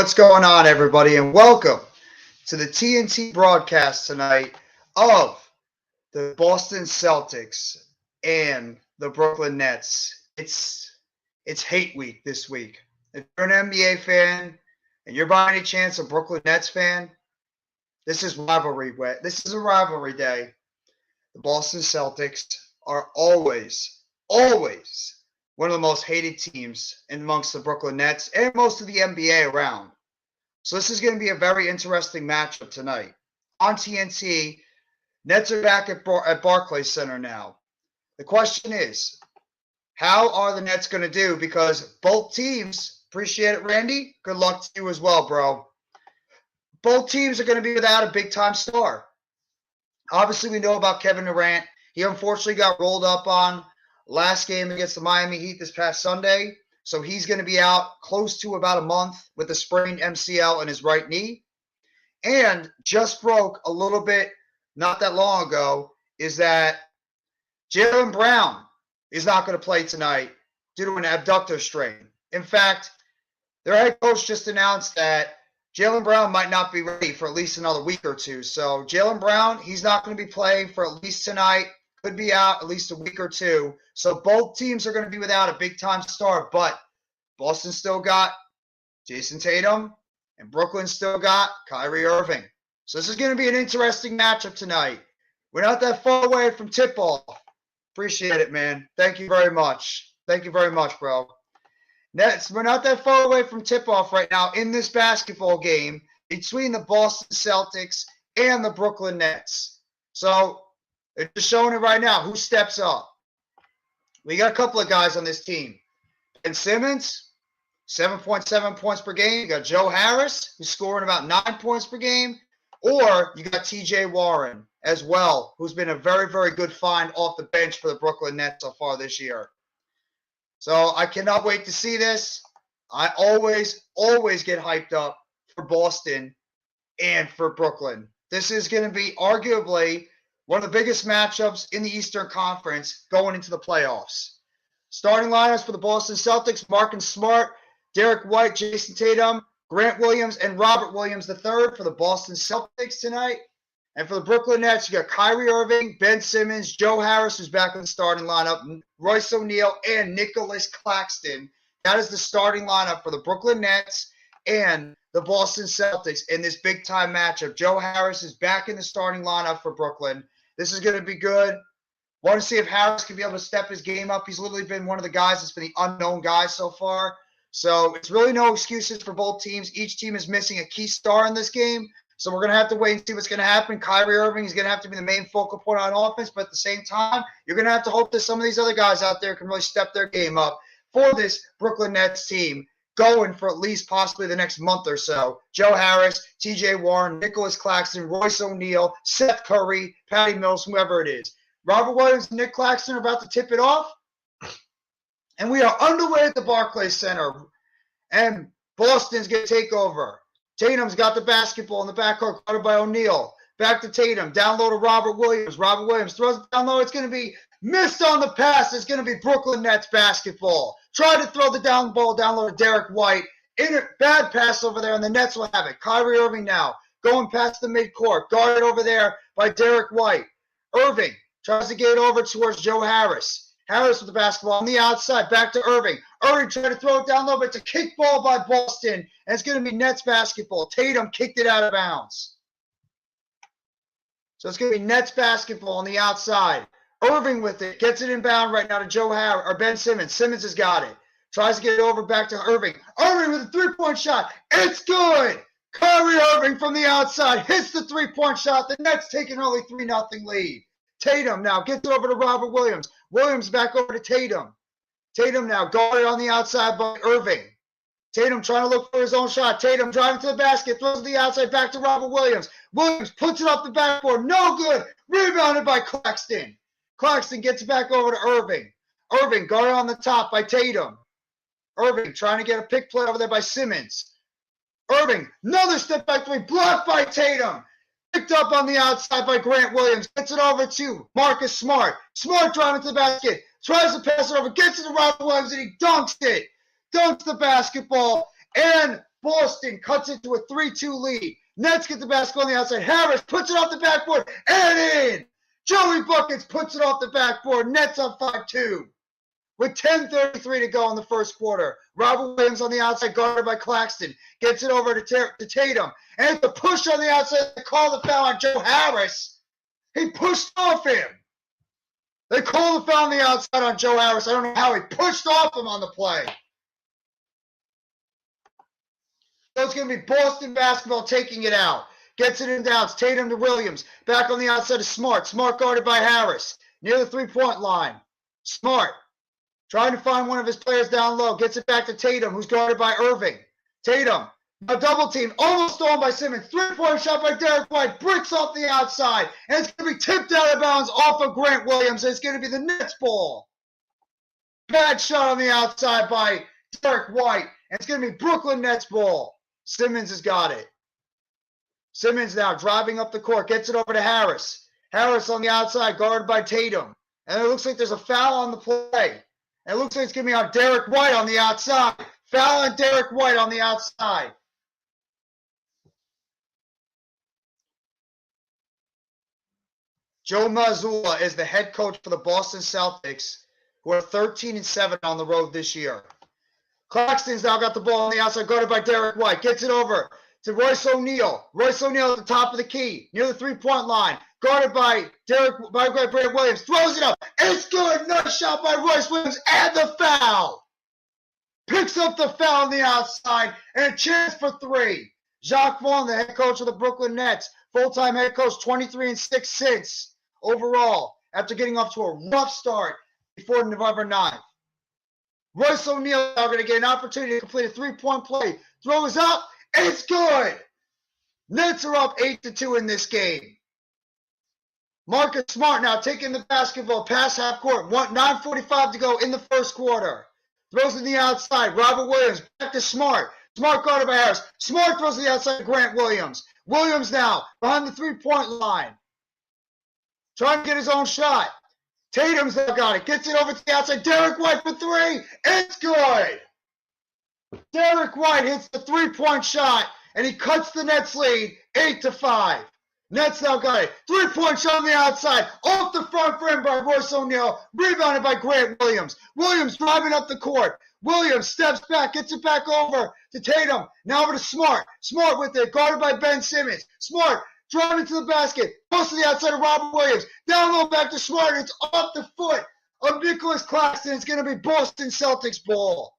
What's going on, everybody, and welcome to the TNT broadcast tonight of the Boston Celtics and the Brooklyn Nets. It's hate week this week. If you're an NBA fan and you're by any chance a Brooklyn Nets fan, this is rivalry. This is a rivalry day. The Boston Celtics are always one of the most hated teams amongst the Brooklyn Nets and most of the NBA around. So this is going to be a very interesting matchup tonight. On TNT, Nets are back at Barclays Center now. The question is, how are the Nets going to do? Because both teams, appreciate it, Randy. Good luck to you as well, bro. Both teams are going to be without a big-time star. Obviously, we know about Kevin Durant. He unfortunately got rolled up on last game against the Miami Heat this past Sunday. So he's going to be out close to about a month with a sprained MCL in his right knee. And just broke a little bit not that long ago is that Jaylen Brown is not going to play tonight due to an abductor strain. In fact, their head coach just announced that Jaylen Brown might not be ready for at least another week or two. So Jaylen Brown, he's not going to be playing for at least tonight. Could be out at least a week or two. So both teams are going to be without a big-time star, but Boston still got Jason Tatum, and Brooklyn still got Kyrie Irving. So this is going to be an interesting matchup tonight. We're not that far away from tip-off. Appreciate it, man. Thank you very much. Thank you very much, bro. Nets, we're not that far away from tip-off right now in this basketball game between the Boston Celtics and the Brooklyn Nets. So they're just showing it right now. Who steps up? We got a couple of guys on this team. Ben Simmons, 7.7 points per game. You got Joe Harris, who's scoring about 9 points per game. Or you got TJ Warren as well, who's been a very, very good find off the bench for the Brooklyn Nets so far this year. So I cannot wait to see this. I always get hyped up for Boston and for Brooklyn. This is going to be arguably one of the biggest matchups in the Eastern Conference going into the playoffs. Starting lineups for the Boston Celtics, Marcus Smart, Derek White, Jason Tatum, Grant Williams, and Robert Williams III for the Boston Celtics tonight. And for the Brooklyn Nets, you got Kyrie Irving, Ben Simmons, Joe Harris, who's back in the starting lineup, Royce O'Neal, and Nicholas Claxton. That is the starting lineup for the Brooklyn Nets and the Boston Celtics in this big-time matchup. Joe Harris is back in the starting lineup for Brooklyn. This is going to be good. Want to see if Harris can be able to step his game up. He's literally been one of the guys that's been the unknown guy so far. So it's really no excuses for both teams. Each team is missing a key star in this game. So we're going to have to wait and see what's going to happen. Kyrie Irving is going to have to be the main focal point on offense. But at the same time, you're going to have to hope that some of these other guys out there can really step their game up for this Brooklyn Nets team going for at least possibly the next month or so. Joe Harris, TJ Warren, Nicholas Claxton, Royce O'Neal, Seth Curry, Patty Mills, whoever it is. Robert Williams and Nick Claxton are about to tip it off. And we are underway at the Barclays Center. And Boston's going to take over. Tatum's got the basketball in the backcourt, guarded by O'Neal. Back to Tatum. Down low to Robert Williams. Robert Williams throws it down low. It's going to be missed on the pass. It's going to be Brooklyn Nets basketball. Try to throw the down ball down low to Derek White. Bad pass over there, and the Nets will have it. Kyrie Irving now going past the midcourt. Guarded over there by Derek White. Irving tries to get it over towards Joe Harris. Harris with the basketball on the outside. Back to Irving. Irving tried to throw it down low, but it's a kick ball by Boston. And it's going to be Nets basketball. Tatum kicked it out of bounds. So it's going to be Nets basketball on the outside. Irving with it. Gets it inbound right now to Joe Harris or Ben Simmons. Simmons has got it. Tries to get it over back to Irving. Irving with a three-point shot. It's good. Kyrie Irving from the outside hits the three-point shot. The Nets take an early 3-0 lead. Tatum now gets it over to Robert Williams. Williams back over to Tatum. Tatum now guarded on the outside by Irving. Tatum trying to look for his own shot. Tatum driving to the basket, throws to the outside, back to Robert Williams. Williams puts it off the backboard. No good. Rebounded by Claxton. Claxton gets it back over to Irving. Irving guarded on the top by Tatum. Irving trying to get a pick play over there by Simmons. Irving, another step back three, blocked by Tatum. Picked up on the outside by Grant Williams. Gets it over to Marcus Smart. Smart driving to the basket. Tries to pass it over. Gets it to Robert Williams, and he dunks it. Dunks the basketball. And Boston cuts into a 3-2 lead. Nets get the basketball on the outside. Harris puts it off the backboard and in. Joey Buckets puts it off the backboard. Nets up 5-2. With 10:33 to go in the first quarter. Robert Williams on the outside, guarded by Claxton. Gets it over to Tatum. And it's a push on the outside. They call the foul on Joe Harris. He pushed off him. They call the foul on the outside on Joe Harris. I don't know how he pushed off him on the play. So it's going to be Boston basketball taking it out. Gets it in downs. Tatum to Williams. Back on the outside is Smart. Smart guarded by Harris. Near the three-point line. Smart. Trying to find one of his players down low. Gets it back to Tatum, who's guarded by Irving. Tatum. A double team. Almost stolen by Simmons. Three-point shot by Derek White. Bricks off the outside. And it's going to be tipped out of bounds off of Grant Williams. And it's going to be the Nets ball. Bad shot on the outside by Derek White. And it's going to be Brooklyn Nets ball. Simmons has got it. Simmons now driving up the court. Gets it over to Harris. Harris on the outside, guarded by Tatum. And it looks like there's a foul on the play. And it looks like it's going to be on Derek White on the outside. Foul on Derek White on the outside. Joe Mazzulla is the head coach for the Boston Celtics, who are 13-7 on the road this year. Claxton's now got the ball on the outside, guarded by Derek White. Gets it over to Royce O'Neal. Royce O'Neal at the top of the key, near the three-point line. Guarded by Grant Williams. Throws it up. It's good. Nice shot by Royce Williams. And the foul. Picks up the foul on the outside. And a chance for three. Jacques Vaughn, the head coach of the Brooklyn Nets. Full-time head coach, 23-6 since overall. After getting off to a rough start before November 9th. Royce O'Neal now going to get an opportunity to complete a three-point play. Throws up. It's good. Nets are up 8-2 in this game. Marcus Smart now taking the basketball past half court. 9:45 to go in the first quarter. Throws to the outside. Robert Williams back to Smart. Smart guarded by Harris. Smart throws to the outside to Grant Williams. Williams now behind the three-point line. Trying to get his own shot. Tatum's now got it. Gets it over to the outside. Derek White for three. It's good. Derek White hits the three-point shot, and he cuts the Nets lead 8-5. Nets now got it. Three-point shot on the outside. Off the front rim by Royce O'Neal. Rebounded by Grant Williams. Williams driving up the court. Williams steps back. Gets it back over to Tatum. Now over to Smart. Smart with it. Guarded by Ben Simmons. Smart driving to the basket. Goes to the outside of Robert Williams. Down low back to Smart. It's off the foot of Nicholas Claxton. It's going to be Boston Celtics ball.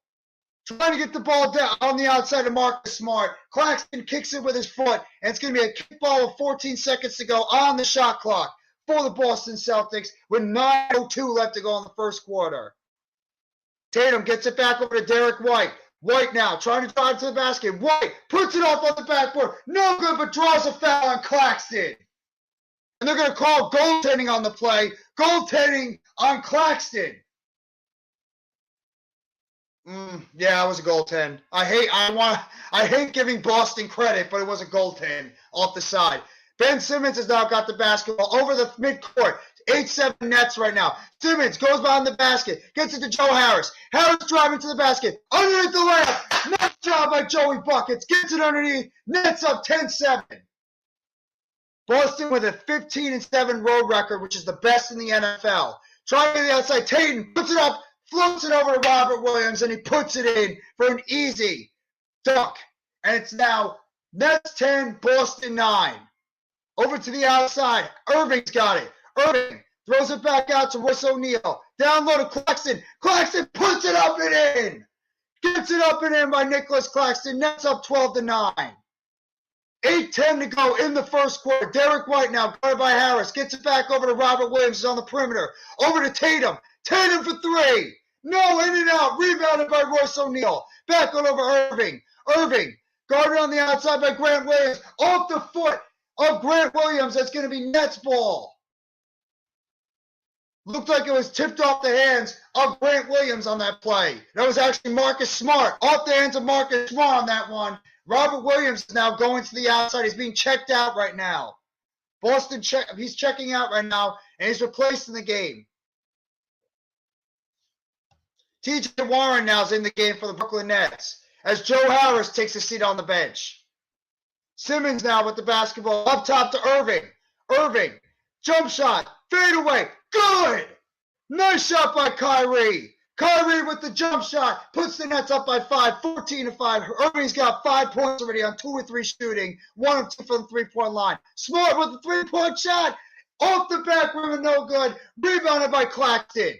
Trying to get the ball down on the outside of Marcus Smart. Claxton kicks it with his foot, and it's going to be a kick ball with 14 seconds to go on the shot clock for the Boston Celtics with 9:02 left to go in the first quarter. Tatum gets it back over to Derek White. White now trying to drive to the basket. White puts it off on the backboard. No good, but draws a foul on Claxton. And they're going to call goaltending on the play. Goaltending on Claxton. Yeah, it was a goaltend. I hate giving Boston credit, but it was a goaltend off the side. Ben Simmons has now got the basketball over the midcourt. 8-7 Nets right now. Simmons goes behind the basket, gets it to Joe Harris. Harris driving to the basket, underneath the layup. Nice job by Joey Buckets. Gets it underneath. Nets up 10-7. Boston with a 15-7 road record, which is the best in the NFL. Trying to the outside. Tatum puts it up. Floats it over to Robert Williams, and he puts it in for an easy dunk. And it's now Nets 10, Boston 9. Over to the outside. Irving's got it. Irving throws it back out to Royce O'Neal. Down low to Claxton. Claxton puts it up and in. Gets it up and in by Nicholas Claxton. Nets up 12-9. 8:10 to go in the first quarter. Derek White now guarded by Harris. Gets it back over to Robert Williams on the perimeter. Over to Tatum. Tatum for three. No, in and out. Rebounded by Royce O'Neal. Back on over Irving. Irving guarded on the outside by Grant Williams. Off the foot of Grant Williams. That's going to be Nets ball. Looked like it was tipped off the hands of Grant Williams on that play. That was actually Marcus Smart. Off the hands of Marcus Smart on that one. Robert Williams is now going to the outside. He's being checked out right now. Boston, he's checking out right now, and he's replaced in the game. T.J. Warren now is in the game for the Brooklyn Nets. as Joe Harris takes a seat on the bench. Simmons now with the basketball up top to Irving. Irving, jump shot, fade away, good! Nice shot by Kyrie. Kyrie with the jump shot puts the Nets up by 5, 14-5. Irving's got 5 points already on 2 or 3 shooting, 1 of 2 from the three-point line. Smart with the three-point shot, off the back rim, no good. Rebounded by Claxton.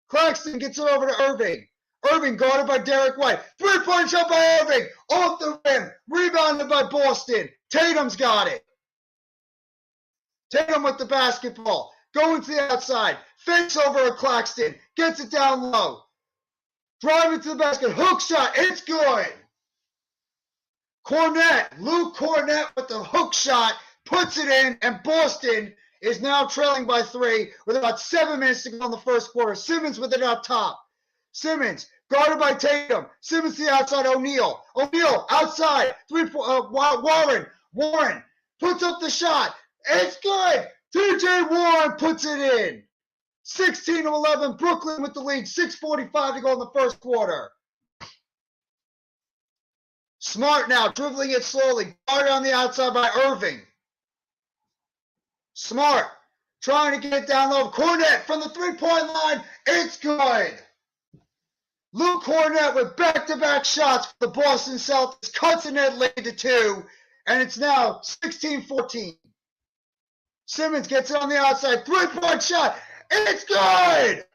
Claxton gets it over to Irving. Irving guarded by Derek White. Three-point shot by Irving, off the rim, rebounded by Boston. Tatum's got it. Tatum with the basketball, going to the outside, fakes over at Claxton, gets it down low, driving to the basket, hook shot, it's good. Luke Cornett with the hook shot, puts it in, and Boston is now trailing by 3 with about 7 minutes to go in the first quarter. Simmons with it up top. Simmons guarded by Tatum. Simmons to the outside, O'Neal. O'Neal outside, Warren. Warren puts up the shot. It's good. TJ Warren puts it in. 16-11, Brooklyn with the lead. 6:45 to go in the first quarter. Smart now, dribbling it slowly. Guarded on the outside by Irving. Smart trying to get it down low. Cornett from the three-point line. It's good. Luke Cornett with back-to-back shots for the Boston Celtics. Cuts the net lead to 2, and it's now 16-14. Simmons gets it on the outside. Three-point shot. It's good.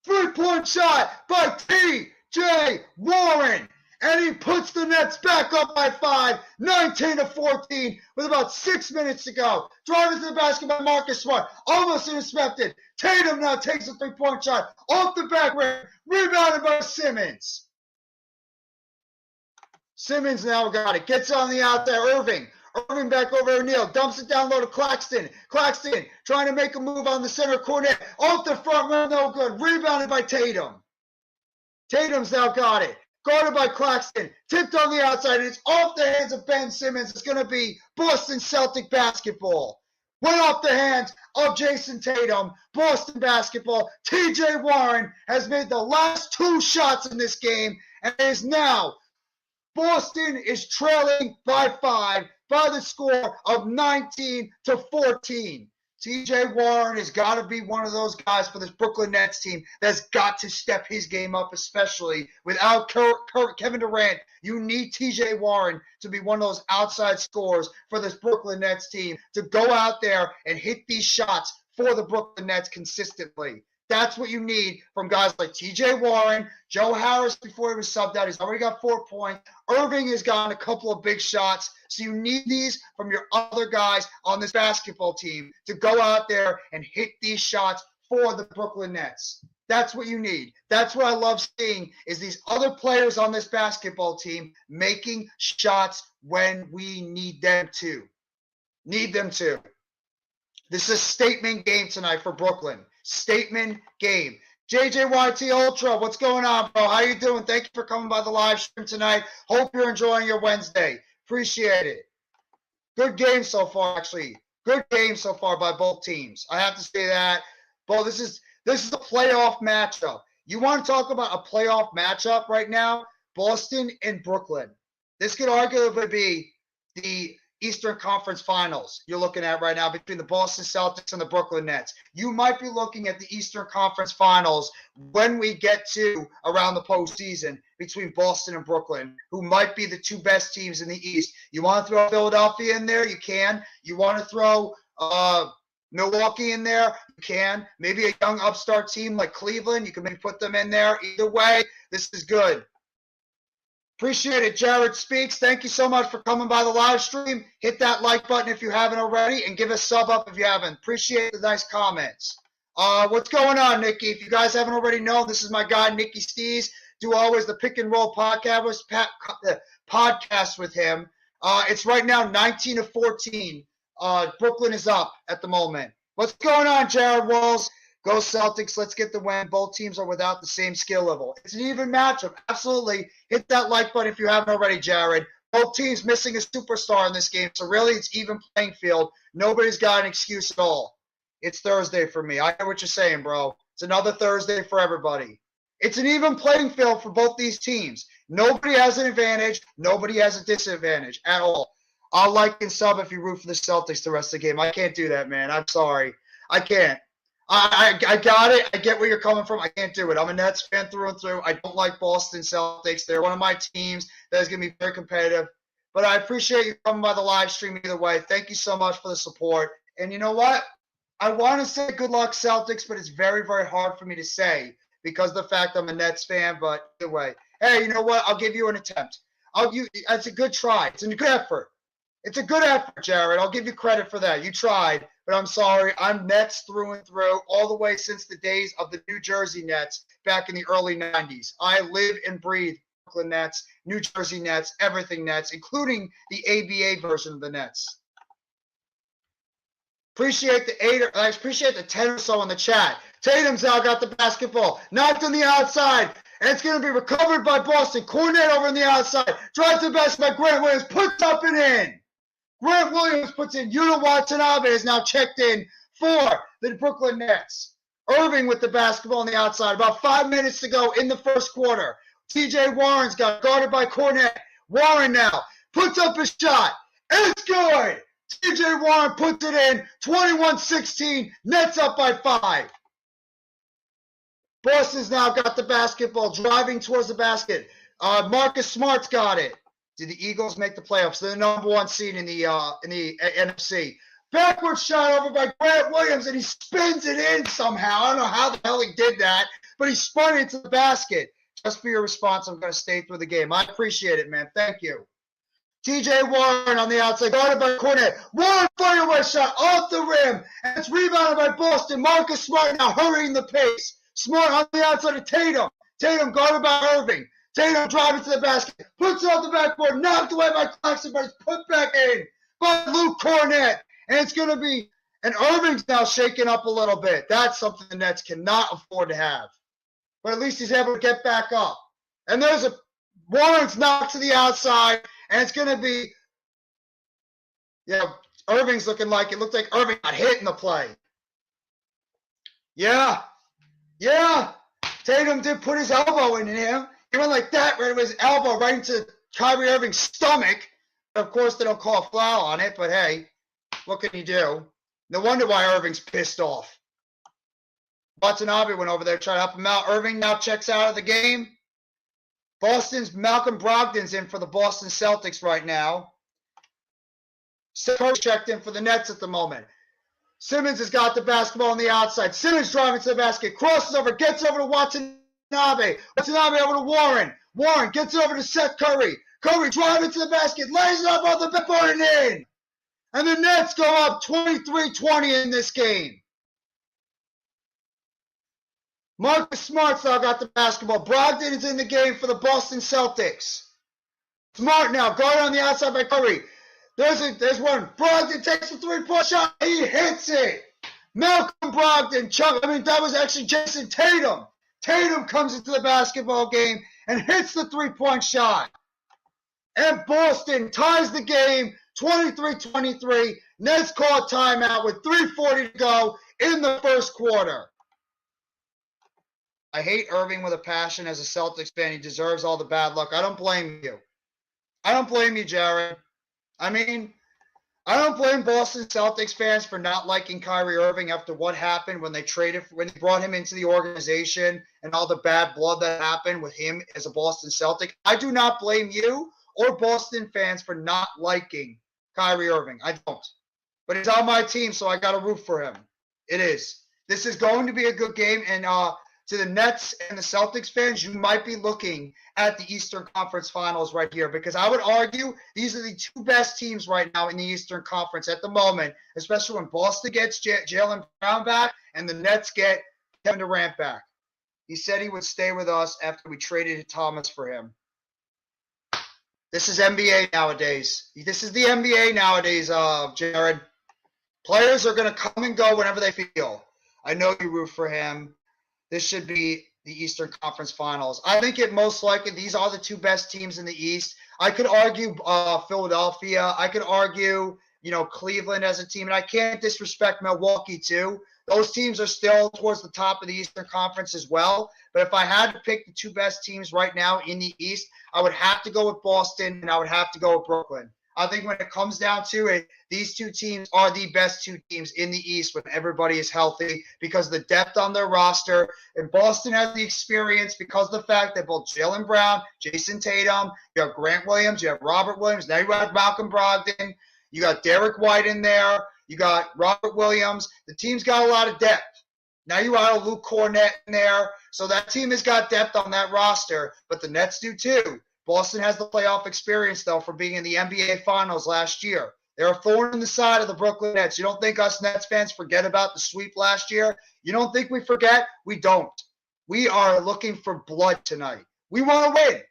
Three-point shot by T.J. Warren. And he puts the Nets back up by 5, 19-14, with about 6 minutes to go. Driving to the basket by Marcus Smart. Almost intercepted. Tatum now takes a three-point shot off the back rim. Rebounded by Simmons. Simmons now got it. Gets on the outside. Irving. Irving back over O'Neal. Dumps it down low to Claxton. Claxton trying to make a move on the center corner. Off the front rim, no good. Rebounded by Tatum. Tatum's now got it. Guarded by Claxton. Tipped on the outside. And it's off the hands of Ben Simmons. It's going to be Boston Celtic basketball. Went off the hands of Jason Tatum. Boston basketball. T.J. Warren has made the last 2 shots in this game. And is now Boston is trailing by 5 by the score of 19-14. T.J. Warren has got to be one of those guys for this Brooklyn Nets team that's got to step his game up, especially without Kevin Durant. You need T.J. Warren to be one of those outside scorers for this Brooklyn Nets team to go out there and hit these shots for the Brooklyn Nets consistently. That's what you need from guys like T.J. Warren, Joe Harris before he was subbed out. He's already got 4 points. Irving has gotten a couple of big shots. So you need these from your other guys on this basketball team to go out there and hit these shots for the Brooklyn Nets. That's what you need. That's what I love seeing is these other players on this basketball team making shots when we need them to. Need them to. This is a statement game tonight for Brooklyn. Statement game. JJYT Ultra, what's going on, bro? How you doing? Thank you for coming by the live stream tonight. Hope you're enjoying your Wednesday. Appreciate it. Good game so far, actually. Good game so far by both teams. I have to say that. Bro, this is a playoff matchup. You want to talk about a playoff matchup right now? Boston and Brooklyn. This could arguably be the Eastern Conference Finals you're looking at right now between the Boston Celtics and the Brooklyn Nets. You might be looking at the Eastern Conference Finals when we get to around the postseason between Boston and Brooklyn, who might be the 2 best teams in the East. You want to throw Philadelphia in there? You can. You want to throw Milwaukee in there? You can. Maybe a young upstart team like Cleveland. You can maybe put them in there. Either way, this is good. Appreciate it, Jared Speaks. Thank you so much for coming by the live stream. Hit that like button if you haven't already, and give a sub up if you haven't. Appreciate the nice comments. What's going on, Nikki? If you guys haven't already known, this is my guy, Nicky Stees. Do always the Pick and Roll podcast with him. It's right now 19-14. Brooklyn is up at the moment. What's going on, Jared Walls? Go Celtics. Let's get the win. Both teams are without the same skill level. It's an even matchup. Absolutely. Hit that like button if you haven't already, Jared. Both teams missing a superstar in this game. So really, it's even playing field. Nobody's got an excuse at all. It's Thursday for me. I hear what you're saying, bro. It's another Thursday for everybody. It's an even playing field for both these teams. Nobody has an advantage. Nobody has a disadvantage at all. I'll like and sub if you root for the Celtics the rest of the game. I can't do that, man. I'm sorry. I can't. I got it. I get where you're coming from. I can't do it. I'm a Nets fan through and through. I don't like Boston Celtics. They're one of my teams that is going to be very competitive. But I appreciate you coming by the live stream either way. Thank you so much for the support. And you know what? I want to say good luck, Celtics, but it's very, very hard for me to say because of the fact I'm a Nets fan. But either way, hey, you know what? I'll give you an attempt. It's a good try. It's a good effort. It's a good effort, Jared. I'll give you credit for that. You tried, but I'm sorry. I'm Nets through and through, all the way since the days of the New Jersey Nets back in the early 90s. I live and breathe Brooklyn Nets, New Jersey Nets, everything Nets, including the ABA version of the Nets. Appreciate the 10 or so in the chat. Tatum's now got the basketball. Knocked on the outside. And it's going to be recovered by Boston. Cornet over on the outside. Drives to the basket by Grant Williams. Puts up and in. Grant Williams puts in. Yuta Watanabe is now checked in for the Brooklyn Nets. Irving with the basketball on the outside. About 5 minutes to go in the first quarter. T.J. Warren's got guarded by Cornet. Warren now puts up a shot. It's good. T.J. Warren puts it in. 21-16. Nets up by 5. Boston's now got the basketball, driving towards the basket. Marcus Smart's got it. Did the Eagles make the playoffs? They're the number 1 seed in the NFC. Backward shot over by Grant Williams, and he spins it in somehow. I don't know how the hell he did that, but he spun it into the basket. Just for your response, I'm going to stay through the game. I appreciate it, man. Thank you. T.J. Warren on the outside, guarded by Cornet. Warren fadeaway shot off the rim, and it's rebounded by Boston. Marcus Smart now hurrying the pace. Smart on the outside of Tatum. Tatum guarded by Irving. Tatum driving to the basket. Puts it off the backboard. Knocked away by Claxton, but it's put back in by Luke Cornet. And it's going to be – and Irving's now shaking up a little bit. That's something the Nets cannot afford to have. But at least he's able to get back up. And there's a – Warren's knocked to the outside, and it's going to be – Irving's looking like – it looked like Irving got hit in the play. Yeah. Tatum did put his elbow in him. He went like that, right with his elbow right into Kyrie Irving's stomach. Of course, they don't call a foul on it, but hey, what can you do? No wonder why Irving's pissed off. Watanabe went over there trying to help him out. Irving now checks out of the game. Boston's Malcolm Brogdon's in for the Boston Celtics right now. Curry checked in for the Nets at the moment. Simmons has got the basketball on the outside. Simmons driving to the basket, crosses over, gets over to Watanabe. Watanabe over to Warren. Warren gets over to Seth Curry. Curry driving to the basket, lays it up on the backboard and in. And the Nets go up 23-20 in this game. Marcus Smart now got the basketball. Brogdon is in the game for the Boston Celtics. Smart now, guard on the outside by Curry. There's one. Brogdon takes the three-point shot. He hits it. Malcolm Brogdon. That was actually Jason Tatum. Tatum comes into the basketball game and hits the three-point shot. And Boston ties the game 23-23. Nets call timeout with 3:40 to go in the first quarter. I hate Irving with a passion as a Celtics fan. He deserves all the bad luck. I don't blame you. I don't blame you, Jared. I mean, I don't blame Boston Celtics fans for not liking Kyrie Irving after what happened when they brought him into the organization and all the bad blood that happened with him as a Boston Celtic. I do not blame you or Boston fans for not liking Kyrie Irving. I don't. But he's on my team, so I got to root for him. It is. This is going to be a good game, and to the Nets and the Celtics fans, you might be looking at the Eastern Conference Finals right here because I would argue these are the two best teams right now in the Eastern Conference at the moment, especially when Boston gets Jaylen Brown back and the Nets get Kevin Durant back. He said he would stay with us after we traded Thomas for him. This is NBA nowadays. This is the NBA nowadays, Jared. Players are going to come and go whenever they feel. I know you root for him. This should be the Eastern Conference Finals. I think it most likely these are the two best teams in the East. I could argue Philadelphia. I could argue, Cleveland as a team. And I can't disrespect Milwaukee too. Those teams are still towards the top of the Eastern Conference as well. But if I had to pick the two best teams right now in the East, I would have to go with Boston and I would have to go with Brooklyn. I think when it comes down to it, these two teams are the best two teams in the East when everybody is healthy because of the depth on their roster. And Boston has the experience because of the fact that both Jaylen Brown, Jason Tatum, you have Grant Williams, you have Robert Williams, now you have Malcolm Brogdon, you got Derek White in there, you got Robert Williams. The team's got a lot of depth. Now you have Luke Cornett in there. So that team has got depth on that roster, but the Nets do too. Boston has the playoff experience, though, from being in the NBA Finals last year. They're a thorn in the side of the Brooklyn Nets. You don't think us Nets fans forget about the sweep last year? You don't think we forget? We don't. We are looking for blood tonight. We want to win.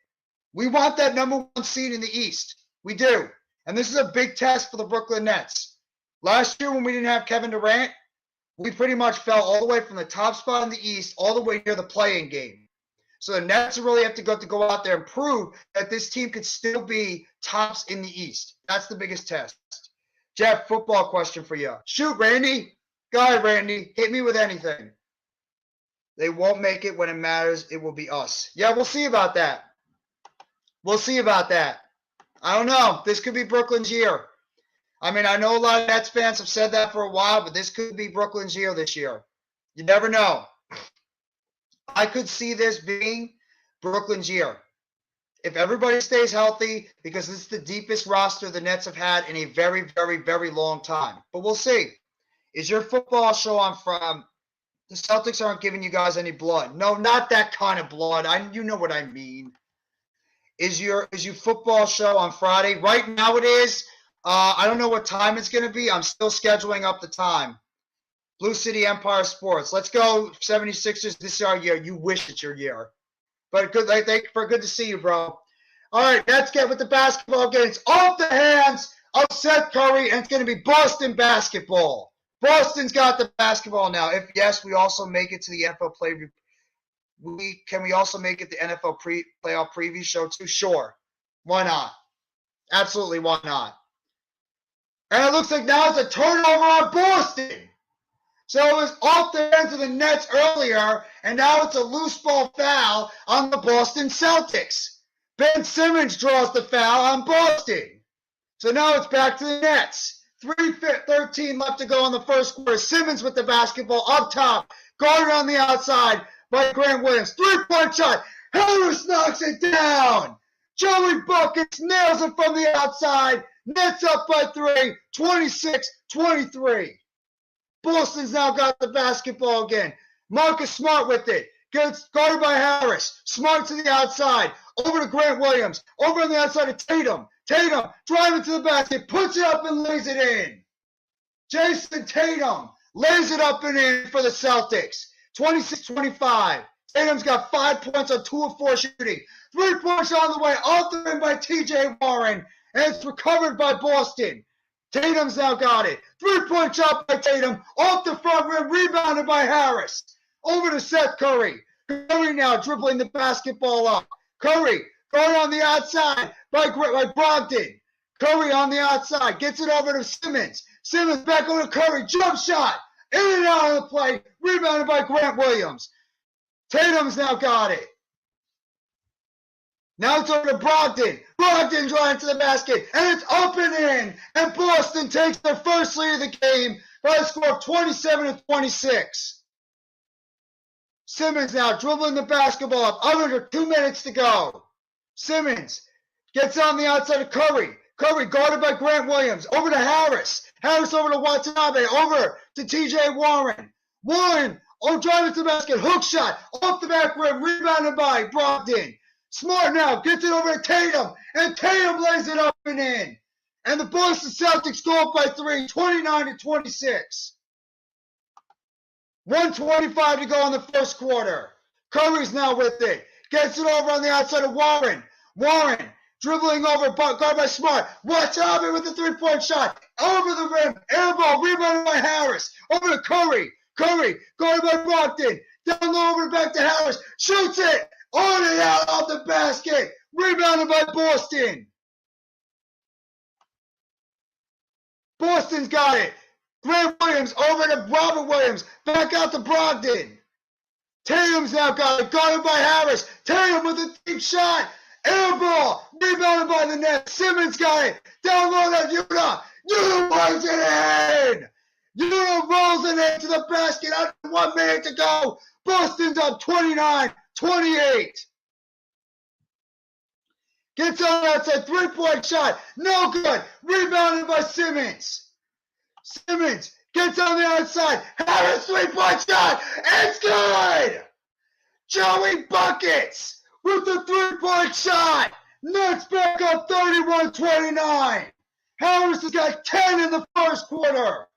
We want that number one seed in the East. We do. And this is a big test for the Brooklyn Nets. Last year when we didn't have Kevin Durant, we pretty much fell all the way from the top spot in the East all the way near the play-in game. So the Nets really have to go out there and prove that this team could still be tops in the East. That's the biggest test. Jeff, football question for you. Shoot, Randy. Go ahead, Randy. Hit me with anything. They won't make it when it matters. It will be us. Yeah, we'll see about that. We'll see about that. I don't know. This could be Brooklyn's year. I mean, I know a lot of Nets fans have said that for a while, but this could be Brooklyn's year this year. You never know. I could see this being Brooklyn's year. If everybody stays healthy, because this is the deepest roster the Nets have had in a very, very, very long time. But we'll see. Is your football show on from the Celtics aren't giving you guys any blood? No, not that kind of blood. You know what I mean. Is your football show on Friday? Right now it is. I don't know what time it's going to be. I'm still scheduling up the time. Blue City Empire Sports. Let's go, 76ers. This is our year. You wish it's your year. But good, good to see you, bro. All right, let's get with the basketball games. Off the hands of Seth Curry, and it's going to be Boston basketball. Boston's got the basketball now. If yes, we also make it to the NFL Can we also make it the NFL playoff preview show too? Sure. Why not? Absolutely, why not? And it looks like now it's a turnover on Boston. So it was off the hands of the Nets earlier, and now it's a loose ball foul on the Boston Celtics. Ben Simmons draws the foul on Boston. So now it's back to the Nets. 3:13 left to go in the first quarter. Simmons with the basketball up top, guarded on the outside by Grant Williams. Three-point shot. Harris knocks it down. Joey Buckets nails it from the outside. Nets up by 3, 26-23. Boston's now got the basketball again. Marcus Smart with it. Gets guarded by Harris. Smart to the outside. Over to Grant Williams. Over on the outside of Tatum. Tatum driving to the basket. Puts it up and lays it in. Jason Tatum lays it up and in for the Celtics. 26-25. Tatum's got 5 points on 2 of 4 shooting. 3 points on the way. Off the rim by TJ Warren. And it's recovered by Boston. Tatum's now got it. 3-point shot by Tatum. Off the front rim. Rebounded by Harris. Over to Seth Curry. Curry now dribbling the basketball up. Curry going on the outside by Brogdon. Curry on the outside. Gets it over to Simmons. Simmons back over to Curry. Jump shot. In and out of the play. Rebounded by Grant Williams. Tatum's now got it. Now it's over to Brogdon. Brogdon's right into the basket. And it's up and in. And Boston takes their first lead of the game by a score of 27-26. Simmons now dribbling the basketball up. Under 2 minutes to go. Simmons gets on the outside of Curry. Curry guarded by Grant Williams. Over to Harris. Harris over to Watanabe. Over to TJ Warren. Warren driving to the basket. Hook shot. Off the back rim. Rebounded by Brogdon. Smart now gets it over to Tatum, and Tatum lays it up and in. And the Boston Celtics go up by 3, 29-26. 1:25 to go in the first quarter. Curry's now with it. Gets it over on the outside of Warren. Warren dribbling over, guarded by Smart. Watanabe with the 3-point shot. Over the rim. Air ball, rebounded by Harris. Over to Curry. Curry guarded by Brogdon. Down low over back to Harris. Shoots it. On and out of the basket. Rebounded by Boston. Boston's got it. Grant Williams over to Robert Williams. Back out to Brogdon. Tatum's now got it. Guarded by Harris. Tatum with a deep shot. Air ball. Rebounded by the net. Simmons got it. Down low to Utah. Utah runs it in. Utah rolls it into the basket. Under 1 minute to go. Boston's up 29-28. Gets on the outside. 3-point shot. No good. Rebounded by Simmons. Simmons gets on the outside. Harris 3-point shot. It's good. Joey Buckets with the 3-point shot. Nets back up 31-29. Harris has got 10 in the first quarter.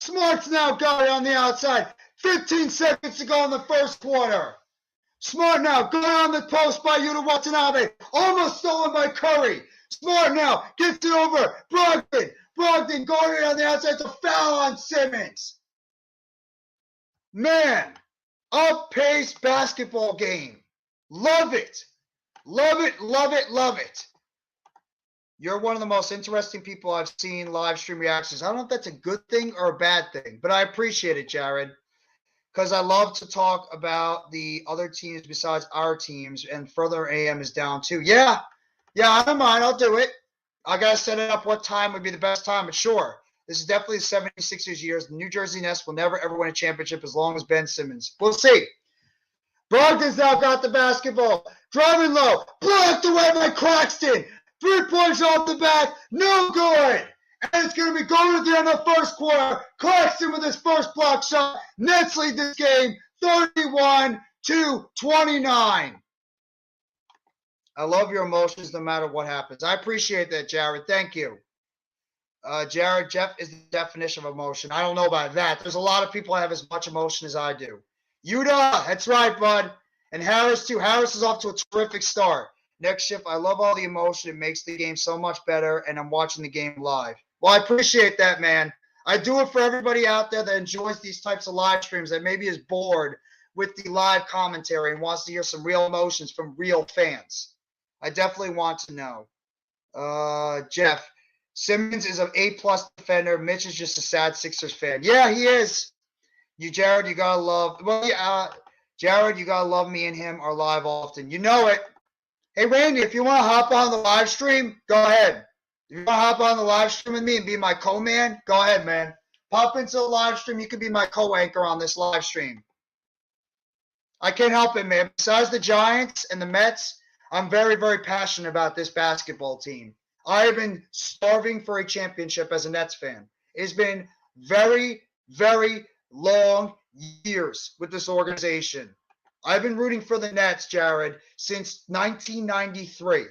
Smart's now got it on the outside. 15 seconds to go in the first quarter. Smart now going on the post by Yuta Watanabe. Almost stolen by Curry. Smart now gets it over. Brogdon. Brogdon guarded on the outside. It's a foul on Simmons. Man, up-paced basketball game. Love it. Love it, love it, love it. You're one of the most interesting people I've seen live stream reactions. I don't know if that's a good thing or a bad thing, but I appreciate it, Jared, because I love to talk about the other teams besides our teams, and Further AM is down too. Yeah, I don't mind. I'll do it. I got to set it up what time would be the best time, but sure. This is definitely the 76ers years. The New Jersey Nets will never, ever win a championship as long as Ben Simmons. We'll see. Brogdon's now got the basketball. Driving low. Blocked away by Claxton. 3 points off the back. No good. And it's going to be going at the end of the first quarter. Claxton with his first block shot. Nets lead this game 31-29. I love your emotions no matter what happens. I appreciate that, Jared. Thank you. Jared, Jeff is the definition of emotion. I don't know about that. There's a lot of people that have as much emotion as I do. Yuta, that's right, bud. And Harris, too. Harris is off to a terrific start. Next shift, I love all the emotion. It makes the game so much better, and I'm watching the game live. Well, I appreciate that, man. I do it for everybody out there that enjoys these types of live streams, that maybe is bored with the live commentary and wants to hear some real emotions from real fans. I definitely want to know. Jeff, Simmons is an A-plus defender. Mitch is just a sad Sixers fan. Yeah, he is. Jared, you got to love – well, yeah, Jared, you got to love me and him are live often. You know it. Hey, Randy, if you want to hop on the live stream, go ahead. If you want to hop on the live stream with me and be my co-man, go ahead, man. Pop into the live stream. You can be my co-anchor on this live stream. I can't help it, man. Besides the Giants and the Mets, I'm very, very passionate about this basketball team. I have been starving for a championship as a Nets fan. It's been very, very long years with this organization. I've been rooting for the Nets, Jared, since 1993.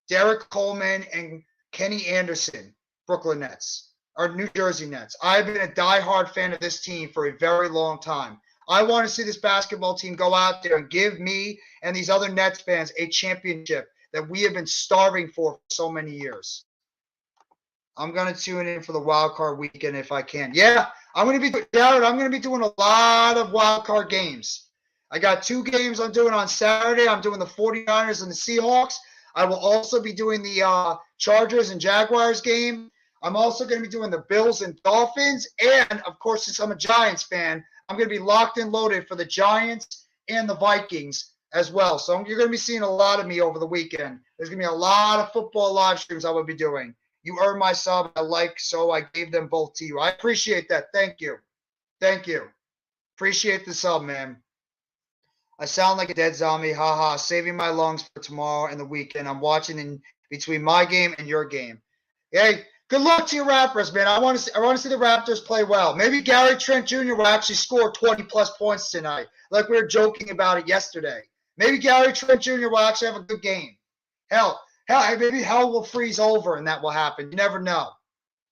Derek Coleman and Kenny Anderson, Brooklyn Nets, or New Jersey Nets. I've been a diehard fan of this team for a very long time. I want to see this basketball team go out there and give me and these other Nets fans a championship that we have been starving for so many years. I'm going to tune in for the wild card weekend if I can. Yeah, I'm going to be doing a lot of wild card games. I got 2 games I'm doing on Saturday. I'm doing the 49ers and the Seahawks. I will also be doing the Chargers and Jaguars game. I'm also going to be doing the Bills and Dolphins. And, of course, since I'm a Giants fan, I'm going to be locked and loaded for the Giants and the Vikings as well. So you're going to be seeing a lot of me over the weekend. There's going to be a lot of football live streams I will be doing. You earned my sub. So I gave them both to you. I appreciate that. Thank you. Thank you. Appreciate the sub, man. I sound like a dead zombie. Haha. Saving my lungs for tomorrow and the weekend. I'm watching in between my game and your game. Hey, good luck to your Raptors, man. I want to see the Raptors play well. Maybe Gary Trent Jr. will actually score 20-plus points tonight, like we were joking about it yesterday. Maybe Gary Trent Jr. will actually have a good game. Hell, maybe hell will freeze over and that will happen. You never know.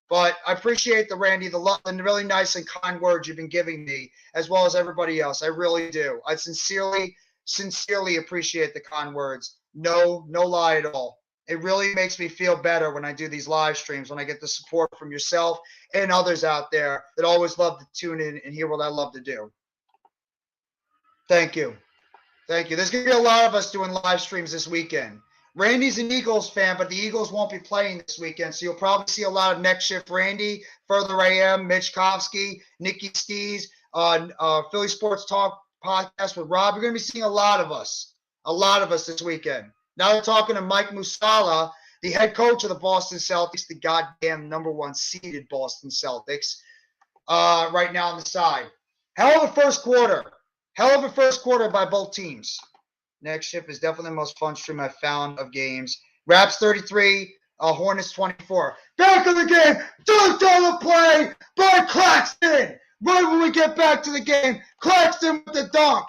But I appreciate the Randy, the really nice and kind words you've been giving me, as well as everybody else. I really do. I sincerely appreciate the kind words. No lie at all. It really makes me feel better when I do these live streams, when I get the support from yourself and others out there that always love to tune in and hear what I love to do. Thank you. Thank you. There's going to be a lot of us doing live streams this weekend. Randy's an Eagles fan, but the Eagles won't be playing this weekend, so you'll probably see a lot of next shift Randy, Further AM, Mitch Kovsky, Nikki Stees, Philly Sports Talk podcast with Rob. You're going to be seeing a lot of us this weekend. Now we're talking to Mike Musala, the head coach of the Boston Celtics, the goddamn #1 seeded Boston Celtics, right now on the side. Hell of a first quarter by both teams. Next shift is definitely the most fun stream I've found of games. Raps 33, Hornets 24. Back in the game, dunked on the play by Claxton. Right when we get back to the game, Claxton with the dunk.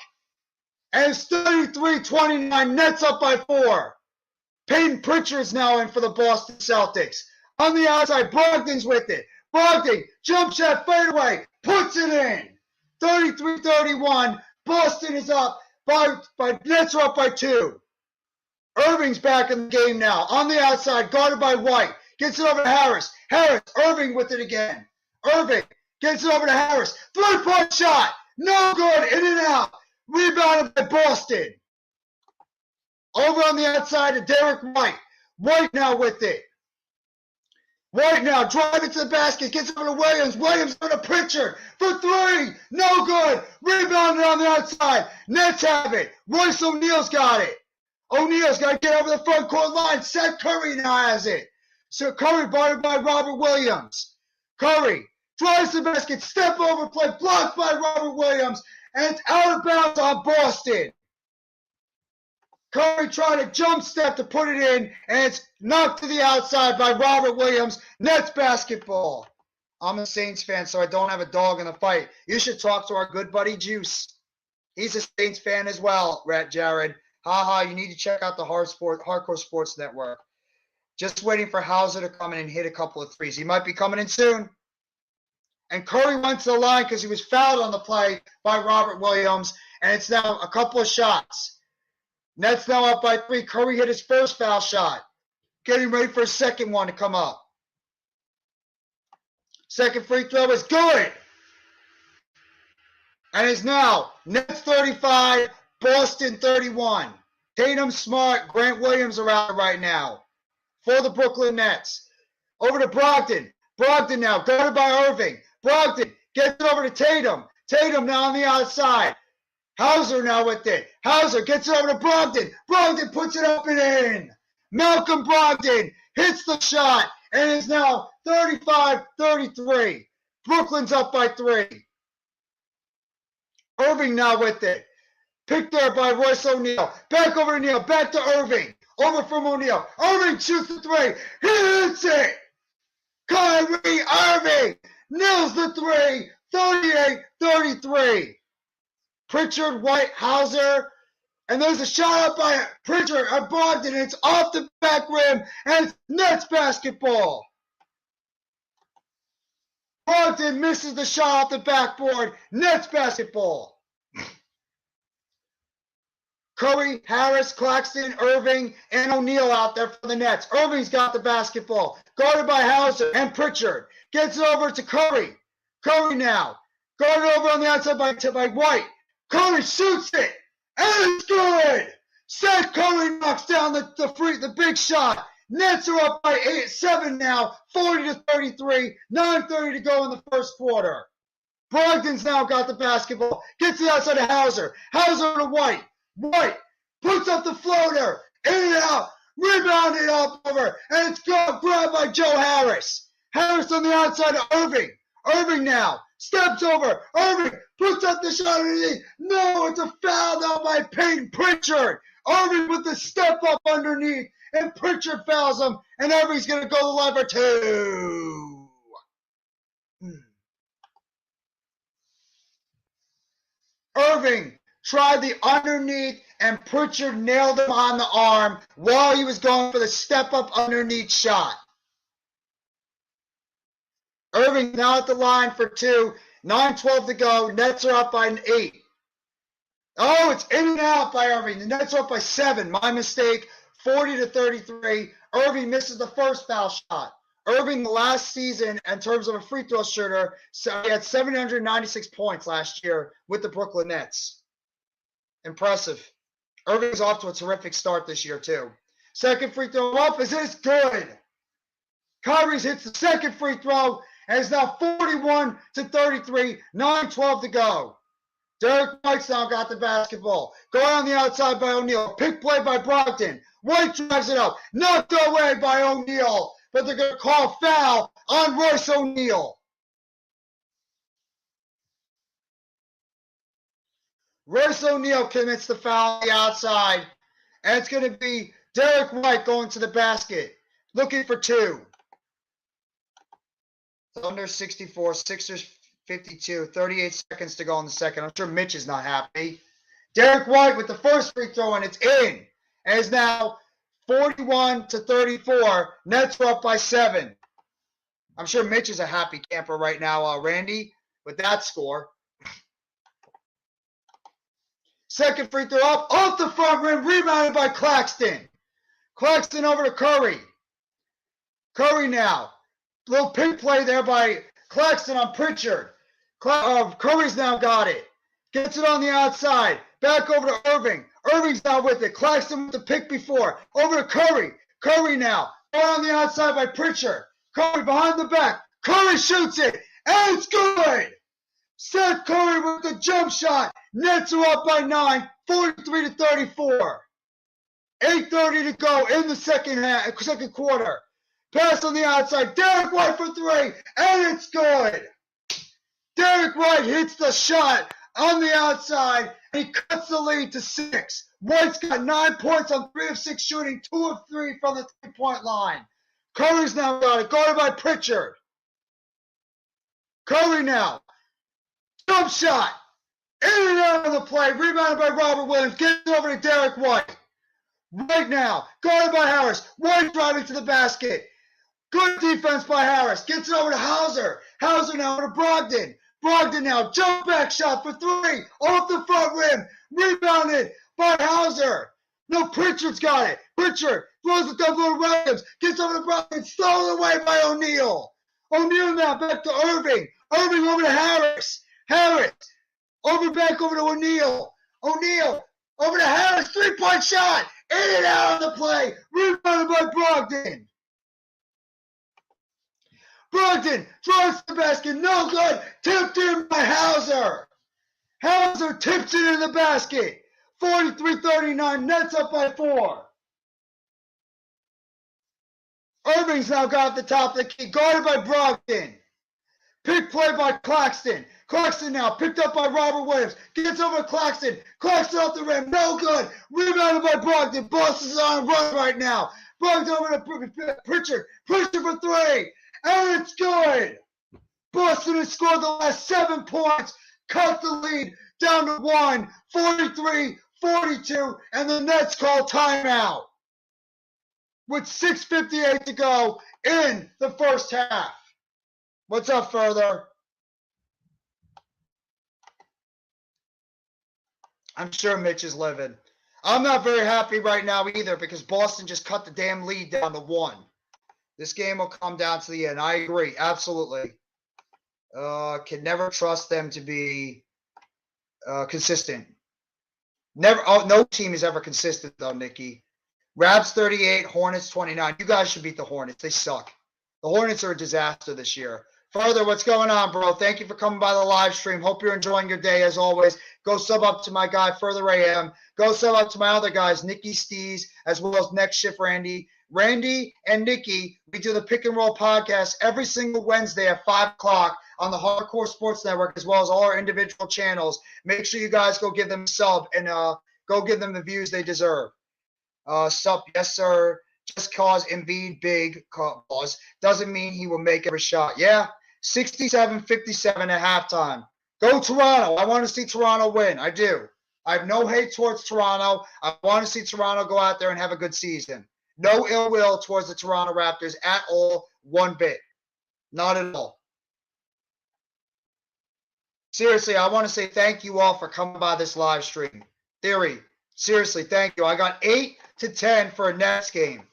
And it's 33-29, Nets up by 4. Peyton Pritchard's now in for the Boston Celtics. On the outside, Brogdon's with it. Brogdon, jump shot, fadeaway, puts it in. 33-31, Boston is up. Nets are up by 2. Irving's back in the game now. On the outside, guarded by White. Gets it over to Harris. Irving with it again. Irving gets it over to Harris. 3-point shot. No good. In and out. Rebounded by Boston. Over on the outside to Derek White. White now with it. White now driving to the basket. Gets over to Williams. Williams over to Pritchard. For 3. No good. Rebounded on the outside. Nets have it. Royce O'Neal's got it. O'Neal's got to get over the front court line. Seth Curry now has it. So Curry guarded by Robert Williams. Curry drives the basket. Step over play. Blocked by Robert Williams. And it's out of bounds on Boston. Curry tried a jump step to put it in, and it's knocked to the outside by Robert Williams. Nets basketball. I'm a Saints fan, so I don't have a dog in the fight. You should talk to our good buddy Juice. He's a Saints fan as well, Rat Jared. Haha, you need to check out the Hardcore Sports Network. Just waiting for Hauser to come in and hit a couple of threes. He might be coming in soon. And Curry went to the line because he was fouled on the play by Robert Williams, and it's now a couple of shots. Nets now up by 3. Curry hit his first foul shot. Getting ready for a second one to come up. Second free throw is good. And it's now Nets 35, Boston 31. Tatum, Smart, Grant Williams are out right now for the Brooklyn Nets. Over to Brogdon. Brogdon now guarded by Irving. Brogdon gets it over to Tatum. Tatum now on the outside. Hauser now with it. Hauser gets it over to Brogdon. Brogdon puts it up and in. Malcolm Brogdon hits the shot and is now 35-33. Brooklyn's up by 3. Irving now with it. Picked there by Royce O'Neal. Back over to Neal. Back to Irving. Over from O'Neal. Irving shoots the 3. He hits it. Kyrie Irving nails the 3. 38-33. Pritchard, White, Hauser, and there's a shot up by Pritchard and Brogdon. It's off the back rim, and it's Nets basketball. Brogdon misses the shot off the backboard. Nets basketball. Curry, Harris, Claxton, Irving, and O'Neal out there for the Nets. Irving's got the basketball. Guarded by Hauser and Pritchard. Gets it over to Curry. Curry now. Guarded over on the outside by White. Curry shoots it, and it's good. Seth Curry knocks down the big shot. Nets are up by 7 now, 40-33, 9:30 to go in the first quarter. Brogdon's now got the basketball, gets it outside of Hauser. Hauser to White. White puts up the floater, in and out, rebounded up over, and it's grabbed by Joe Harris. Harris on the outside of Irving. Irving now steps over. Irving puts up the shot underneath. No, it's a foul now by Peyton Pritchard. Irving with the step up underneath, and Pritchard fouls him, and Irving's going to go to the line for 2. Irving tried the underneath, and Pritchard nailed him on the arm while he was going for the step up underneath shot. Irving now at the line for 2. 9:12 to go. Nets are up by 8. Oh, it's in and out by Irving. The Nets are up by 7. My mistake. 40-33. Irving misses the first foul shot. Irving, the last season, in terms of a free throw shooter, so he had 796 points last year with the Brooklyn Nets. Impressive. Irving's off to a terrific start this year, too. Second free throw up is this good. Kyrie's hits the second free throw and it's now 41-33, 9:12 to go. Derek White's now got the basketball. Going on the outside by O'Neal. Pick play by Brogdon. White drives it up. Knocked away by O'Neal. But they're going to call foul on Royce O'Neal. Royce O'Neal commits the foul on the outside. And it's going to be Derek White going to the basket. Looking for two. Thunder 64, Sixers 52, 38 seconds to go in the second. I'm sure Mitch is not happy. Derek White with the first free throw, and it's in. And it's now 41-34. Nets are up by 7. I'm sure Mitch is a happy camper right now, Randy, with that score. Second free throw up, off the front rim, rebounded by Claxton. Claxton over to Curry. Curry now. Little pick play there by Claxton on Pritchard. Curry's now got it. Gets it on the outside. Back over to Irving. Irving's now with it. Claxton with the pick before. Over to Curry. Curry now. Going on the outside by Pritchard. Curry behind the back. Curry shoots it. And it's good. Seth Curry with the jump shot. Nets are up by 9. 43-34. 8:30 to go in the second quarter. Pass on the outside. Derek White for 3. And it's good. Derek White hits the shot on the outside. He cuts the lead to 6. White's got 9 points on 3 of 6 shooting, 2 of 3 from the 3-point line. Curry's now got it. Guarded by Pritchard. Curry now. Jump shot. In and out of the play. Rebounded by Robert Williams. Gets it over to Derek White. Right now. Guarded by Harris. White driving to the basket. Good defense by Harris. Gets it over to Hauser. Hauser now over to Brogdon. Brogdon now. Jump back shot for 3. Off the front rim. Rebounded by Hauser. No, Pritchard's got it. Pritchard throws it down to Williams. Gets over to Brogdon. Stolen away by O'Neal. O'Neal now back to Irving. Irving over to Harris. Harris. Back over to O'Neal. O'Neal over to Harris. 3-point shot. In and out of the play. Rebounded by Brogdon. Brogdon throws the basket. No good. Tipped in by Hauser. Hauser tips it in the basket. 43-39. Nets up by 4. Irving's now got the top of the key. Guarded by Brogdon. Pick play by Claxton. Claxton now picked up by Robert Williams. Gets over to Claxton. Claxton off the rim. No good. Rebounded by Brogdon. Boston's on a run right now. Brogdon over to Pritchard. Pritchard for 3. And it's good. Boston has scored the last 7 points. Cut the lead down to 1. 43-42. And the Nets call timeout. With 6:58 to go in the first half. What's up, Further? I'm sure Mitch is livid. I'm not very happy right now either because Boston just cut the damn lead down to 1. This game will come down to the end. I agree. Absolutely. Can never trust them to be consistent. Never. Oh, no team is ever consistent, though, Nikki. Rabs 38, Hornets 29. You guys should beat the Hornets. They suck. The Hornets are a disaster this year. Further, what's going on, bro? Thank you for coming by the live stream. Hope you're enjoying your day as always. Go sub up to my guy, Further AM. Go sub up to my other guys, Nikki Stees, as well as Next Shift Randy. Randy and Nikki, we do the Pick and Roll podcast every single Wednesday at 5 o'clock on the Hardcore Sports Network, as well as all our individual channels. Make sure you guys go give them a sub and go give them the views they deserve. Sup, yes, sir. Just cause Embiid big cause doesn't mean he will make every shot. Yeah, 67-57 at halftime. Go Toronto. I want to see Toronto win. I do. I have no hate towards Toronto. I want to see Toronto go out there and have a good season. No ill will towards the Toronto Raptors at all, one bit. Not at all. Seriously, I want to say thank you all for coming by this live stream. Theory, seriously, thank you. I got 8-10 for a Nets game.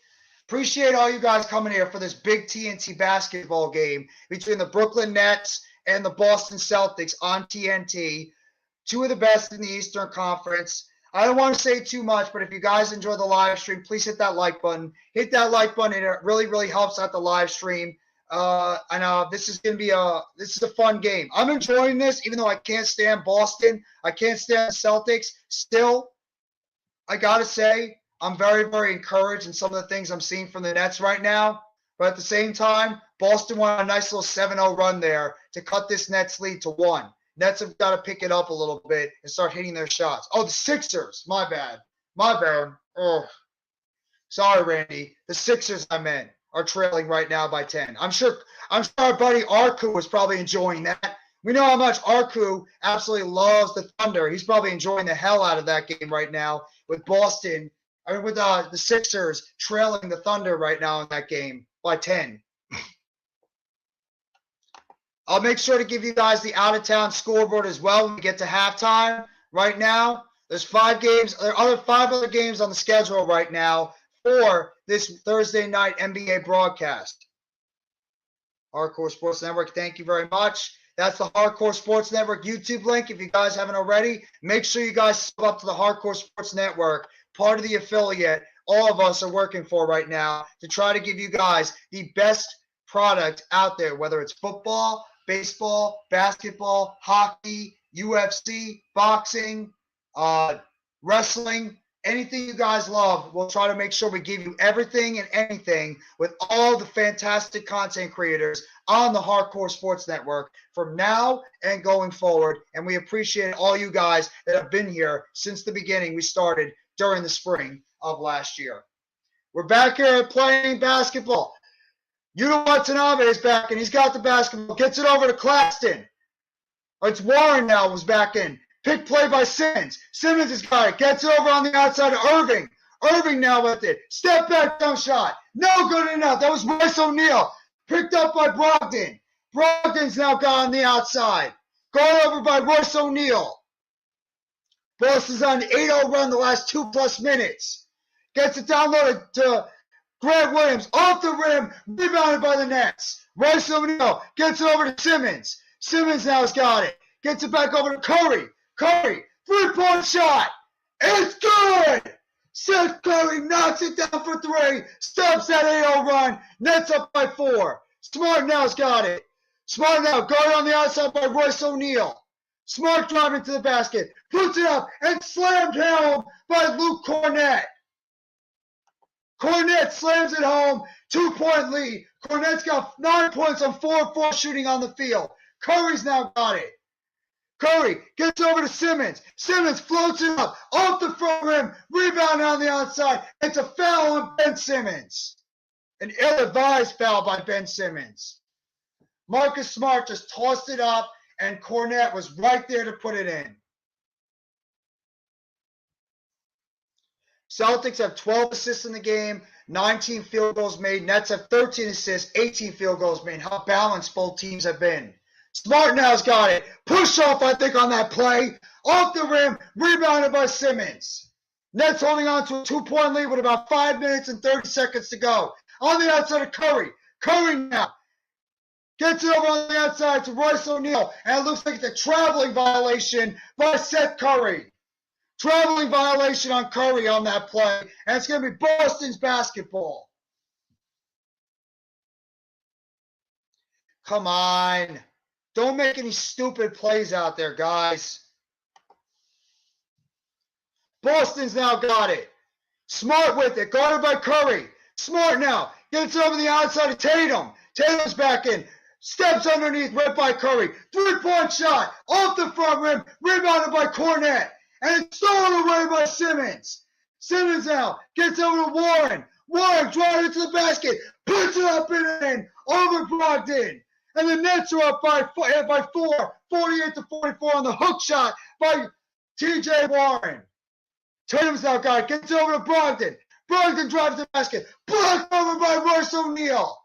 Appreciate all you guys coming here for this big TNT basketball game between the Brooklyn Nets and the Boston Celtics on TNT. Two of the best in the Eastern Conference. I don't want to say too much, but if you guys enjoy the live stream, please hit that like button. Hit that like button, and it really, really helps out the live stream. This is gonna be a fun game. I'm enjoying this, even though I can't stand Boston. I can't stand the Celtics. Still, I gotta say, I'm very, very encouraged in some of the things I'm seeing from the Nets right now. But at the same time, Boston won a nice little 7-0 run there to cut this Nets lead to 1. Nets have got to pick it up a little bit and start hitting their shots. Oh, the Sixers. My bad. Oh, sorry, Randy. The Sixers, I meant, are trailing right now by 10. I'm sure our buddy Arku was probably enjoying that. We know how much Arku absolutely loves the Thunder. He's probably enjoying the hell out of that game right now with Boston. With the Sixers trailing the Thunder right now in that game by 10. I'll make sure to give you guys the out-of-town scoreboard as well when we get to halftime. Right now, there's 5 games. There are 5 other games on the schedule right now for this Thursday night NBA broadcast. Hardcore Sports Network, thank you very much. That's the Hardcore Sports Network YouTube link. If you guys haven't already, make sure you guys sub up to the Hardcore Sports Network, part of the affiliate all of us are working for right now to try to give you guys the best product out there, whether it's football, baseball, basketball, hockey, UFC, boxing, wrestling, anything you guys love. We'll try to make sure we give you everything and anything with all the fantastic content creators on the Hardcore Sports Network from now and going forward. And we appreciate all you guys that have been here since the beginning. We started during the spring of last year. We're back here playing basketball. Yuta Watanabe is back, and he's got the basketball. Gets it over to Claxton. It's Warren now who's back in. Pick play by Simmons. Simmons has got it. Gets it over on the outside to Irving. Irving now with it. Step back jump shot. No good enough. That was Royce O'Neal. Picked up by Brogdon. Brogdon's now got on the outside. Gone over by Royce O'Neal. Boston's on an 8-0 run the last 2+ minutes. Gets it down low to Grant Williams. Off the rim. Rebounded by the Nets. Royce O'Neal gets it over to Simmons. Simmons now has got it. Gets it back over to Curry. Curry, 3-point shot. It's good. Seth Curry knocks it down for 3. Stops that 8-0 run. Nets up by 4. Smart now's got it. Smart now guarded on the outside by Royce O'Neal. Smart driving to the basket. Puts it up and slammed home by Luke Cornett. Cornett slams it home. 2-point lead. Cornett's got 9 points on 4-4 shooting on the field. Curry's now got it. Curry gets over to Simmons. Simmons floats it up off the front rim. Rebound on the outside. It's a foul on Ben Simmons. An ill-advised foul by Ben Simmons. Marcus Smart just tossed it up, and Cornett was right there to put it in. Celtics have 12 assists in the game, 19 field goals made. Nets have 13 assists, 18 field goals made. How balanced both teams have been. Smart now's got it. Push off, I think, on that play. Off the rim, rebounded by Simmons. Nets holding on to a 2-point lead with about 5 minutes and 30 seconds to go. On the outside of Curry. Curry now gets it over on the outside to Royce O'Neal. And it looks like it's a traveling violation by Seth Curry. Traveling violation on Curry on that play. And it's going to be Boston's basketball. Come on. Don't make any stupid plays out there, guys. Boston's now got it. Smart with it. Guarded by Curry. Smart now. Gets over the outside of Tatum. Tatum's back in. Steps underneath right by Curry. 3-point shot. Off the front rim. Rebounded by Cornett. And it's stolen away by Simmons. Simmons now gets over to Warren. Warren drives it to the basket. Puts it up and in. Over Brogdon. And the Nets are up by 4, 48-44 on the hook shot by T.J. Warren. Tatum's now got it. Gets over to Brogdon. Brogdon drives the basket. Blocked over by Royce O'Neal.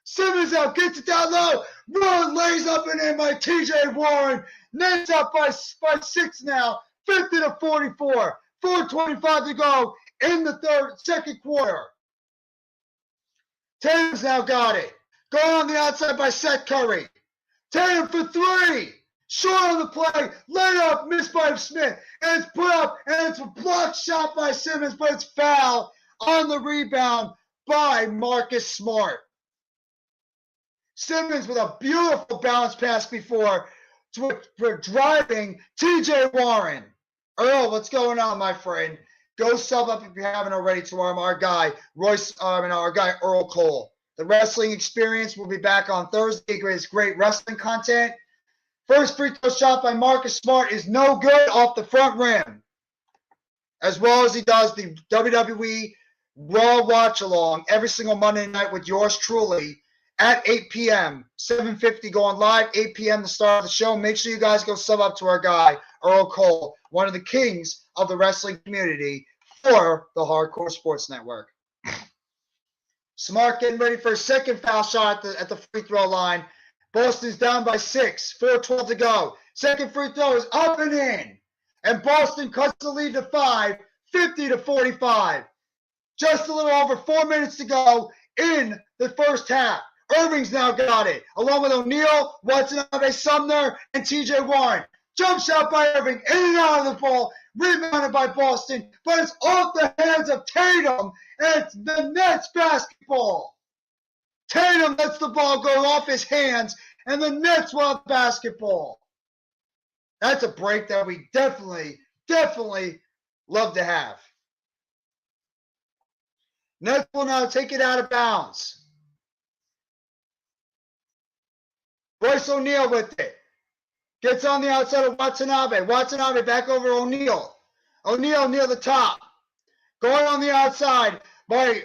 Simmons out. Gets it down low. Warren lays up and in by T.J. Warren. Nets up by 6 now. 50-44. 4:25 to go in the second quarter. Tatum's now got it. Going on the outside by Seth Curry. Tatum for 3. Short on the play, laid up, missed by Smith, and it's put up, and it's a blocked shot by Simmons, but it's foul on the rebound by Marcus Smart. Simmons with a beautiful bounce pass before for driving TJ Warren. Earl, what's going on, my friend? Go sub up if you haven't already to our guy our guy Earl Cole. The Wrestling Experience will be back on Thursday with his great wrestling content. First free throw shot by Marcus Smart is no good off the front rim. As well as he does the WWE Raw Watch Along every single Monday night with yours truly at 8 p.m. 7:50 going live, 8 p.m. the start of the show. Make sure you guys go sub up to our guy, Earl Cole, one of the kings of the wrestling community for the Hardcore Sports Network. Smart getting ready for a second foul shot at the free throw line. Boston's down by 6, 4:12 to go. Second free throw is up and in. And Boston cuts the lead to 5, 50-45. Just a little over 4 minutes to go in the first half. Irving's now got it, along with O'Neal, Watanabe, Sumner, and TJ Warren. Jump shot by Irving, in and out of the ball, rebounded by Boston, but it's off the hands of Tatum, and it's the Nets basketball. Tatum lets the ball go off his hands, and the Nets will have basketball. That's a break that we definitely love to have. Nets will now take it out of bounds. Royce O'Neal with it. Gets on the outside of Watanabe. Watanabe back over O'Neal. O'Neal near the top. Going on the outside by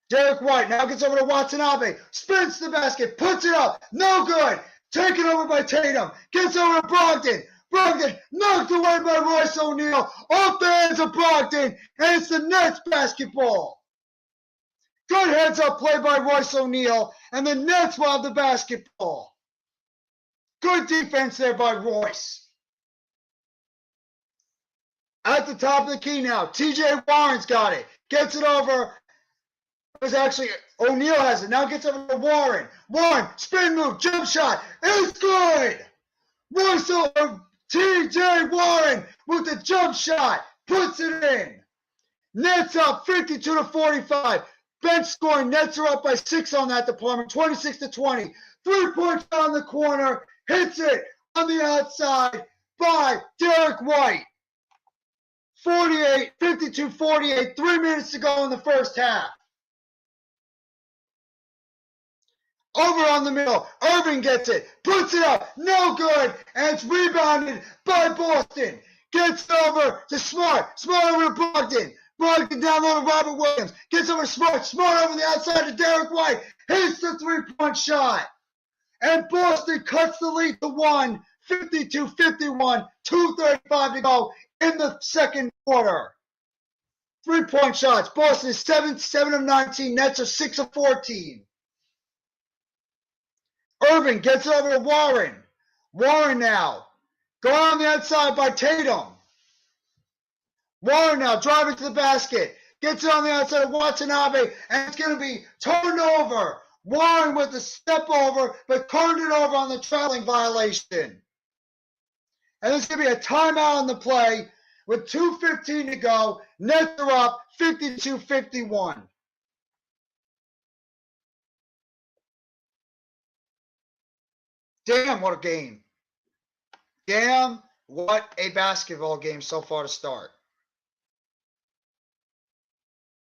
Derek White. Now gets over to Watanabe. Spins the basket. Puts it up. No good. Taken over by Tatum. Gets over to Brogdon. Brogdon knocked away by Royce O'Neal. Off the hands of Brogdon. And it's the Nets basketball. Good heads-up play by Royce O'Neal. And the Nets will have the basketball. Good defense there by Royce. At the top of the key now, TJ Warren's got it. Gets it over. It was actually O'Neal has it. Now gets over to Warren. Warren, spin move, jump shot. It's good. Royce over TJ Warren with the jump shot. Puts it in. Nets up 52-45. Bench scoring. Nets are up by 6 on that department. 26-20. 3-point shot on the corner. Hits it on the outside by Derek White. 52-48, 3 minutes to go in the first half. Over on the middle, Irving gets it, puts it up, no good, and it's rebounded by Boston. Gets over to Smart, Smart over to Brogdon. Brogdon down low to Robert Williams. Gets over to Smart, Smart over the outside to Derek White. Hits the 3-point shot. And Boston cuts the lead to 1, 52-51, 2:35 to go in the second quarter. 3-point shots. Boston is 7 of 19. Nets are 6 of 14. Irving gets over to Warren. Warren now. Going on the outside by Tatum. Warren now driving to the basket. Gets it on the outside of Watanabe. And it's going to be turned over. Warren with the step over, but turned it over on the traveling violation. And there's going to be a timeout on the play with 2:15 to go. Nets are up 52-51. Damn, what a game. Damn, what a basketball game so far to start.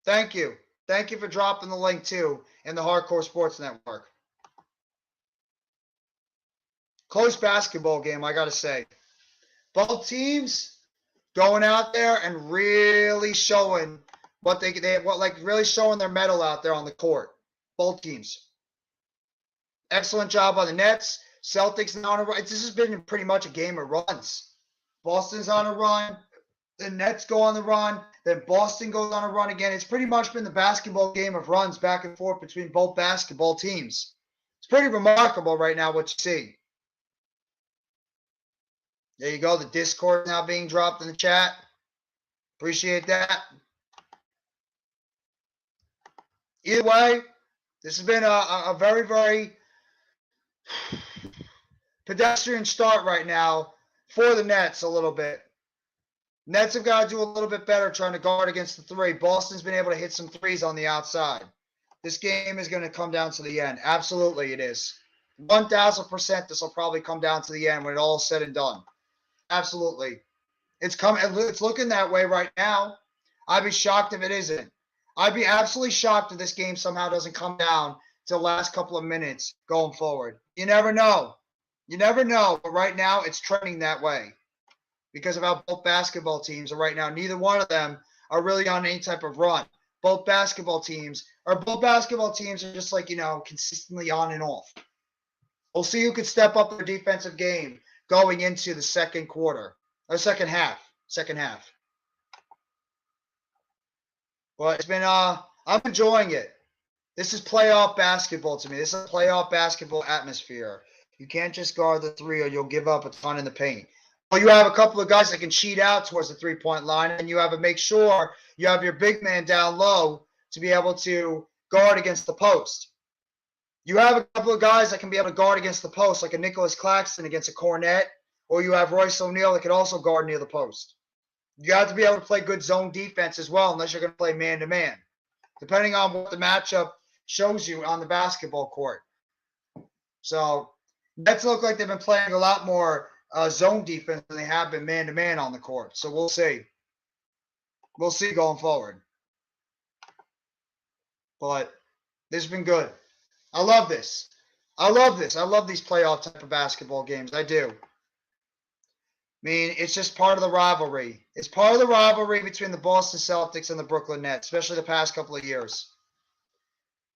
Thank you. Thank you for dropping the link, too, in the Hardcore Sports Network. Close basketball game, I got to say. Both teams going out there and really showing really showing their mettle out there on the court. Both teams. Excellent job by the Nets. Celtics now on a run. This has been pretty much a game of runs. Boston's on a run. The Nets go on the run. Then Boston goes on a run again. It's pretty much been the basketball game of runs back and forth between both basketball teams. It's pretty remarkable right now what you see. There you go. The Discord now being dropped in the chat. Appreciate that. Either way, this has been a very, very pedestrian start right now for the Nets a little bit. Nets have got to do a little bit better trying to guard against the three. Boston's been able to hit some threes on the outside. This game is going to come down to the end. Absolutely, it is. 1,000% this will probably come down to the end when it all is said and done. Absolutely. It's looking that way right now. I'd be shocked if it isn't. I'd be absolutely shocked if this game somehow doesn't come down to the last couple of minutes going forward. You never know. You never know. But right now, it's trending that way because of how both basketball teams are right now. Neither one of them are really on any type of run. Both basketball teams are just like, consistently on and off. We'll see who can step up their defensive game going into the second half. But it's been I'm enjoying it. This is playoff basketball to me. This is a playoff basketball atmosphere. You can't just guard the three or you'll give up a ton in the paint. Well, you have a couple of guys that can cheat out towards the three-point line, and you have to make sure you have your big man down low to be able to guard against the post. You have a couple of guys that can be able to guard against the post, like a Nicholas Claxton against a Cornet, or you have Royce O'Neal that can also guard near the post. You have to be able to play good zone defense as well, unless you're going to play man-to-man, depending on what the matchup shows you on the basketball court. So Nets look like they've been playing a lot more zone defense than they have been man-to-man on the court. So we'll see. We'll see going forward. But this has been good. I love this. I love these playoff type of basketball games. I do. I mean, it's just part of the rivalry. It's part of the rivalry between the Boston Celtics and the Brooklyn Nets, especially the past couple of years.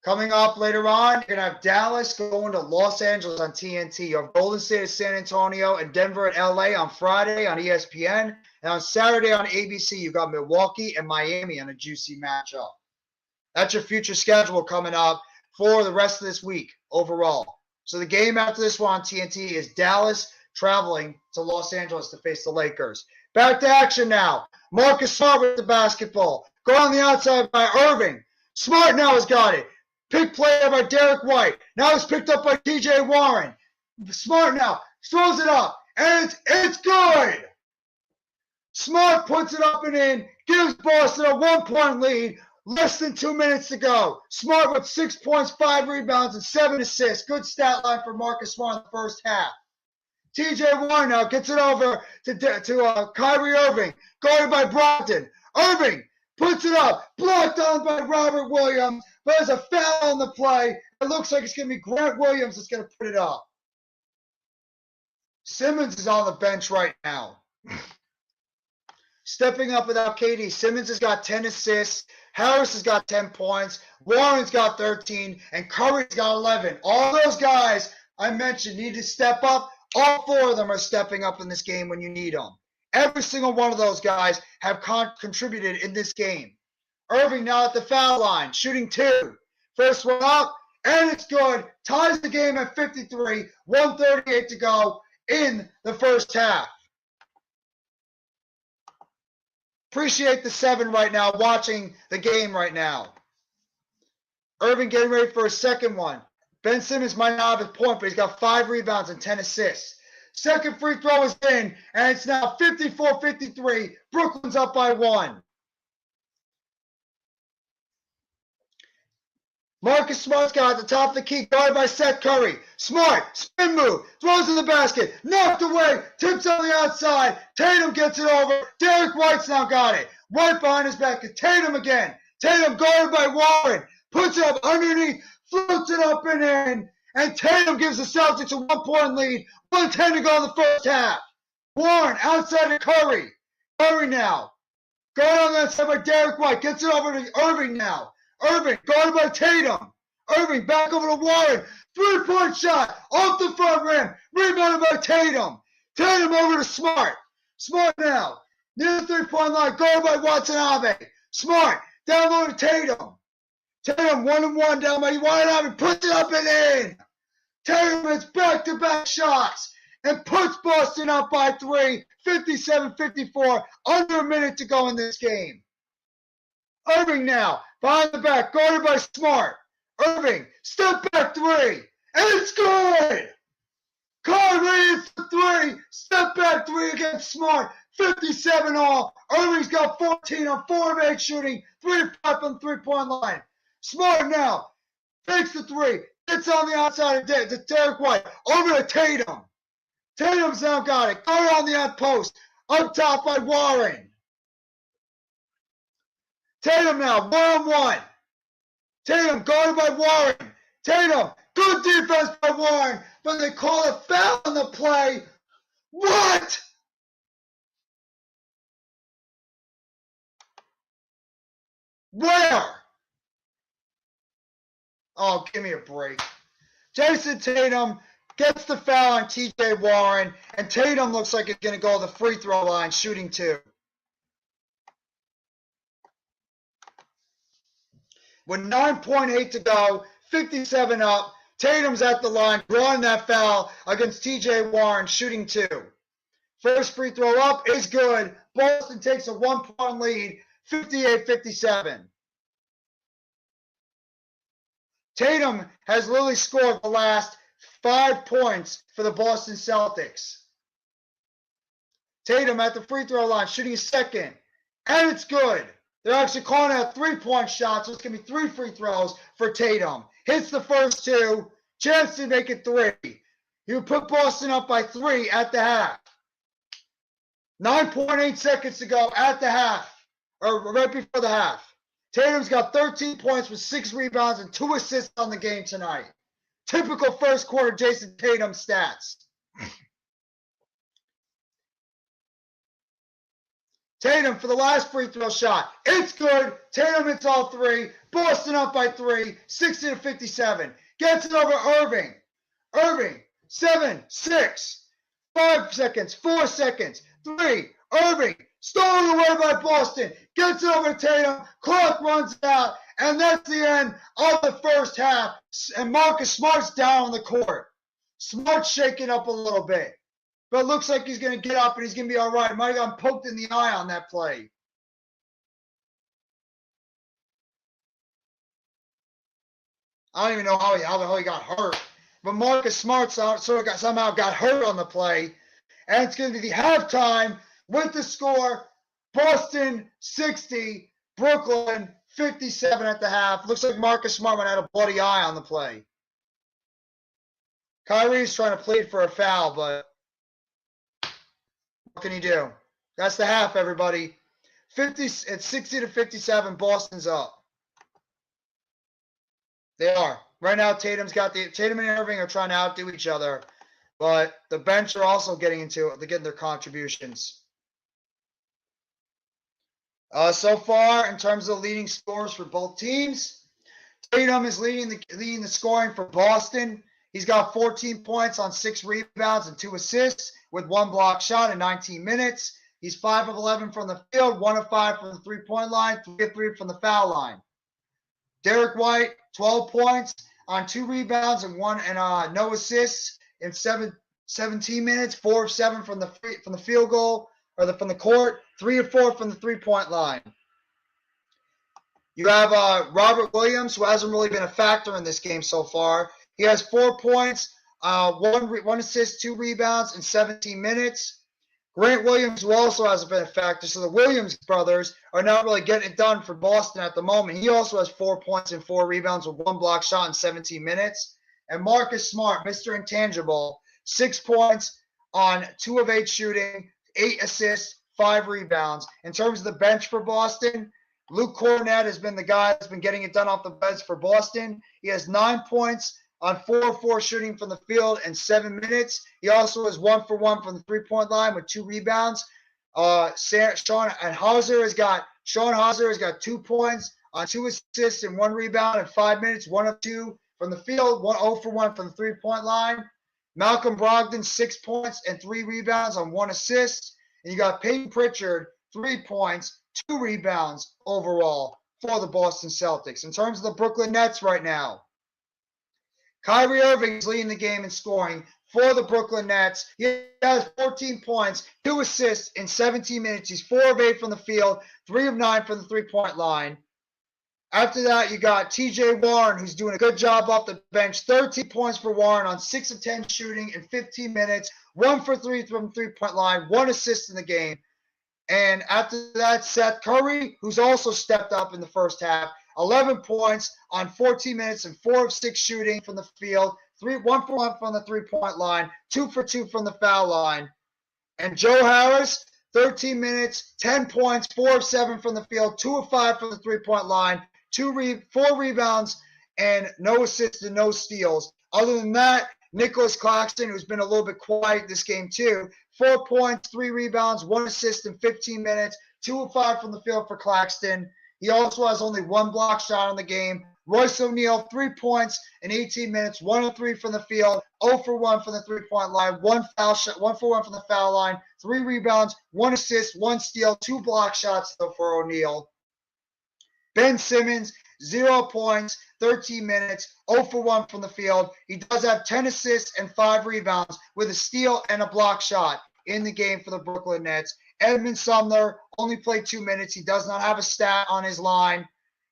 Coming up later on, you're going to have Dallas going to Los Angeles on TNT. You have Golden State at San Antonio and Denver at LA on Friday on ESPN. And on Saturday on ABC, you've got Milwaukee and Miami on a juicy matchup. That's your future schedule coming up for the rest of this week overall. So the game after this one on TNT is Dallas traveling to Los Angeles to face the Lakers. Back to action now. Marcus Smart with the basketball. Go on the outside by Irving. Smart now has got it. Pick play by Derek White. Now it's picked up by TJ Warren. Smart now throws it up, and it's good. Smart puts it up and in, gives Boston a 1-point lead. Less than 2 minutes to go. Smart with 6 points, 5 rebounds, and 7 assists. Good stat line for Marcus Smart in the first half. TJ Warren now gets it over to Kyrie Irving, guarded by Brogdon. Irving puts it up, blocked on by Robert Williams, but there's a foul on the play. It looks like it's going to be Grant Williams that's going to put it up. Simmons is on the bench right now. Stepping up without KD. Simmons has got 10 assists. Harris has got 10 points. Warren's got 13. And Curry's got 11. All those guys I mentioned need to step up. All 4 of them are stepping up in this game when you need them. Every single one of those guys have contributed in this game. Irving now at the foul line, shooting 2. First one up, and it's good. Ties the game at 53. 1:38 to go in the first half. Appreciate the 7 right now, watching the game right now. Irving getting ready for his second one. Ben Simmons might not have his point, but he's got 5 rebounds and 10 assists. Second free throw is in, and it's now 54-53. Brooklyn's up by 1. Marcus Smart's got at the top of the key, guarded by Seth Curry. Smart, spin move, throws in the basket, knocked away, tips on the outside. Tatum gets it over. Derek White's now got it. Right behind his back. Tatum again. Tatum guarded by Warren. Puts it up underneath, floats it up and in. And Tatum gives the Celtics a 1-point lead. 1:10 to go in the first half. Warren outside to Curry. Curry now. Going on that side by Derek White. Gets it over to Irving now. Irving guarded by Tatum. Irving back over to Warren. 3-point shot off the front rim. Rebounded by Tatum. Tatum over to Smart. Smart now. Near the 3-point line. Guarded by Watanabe. Smart down low to Tatum. Tatum 1-1 down by Watanabe. Puts it up and in. Tatum hits back-to-back shots and puts Boston up by 3. 57-54. Under a minute to go in this game. Irving now, behind the back, guarded by Smart. Irving, step back 3, and it's good! Kyrie hits the three. Step back three against Smart. 57 all. Irving's got 14 on 4 of 8 shooting. 3 of 5 from the 3-point line. Smart now. Takes the three. Gets on the outside to Derek White. Over to Tatum. Tatum's now got it. Going on the end post. Up top by Warren. Tatum now, 1-on-1. Tatum guarded by Warren. Tatum, good defense by Warren, but they call a foul on the play. What? Where? Oh, give me a break. Jason Tatum gets the foul on TJ Warren, and Tatum looks like he's going to go to the free throw line shooting 2. With 9.8 to go, 57 up, Tatum's at the line, drawing that foul against TJ Warren, shooting 2. First free throw up is good. Boston takes a 1-point lead, 58-57. Tatum has literally scored the last 5 points for the Boston Celtics. Tatum at the free throw line, shooting a second, and it's good. They're actually calling out 3-point shots, so it's going to be 3 free throws for Tatum. Hits the first 2, chance to make it 3. He would put Boston up by 3 at the half. 9.8 seconds to go at the half, or right before the half. Tatum's got 13 points with 6 rebounds and 2 assists on the game tonight. Typical first quarter Jason Tatum stats. Tatum for the last free throw shot. It's good. Tatum hits all 3. Boston up by 3, 60-57. Gets it over Irving. Irving, 7, 6, 5 seconds, 4 seconds, 3. Irving, stolen away by Boston. Gets it over Tatum. Clock runs out, and that's the end of the first half. And Marcus Smart's down on the court. Smart's shaking up a little bit. But it looks like he's going to get up and he's going to be all right. Might have gotten poked in the eye on that play. I don't even know how the hell he got hurt. But Marcus Smart somehow got hurt on the play. And it's going to be the halftime with the score. Boston 60, Brooklyn 57 at the half. Looks like Marcus Smart had a bloody eye on the play. Kyrie's trying to plead for a foul, but what can you do? That's the half, everybody. It's 60-57. Boston's up. They are. Right now, Tatum and Irving are trying to outdo each other, but the bench are also getting their contributions. So far, in terms of leading scorers for both teams, Tatum is leading the scoring for Boston. He's got 14 points on 6 rebounds and 2 assists with 1 block shot in 19 minutes. He's 5 of 11 from the field, 1 of 5 from the 3-point line, 3 of 3 from the foul line. Derek White, 12 points on 2 rebounds and no assists in 17 minutes, 4 of 7 from the field goal or from the court, 3 of 4 from the 3-point line. You have Robert Williams, who hasn't really been a factor in this game so far. He has 4 points, 1 assist, 2 rebounds in 17 minutes. Grant Williams, who also hasn't been a factor. So the Williams brothers are not really getting it done for Boston at the moment. He also has 4 points and 4 rebounds with 1 block shot in 17 minutes. And Marcus Smart, Mr. Intangible, 6 points on 2 of 8 shooting, 8 assists, 5 rebounds. In terms of the bench for Boston, Luke Cornett has been the guy that's been getting it done off the bench for Boston. He has 9 points on 4 of 4 shooting from the field in 7 minutes. He also has 1 for 1 from the 3-point line with 2 rebounds. Sean Hauser has got 2 points on 2 assists and 1 rebound in 5 minutes, 1 of 2 from the field, 0 for 1 from the 3-point line. Malcolm Brogdon, 6 points and 3 rebounds on 1 assist. And you got Peyton Pritchard, 3 points, 2 rebounds overall for the Boston Celtics. In terms of the Brooklyn Nets right now, Kyrie Irving is leading the game in scoring for the Brooklyn Nets. He has 14 points, 2 assists in 17 minutes. He's 4 of 8 from the field, 3 of 9 from the 3-point line. After that, you got TJ Warren, who's doing a good job off the bench. 13 points for Warren on 6 of 10 shooting in 15 minutes. 1 for 3 from three-point line. 1 assist in the game. And after that, Seth Curry, who's also stepped up in the first half. 11 points on 14 minutes and 4 of 6 shooting from the field. 1 for 1 from the three-point line. 2 for 2 from the foul line. And Joe Harris, 13 minutes, 10 points, 4 of 7 from the field, 2 of 5 from the three-point line, 4 rebounds, and no assists and no steals. Other than that, Nicholas Claxton, who's been a little bit quiet this game too, 4 points, 3 rebounds, 1 assist in 15 minutes, 2 of 5 from the field for Claxton. He also has only 1 block shot on the game. Royce O'Neal, 3 points in 18 minutes, 1 of 3 from the field, 0 for 1 from the three-point line, 1 foul shot, 1 for 1 from the foul line, 3 rebounds, 1 assist, 1 steal, 2 block shots though for O'Neal. Ben Simmons, 0 points, 13 minutes, 0 for 1 from the field. He does have 10 assists and 5 rebounds with a steal and a block shot in the game for the Brooklyn Nets. Edmund Sumner only played 2 minutes. He does not have a stat on his line.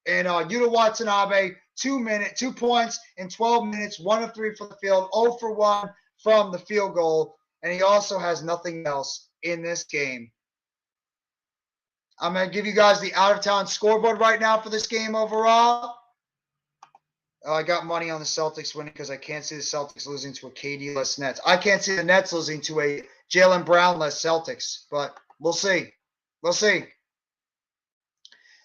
And Yuta Watanabe, 2 points in 12 minutes, 1 of 3 from the field, 0 for 1 from the field goal. And he also has nothing else in this game. I'm going to give you guys the out-of-town scoreboard right now for this game overall. I got money on the Celtics winning because I can't see the Celtics losing to a KD-less Nets. I can't see the Nets losing to a Jaylen Brown-less Celtics, but we'll see. We'll see.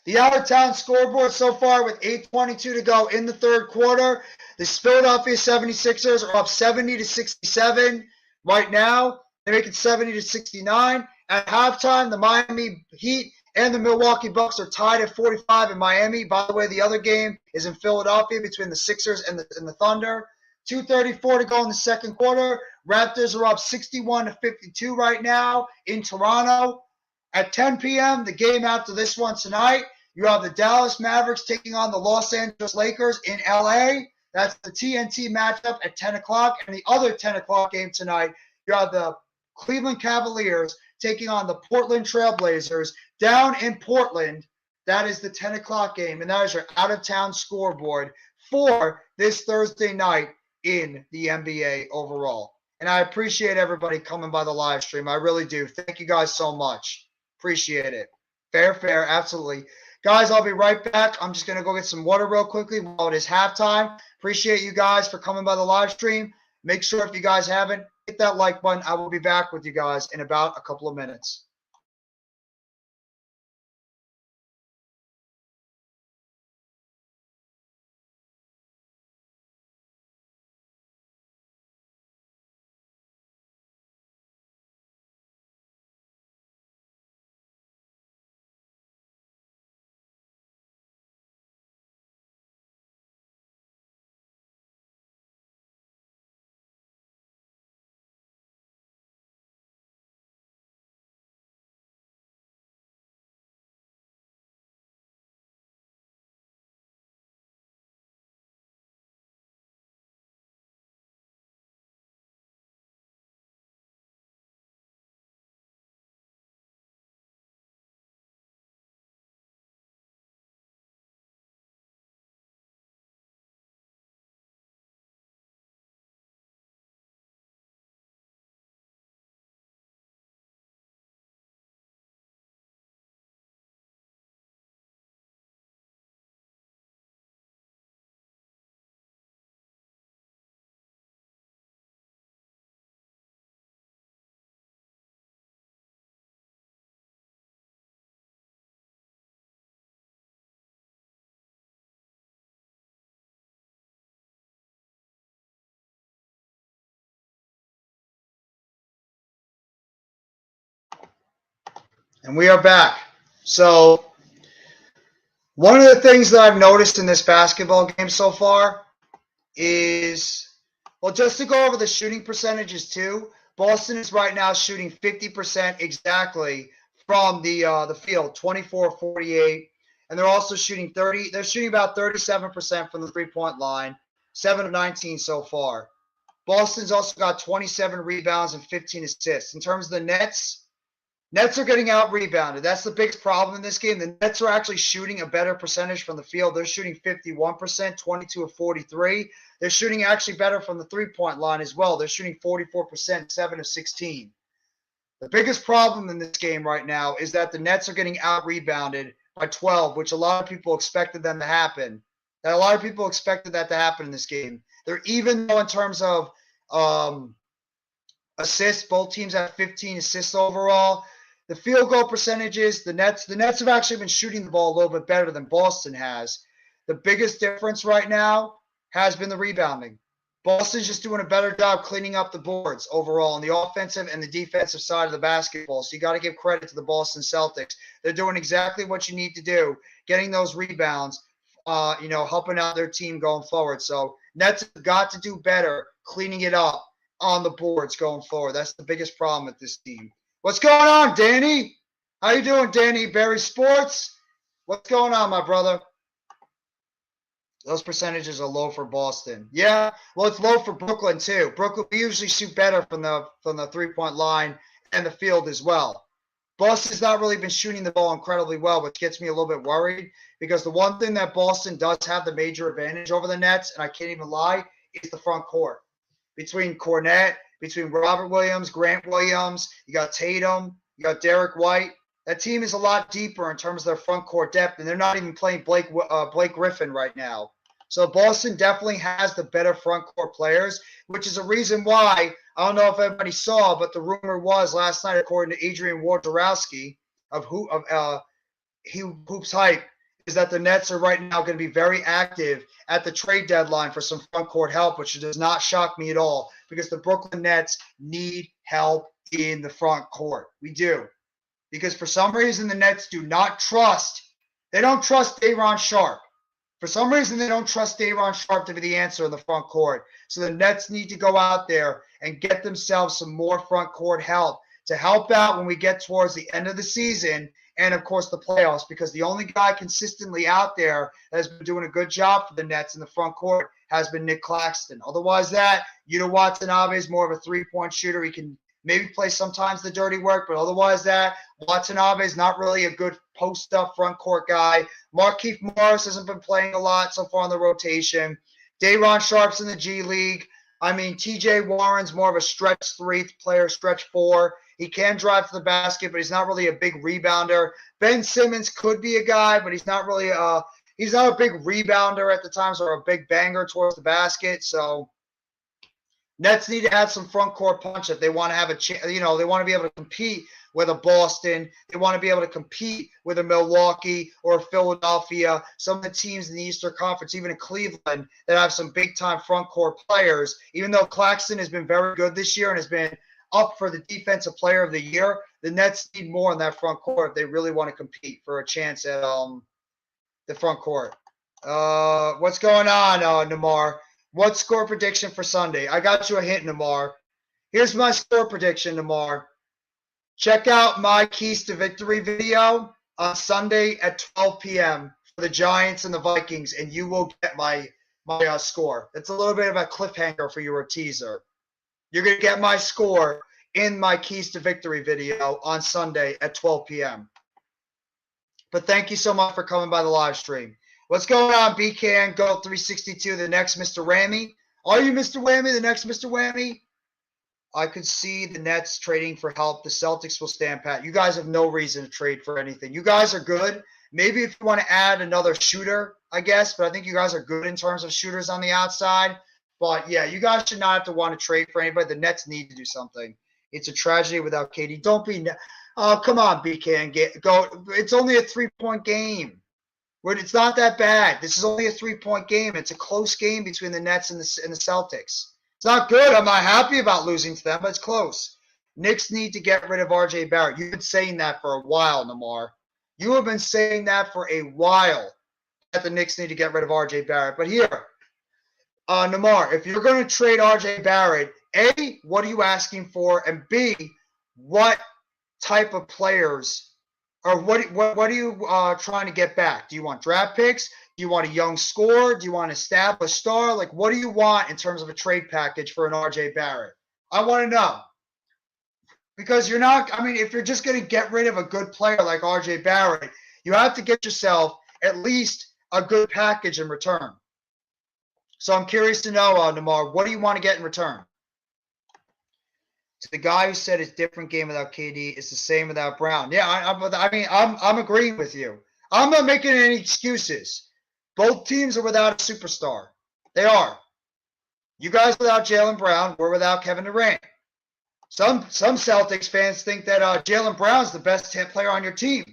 The out-of-town scoreboard so far with 8:22 to go in the third quarter. The Philadelphia 76ers are up 70-67 right now. They make it 70-69. At halftime, the Miami Heat and the Milwaukee Bucks are tied at 45 in Miami. By the way, the other game is in Philadelphia between the Sixers and the Thunder. 2:34 to go in the second quarter. Raptors are up 61-52 right now in Toronto. At 10 p.m., the game after this one tonight, you have the Dallas Mavericks taking on the Los Angeles Lakers in L.A. That's the TNT matchup at 10 o'clock. And the other 10 o'clock game tonight, you have the Cleveland Cavaliers taking on the Portland Trailblazers down in Portland. That is the 10 o'clock game, and that is your out-of-town scoreboard for this Thursday night in the NBA overall. And I appreciate everybody coming by the live stream. I really do. Thank you guys so much. Appreciate it. Fair, absolutely. Guys, I'll be right back. I'm just going to go get some water real quickly while it is halftime. Appreciate you guys for coming by the live stream. Make sure if you guys haven't, hit that like button. I will be back with you guys in about a couple of minutes. And we are back. So one of the things that I've noticed in this basketball game so far is, well, just to go over the shooting percentages too, Boston is right now shooting 50% exactly from the field, 24-48. And they're also shooting they're shooting about 37% from the three-point line, 7 of 19 so far. Boston's also got 27 rebounds and 15 assists. In terms of the Nets, Nets are getting out-rebounded. That's the biggest problem in this game. The Nets are actually shooting a better percentage from the field. They're shooting 51%, 22 of 43. They're shooting actually better from the three-point line as well. They're shooting 44%, 7 of 16. The biggest problem in this game right now is that the Nets are getting out-rebounded by 12, which a lot of people expected them to happen. A lot of people expected that to happen in this game. They're even though in terms of assists, both teams have 15 assists overall. The field goal percentages, the Nets have actually been shooting the ball a little bit better than Boston has. The biggest difference right now has been the rebounding. Boston's just doing a better job cleaning up the boards overall on the offensive and the defensive side of the basketball. So you got to give credit to the Boston Celtics. They're doing exactly what you need to do, getting those rebounds, helping out their team going forward. So Nets have got to do better cleaning it up on the boards going forward. That's the biggest problem with this team. What's going on, Danny? How you doing, Danny? Barry Sports? What's going on, my brother? Those percentages are low for Boston. Yeah, well, it's low for Brooklyn too. Brooklyn, we usually shoot better from the three-point line and the field as well. Boston's not really been shooting the ball incredibly well, which gets me a little bit worried because the one thing that Boston does have the major advantage over the Nets, and I can't even lie, is the front court. Between Cornette, between Robert Williams, Grant Williams, you got Tatum, you got Derek White. That team is a lot deeper in terms of their front court depth, and they're not even playing Blake Griffin right now. So Boston definitely has the better front court players, which is a reason why, I don't know if everybody saw, but the rumor was last night, according to Adrian Wojnarowski of Hoops Hype, is that the Nets are right now going to be very active at the trade deadline for some front court help, which does not shock me at all because the Brooklyn Nets need help in the front court. We do. Because for some reason, the Nets they don't trust Day'Ron Sharpe. For some reason, they don't trust Day'Ron Sharpe to be the answer in the front court. So the Nets need to go out there and get themselves some more front court help to help out when we get towards the end of the season and, of course, the playoffs, because the only guy consistently out there that has been doing a good job for the Nets in the front court has been Nick Claxton. Otherwise that, Yuta Watanabe is more of a three-point shooter. He can maybe play sometimes the dirty work, but otherwise that, Watanabe is not really a good post-up front court guy. Markieff Morris hasn't been playing a lot so far in the rotation. Day'Ron Sharpe's in the G League. I mean, T.J. Warren's more of a stretch three player, stretch four. He can drive to the basket, but he's not really a big rebounder. Ben Simmons could be a guy, but he's not really he's not a big rebounder at the times or a big banger towards the basket. So Nets need to add some front court punch if they want to have a chance. They want to be able to compete with a Boston. They want to be able to compete with a Milwaukee or a Philadelphia. Some of the teams in the Eastern Conference, even in Cleveland, that have some big-time front court players. Even though Claxton has been very good this year and has been up for the Defensive Player of the Year, the Nets need more in that front court if they really want to compete for a chance at the front court. What's going on, Namar? What score prediction for Sunday? I got you a hint, Namar. Here's my score prediction, Namar. Check out my Keys to Victory video on Sunday at 12 p.m. for the Giants and the Vikings, and you will get my score. It's a little bit of a cliffhanger for you, a teaser. You're going to get my score in my Keys to Victory video on Sunday at 12 p.m. But thank you so much for coming by the live stream. What's going on, BKN Go 362, the next Mr. Whammy? Are you Mr. Whammy, the next Mr. Whammy? I could see the Nets trading for help. The Celtics will stand pat. You guys have no reason to trade for anything. You guys are good. Maybe if you want to add another shooter, I guess, but I think you guys are good in terms of shooters on the outside. But, yeah, you guys should not have to want to trade for anybody. The Nets need to do something. It's a tragedy without KD. Don't be – oh, come on, BK, go. It's only a three-point game. It's not that bad. This is only a three-point game. It's a close game between the Nets and the Celtics. It's not good. I'm not happy about losing to them, but it's close. Knicks need to get rid of R.J. Barrett. You've been saying that for a while, Namar. You have been saying that for a while, that the Knicks need to get rid of R.J. Barrett. But here, Namar, if you're going to trade R.J. Barrett, A, what are you asking for? And B, what type of players or what are you trying to get back? Do you want draft picks? Do you want a young scorer? Do you want an established star? Like, what do you want in terms of a trade package for an R.J. Barrett? I want to know. Because you're not, I mean, if you're just going to get rid of a good player like RJ Barrett, you have to get yourself at least a good package in return. So I'm curious to know, Namar, what do you want to get in return? To the guy who said it's different game without KD, it's the same without Brown. Yeah, I'm agreeing with you. I'm not making any excuses. Both teams are without a superstar. They are. You guys without Jaylen Brown, we're without Kevin Durant. Some Celtics fans think that Jaylen Brown's the best player on your team.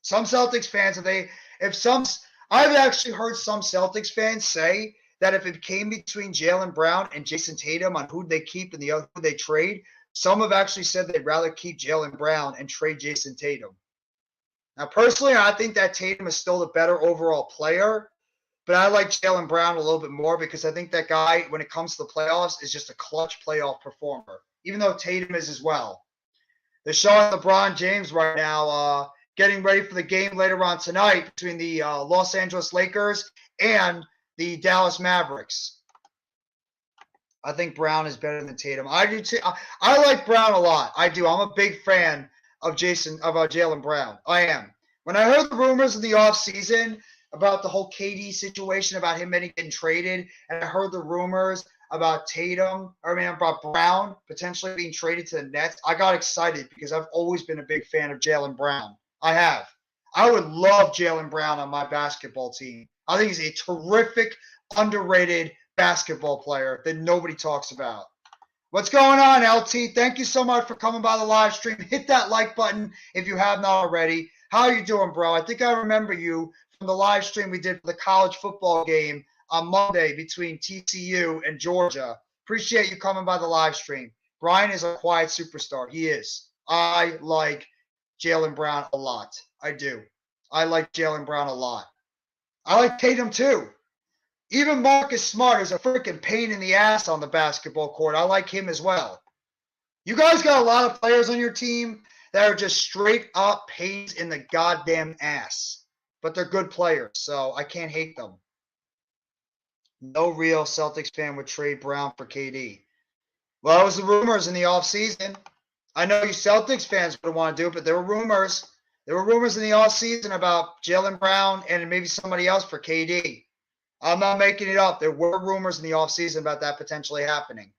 Some Celtics fans, I've actually heard some Celtics fans say that if it came between Jaylen Brown and Jason Tatum on who they keep and the other who they trade, some have actually said they'd rather keep Jaylen Brown and trade Jason Tatum. Now, personally, I think that Tatum is still the better overall player, but I like Jaylen Brown a little bit more because I think that guy, when it comes to the playoffs, is just a clutch playoff performer, even though Tatum is as well. They're showing LeBron James right now getting ready for the game later on tonight between the Los Angeles Lakers and the Dallas Mavericks. I think Brown is better than Tatum. I do too. I like Brown a lot. I do. I'm a big fan of Jaylen Brown. I am. When I heard the rumors in the offseason about the whole KD situation, about him getting traded, and I heard the rumors about about Brown potentially being traded to the Nets, I got excited because I've always been a big fan of Jaylen Brown. I have. I would love Jaylen Brown on my basketball team. I think he's a terrific, underrated basketball player that nobody talks about. What's going on, LT? Thank you so much for coming by the live stream. Hit that like button if you have not already. How are you doing, bro? I think I remember you from the live stream we did for the college football game on Monday between TCU and Georgia. Appreciate you coming by the live stream. Brian is a quiet superstar. He is. I like Jaylen Brown a lot. I do. I like Jaylen Brown a lot. I like Tatum too. Even Marcus Smart is a freaking pain in the ass on the basketball court. I like him as well. You guys got a lot of players on your team that are just straight up pains in the goddamn ass. But they're good players, so I can't hate them. No real Celtics fan would trade Brown for KD. Well, it was the rumors in the offseason. I know you Celtics fans would want to do it, but there were rumors. There were rumors in the offseason about Jaylen Brown and maybe somebody else for KD. I'm not making it up. There were rumors in the offseason about that potentially happening.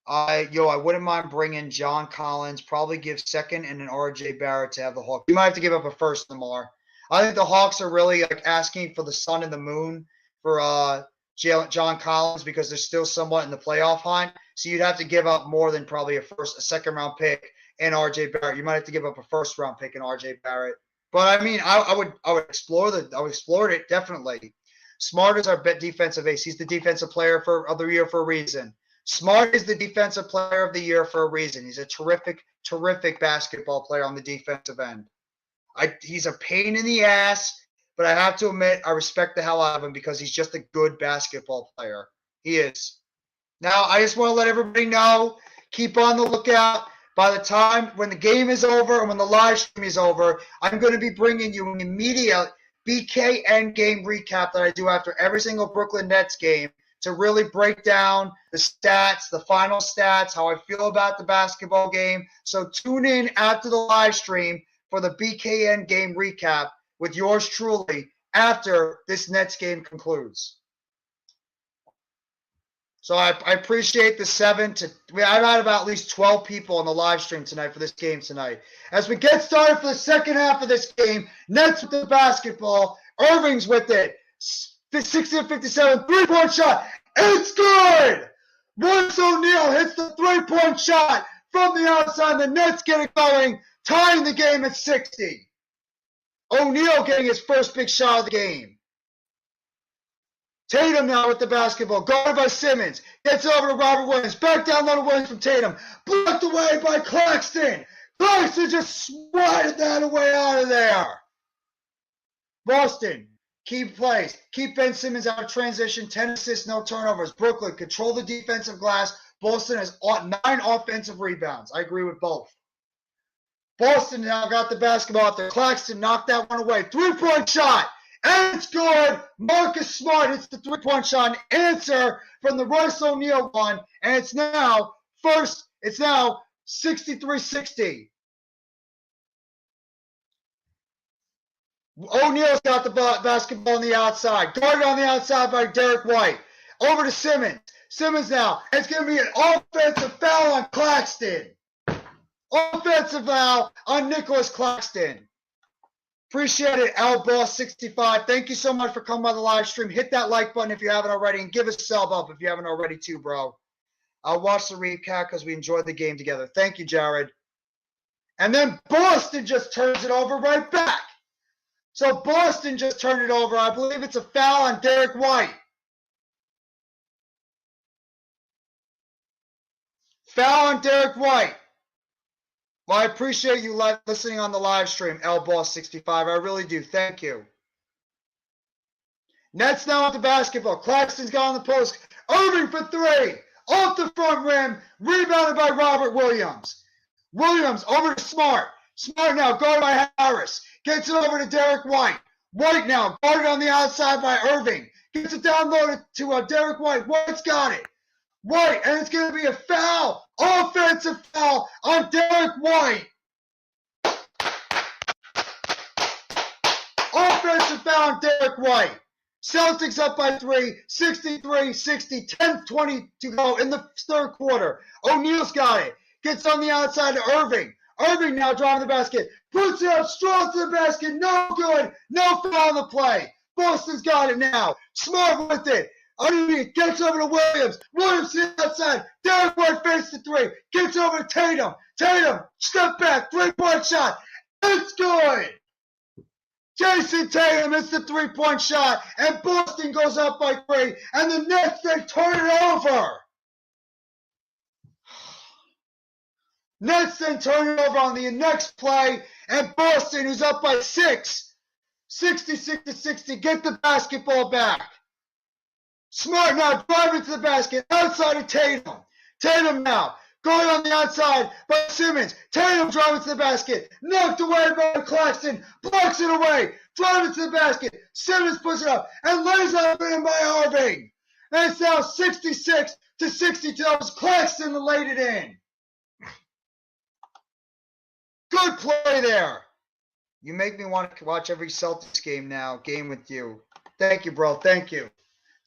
I wouldn't mind bringing John Collins, probably give second and an RJ Barrett to have the Hawks. You might have to give up a first, Lamar. I think the Hawks are really asking for the sun and the moon for John Collins because they're still somewhat in the playoff hunt. So you'd have to give up more than probably a second round pick and RJ Barrett. You might have to give up a first round pick and RJ Barrett. But I mean, I would explore it definitely. Smart is our defensive ace. He's the defensive player of the year for a reason. Smart is the defensive player of the year for a reason. He's a terrific, terrific basketball player on the defensive end. He's a pain in the ass, but I have to admit I respect the hell out of him because he's just a good basketball player. He is. Now, I just want to let everybody know, keep on the lookout. By the time when the game is over and when the live stream is over, I'm going to be bringing you an immediate BKN game recap that I do after every single Brooklyn Nets game to really break down the stats, the final stats, how I feel about the basketball game. So tune in after the live stream for the BKN game recap with yours truly after this Nets game concludes. So I appreciate the I've had about at least 12 people on the live stream tonight for this game tonight. As we get started for the second half of this game, Nets with the basketball, Irving's with it. 16-57, three-point shot. It's good! Royce O'Neal hits the three-point shot from the outside. The Nets get it going, tying the game at 60. O'Neal getting his first big shot of the game. Tatum now with the basketball, guarded by Simmons. Gets over to Robert Williams. Back down low to Williams from Tatum. Blocked away by Claxton. Claxton just swatted that away out of there. Boston, keep plays. Keep Ben Simmons out of transition. 10 assists, no turnovers. Brooklyn, control the defensive glass. Boston has 9 offensive rebounds. I agree with both. Boston now got the basketball out there. Claxton knocked that one away. Three-point shot. And it's good. Marcus Smart hits the three-point shot. An answer from the Royce O'Neal one. And it's now 63-60. O'Neal's got the basketball on the outside. Guarded on the outside by Derek White. Over to Simmons. Simmons now. It's going to be an offensive foul on Claxton. Offensive foul on Nicholas Claxton. Appreciate it, LBoss65. Thank you so much for coming by the live stream. Hit that like button if you haven't already, and give us a sub up if you haven't already too, bro. I'll watch the recap because we enjoyed the game together. Thank you, Jared. And then Boston just turns it over right back. So Boston just turned it over. I believe it's a foul on Derek White. Foul on Derek White. Well, I appreciate you listening on the live stream, LBoss65. I really do. Thank you. Nets now with the basketball. Claxton's got on the post. Irving for three. Off the front rim. Rebounded by Robert Williams. Williams over to Smart. Smart now guarded by Harris. Gets it over to Derek White. White now guarded on the outside by Irving. Gets it down low to Derek White. White's got it. White, and it's going to be a foul. Offensive foul on Derek White. Offensive foul on Derek White. Celtics up by 3, 63-60, 10-20 to go in the third quarter. O'Neal's got it. Gets on the outside to Irving. Irving now driving the basket. Puts it up strong to the basket. No good. No foul on the play. Boston's got it now. Smart with it. Underneath. Gets over to Williams. Williams to the outside. Derek White fakes the three. Gets over to Tatum. Tatum. Step back. 3-point shot. It's good. Jason Tatum hits the 3-point shot. And Boston goes up by 3. And the Nets then turn it over. Nets then turn it over on the next play, and Boston, who's up by 6, 66-60, get the basketball back. Smart now driving to the basket, outside of Tatum. Tatum now going on the outside by Simmons. Tatum driving to the basket, knocked away by Claxton, blocks it away, driving to the basket. Simmons puts it up and lays up in by Irving. And it's now 66-62. That was Claxton that laid it in. Good play there. You make me want to watch every Celtics game with you. Thank you, bro. Thank you.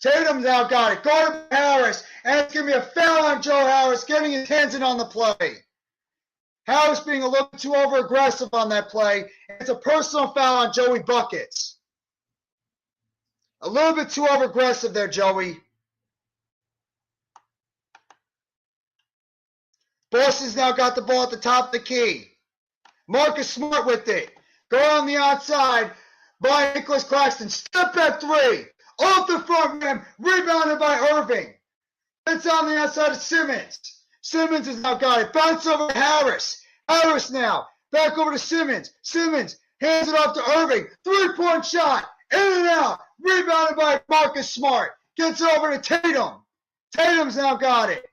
Tatum now got it. Guarded by Harris. And it's going to be a foul on Joe Harris, getting his hands in on the play. Harris being a little too over-aggressive on that play. It's a personal foul on Joey Buckets. A little bit too over-aggressive there, Joey. Boston's now got the ball at the top of the key. Marcus Smart with it. Go on the outside by Nicholas Claxton. Step back 3. Off the front rim. Rebounded by Irving. It's on the outside of Simmons. Simmons has now got it. Bounce over to Harris. Harris now. Back over to Simmons. Simmons hands it off to Irving. 3-point shot. In and out. Rebounded by Marcus Smart. Gets over to Tatum. Tatum's now got it.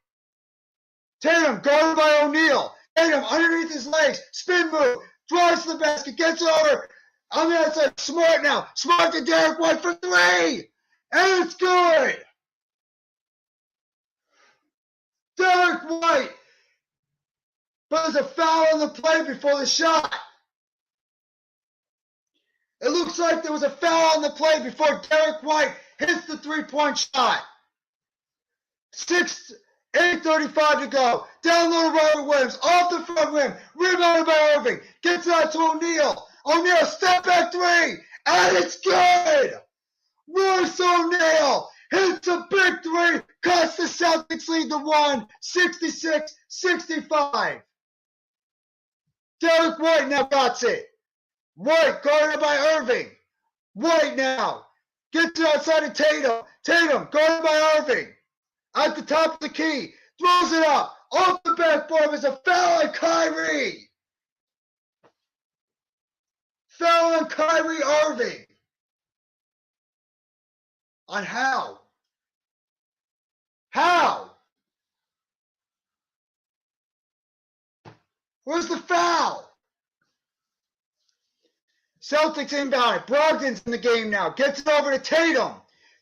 Tatum guarded by O'Neal. Tatum underneath his legs, spin move, drives to the basket, gets over on the outside. Smart now, Smart to Derek White for 3, and it's good. Derek White, but there's a foul on the play before the shot. It looks like there was a foul on the play before Derek White hits the 3-point shot. 8:35 to go. Down low to Robert Williams. Off the front rim. Rebounded by Irving. Gets out to O'Neal. O'Neal, step back 3. And it's good. Royce O'Neal hits a big 3. Cuts the Celtics lead to 1. 66-65. Derek White now got it. White guarded by Irving. White now gets it outside of Tatum. Tatum guarded by Irving. At the top of the key, throws it up, off the backboard is a foul on Kyrie. Foul on Kyrie Irving. On how? How? Where's the foul? Celtics inbound. Brogdon's in the game now. Gets it over to Tatum.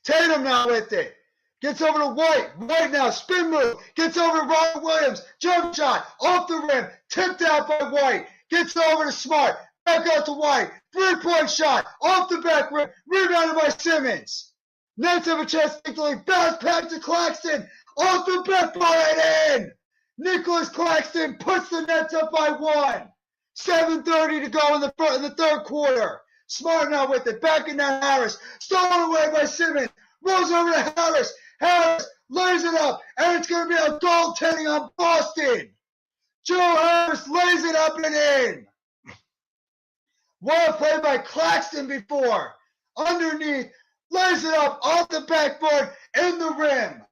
Tatum now with it. Gets over to White. White now, spin move. Gets over to Robert Williams. Jump shot. Off the rim. Tipped out by White. Gets over to Smart. Back out to White. 3-point shot. Off the back rim. Rebounded by Simmons. Nets have a chance to lead. Bounce back to Claxton. Off the backboard and in. Nicholas Claxton puts the Nets up by 1. 7:30 to go in the third quarter. Smart now with it. Backing down Harris. Stolen away by Simmons. Rolls over to Harris. Harris lays it up, and it's going to be a goaltending on Boston. Joe Harris lays it up and in. What a play by Claxton before. Underneath, lays it up off the backboard in the rim.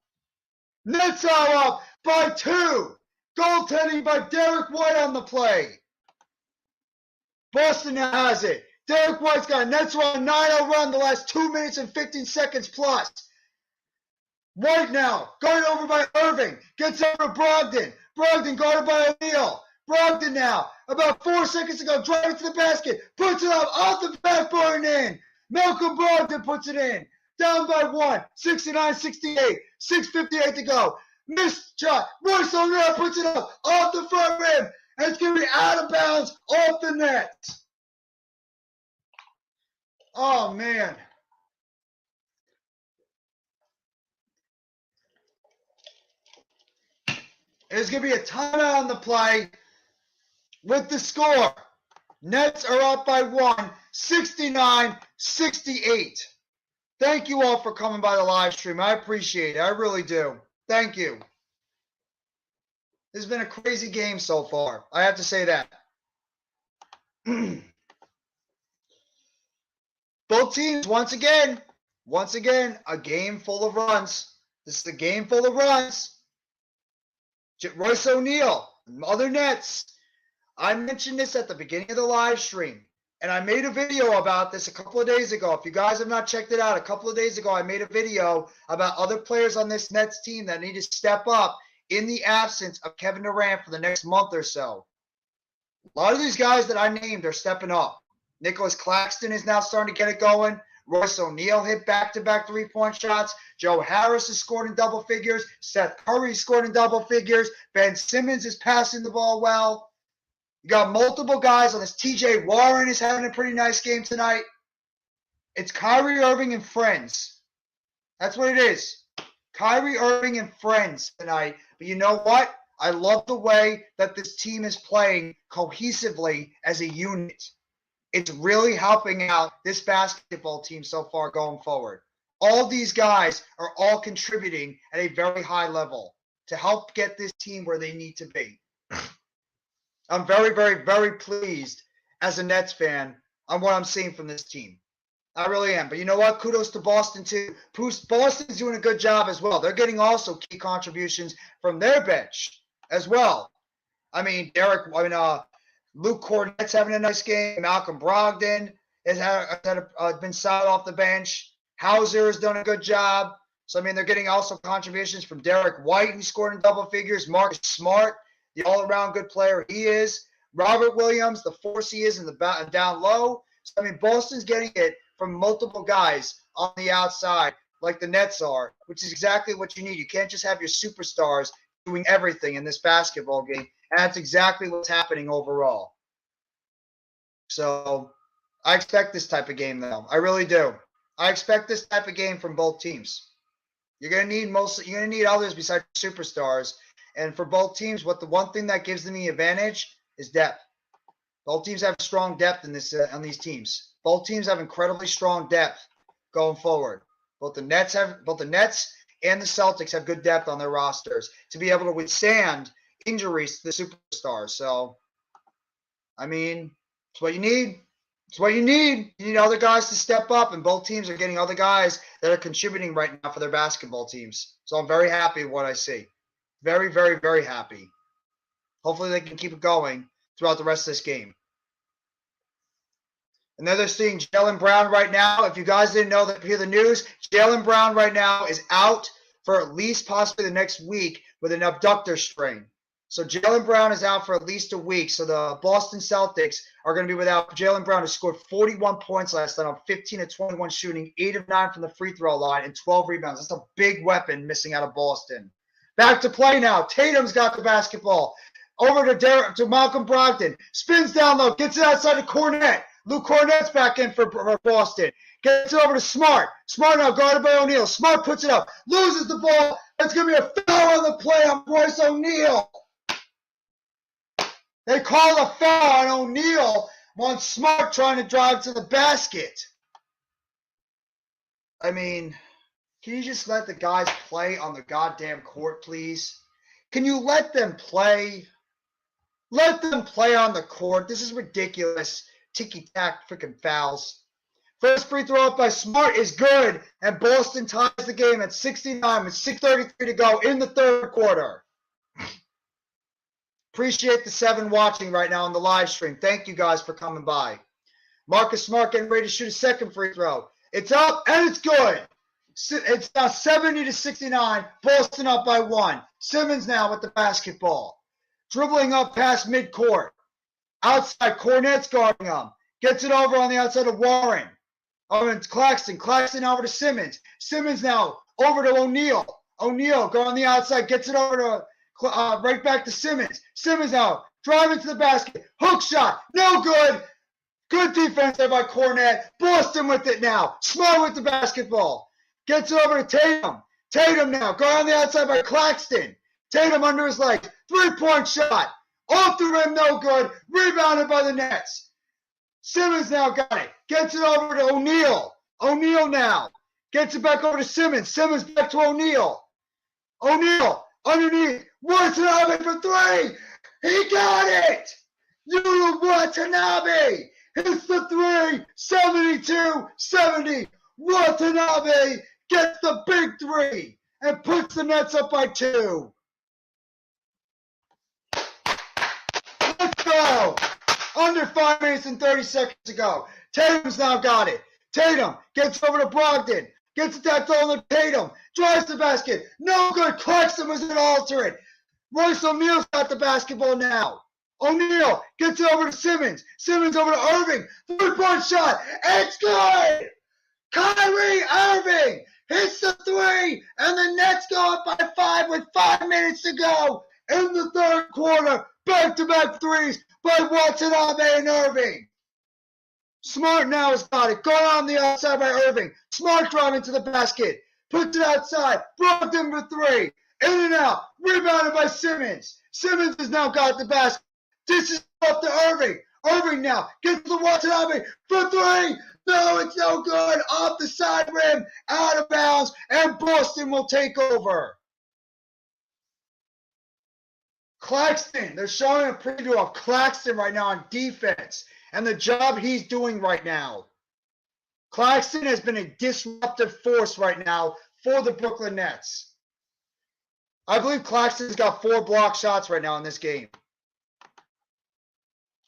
Nets are up by 2. Goaltending by Derek White on the play. Boston now has it. Derek White's got a Nets run, 9-0 run the last 2 minutes and 15 seconds plus. White now, guarded over by Irving, gets over to Brogdon. Brogdon guarded by O'Neal. Brogdon now, about 4 seconds to go, driving to the basket, puts it up off the backboard and in. Malcolm Brogdon puts it in. Down by 1, 69-68, 6:58 to go. Missed shot, Royce O'Neal puts it up off the front rim, and it's going to be out of bounds off the net. Oh, man. There's going to be a timeout on the play with the score. Nets are up by 1, 69-68. Thank you all for coming by the live stream. I appreciate it. I really do. Thank you. This has been a crazy game so far. I have to say that. Both teams, once again, a game full of runs. This is a game full of runs. Royce O'Neal, other Nets. I mentioned this at the beginning of the live stream, and I made a video about this a couple of days ago. If you guys have not checked it out, a couple of days ago, I made a video about other players on this Nets team that need to step up in the absence of Kevin Durant for the next month or so. A lot of these guys that I named are stepping up. Nicholas Claxton is now starting to get it going. Royce O'Neal hit back-to-back 3-point shots. Joe Harris has scored in double figures. Seth Curry scored in double figures. Ben Simmons is passing the ball well. You got multiple guys on this. TJ Warren is having a pretty nice game tonight. It's Kyrie Irving and friends. That's what it is. Kyrie Irving and friends tonight. But you know what? I love the way that this team is playing cohesively as a unit. It's really helping out this basketball team so far going forward. All these guys are all contributing at a very high level to help get this team where they need to be. I'm very, very, very pleased as a Nets fan on what I'm seeing from this team. I really am. But you know what? Kudos to Boston, too. Boston's doing a good job as well. They're getting also key contributions from their bench as well. I mean, Luke Cornett's having a nice game. Malcolm Brogdon has been solid off the bench. Hauser has done a good job. So, I mean, they're getting also contributions from Derek White, who scored in double figures. Marcus Smart, the all-around good player he is. Robert Williams, the force he is in the down low. So, I mean, Boston's getting it from multiple guys on the outside like the Nets are, which is exactly what you need. You can't just have your superstars doing everything in this basketball game. And that's exactly what's happening overall. So I expect this type of game, though. I really do. I expect this type of game from both teams. You're gonna need others besides superstars. And for both teams, the one thing that gives them the advantage is depth. Both teams have strong depth in this on these teams. Both teams have incredibly strong depth going forward. Both the Nets and the Celtics have good depth on their rosters to be able to withstand injuries to the superstars. So, I mean, it's what you need. It's what you need. You need other guys to step up, and both teams are getting other guys that are contributing right now for their basketball teams. So I'm very happy with what I see. Very, very, very happy. Hopefully they can keep it going throughout the rest of this game. And then they're seeing Jaylen Brown right now. If you guys didn't know that, hear the news, Jaylen Brown right now is out for at least possibly the next week with an abductor strain. So Jaylen Brown is out for at least a week. So the Boston Celtics are going to be without Jaylen Brown, who scored 41 points last night on 15 of 21 shooting, 8 of 9 from the free throw line, and 12 rebounds. That's a big weapon missing out of Boston. Back to play now. Tatum's got the basketball. Over to Malcolm Brogdon. Spins down low. Gets it outside to Cornette. Luke Cornette's back in for Boston. Gets it over to Smart. Smart now guarded by O'Neal. Smart puts it up. Loses the ball. It's going to be a foul on the play on Royce O'Neal. They call a foul on O'Neal on Smart trying to drive to the basket. I mean, can you just let the guys play on the goddamn court, please? Can you let them play? Let them play on the court. This is ridiculous. Ticky-tack freaking fouls. First free throw up by Smart is good, and Boston ties the game at 69 with 6:33 to go in the third quarter. Appreciate the 7 watching right now on the live stream. Thank you guys for coming by. Marcus Smart getting ready to shoot a second free throw. It's up, and it's good. It's now 70 to 69. Boston up by 1. Simmons now with the basketball. Dribbling up past midcourt. Outside, Cornette's guarding him. Gets it over on the outside of Warren. Oh, and it's Claxton. Claxton over to Simmons. Simmons now over to O'Neal. O'Neal go on the outside. Gets it over to right back to Simmons. Simmons now driving to the basket. Hook shot. No good. Good defense there by Cornette. Boston with it now. Smart with the basketball. Gets it over to Tatum. Tatum now. Go on the outside by Claxton. Tatum under his legs. 3-point shot. Off the rim, no good. Rebounded by the Nets. Simmons now got it. Gets it over to O'Neal. O'Neal now. Gets it back over to Simmons. Simmons back to O'Neal. O'Neal underneath. Watanabe for 3. He got it. Yu Watanabe hits the 3. 72-70. Watanabe gets the big 3 and puts the Nets up by 2. Let's go. Under 5 minutes and 30 seconds to go. Tatum's now got it. Tatum gets over to Brogdon. Gets it down to Tatum. Drives the basket. No good. Claxton was an alternate. Royce O'Neal's got the basketball now. O'Neal gets it over to Simmons. Simmons over to Irving. 3-point shot. It's good. Kyrie Irving hits the 3, and the Nets go up by 5 with 5 minutes to go in the third quarter. Back-to-back threes by Watanabe and Irving. Smart now has got it. Going on the outside by Irving. Smart driving to the basket. Puts it outside. Brogdon for 3. In and out. Rebounded by Simmons. Simmons has now got the basket. This is up to Irving. Irving now gets the Watanabe for 3. No, it's no good. Off the side rim. Out of bounds. And Boston will take over. Claxton. They're showing a preview of Claxton right now on defense and the job he's doing right now. Claxton has been a disruptive force right now for the Brooklyn Nets. I believe Claxton's got 4 block shots right now in this game.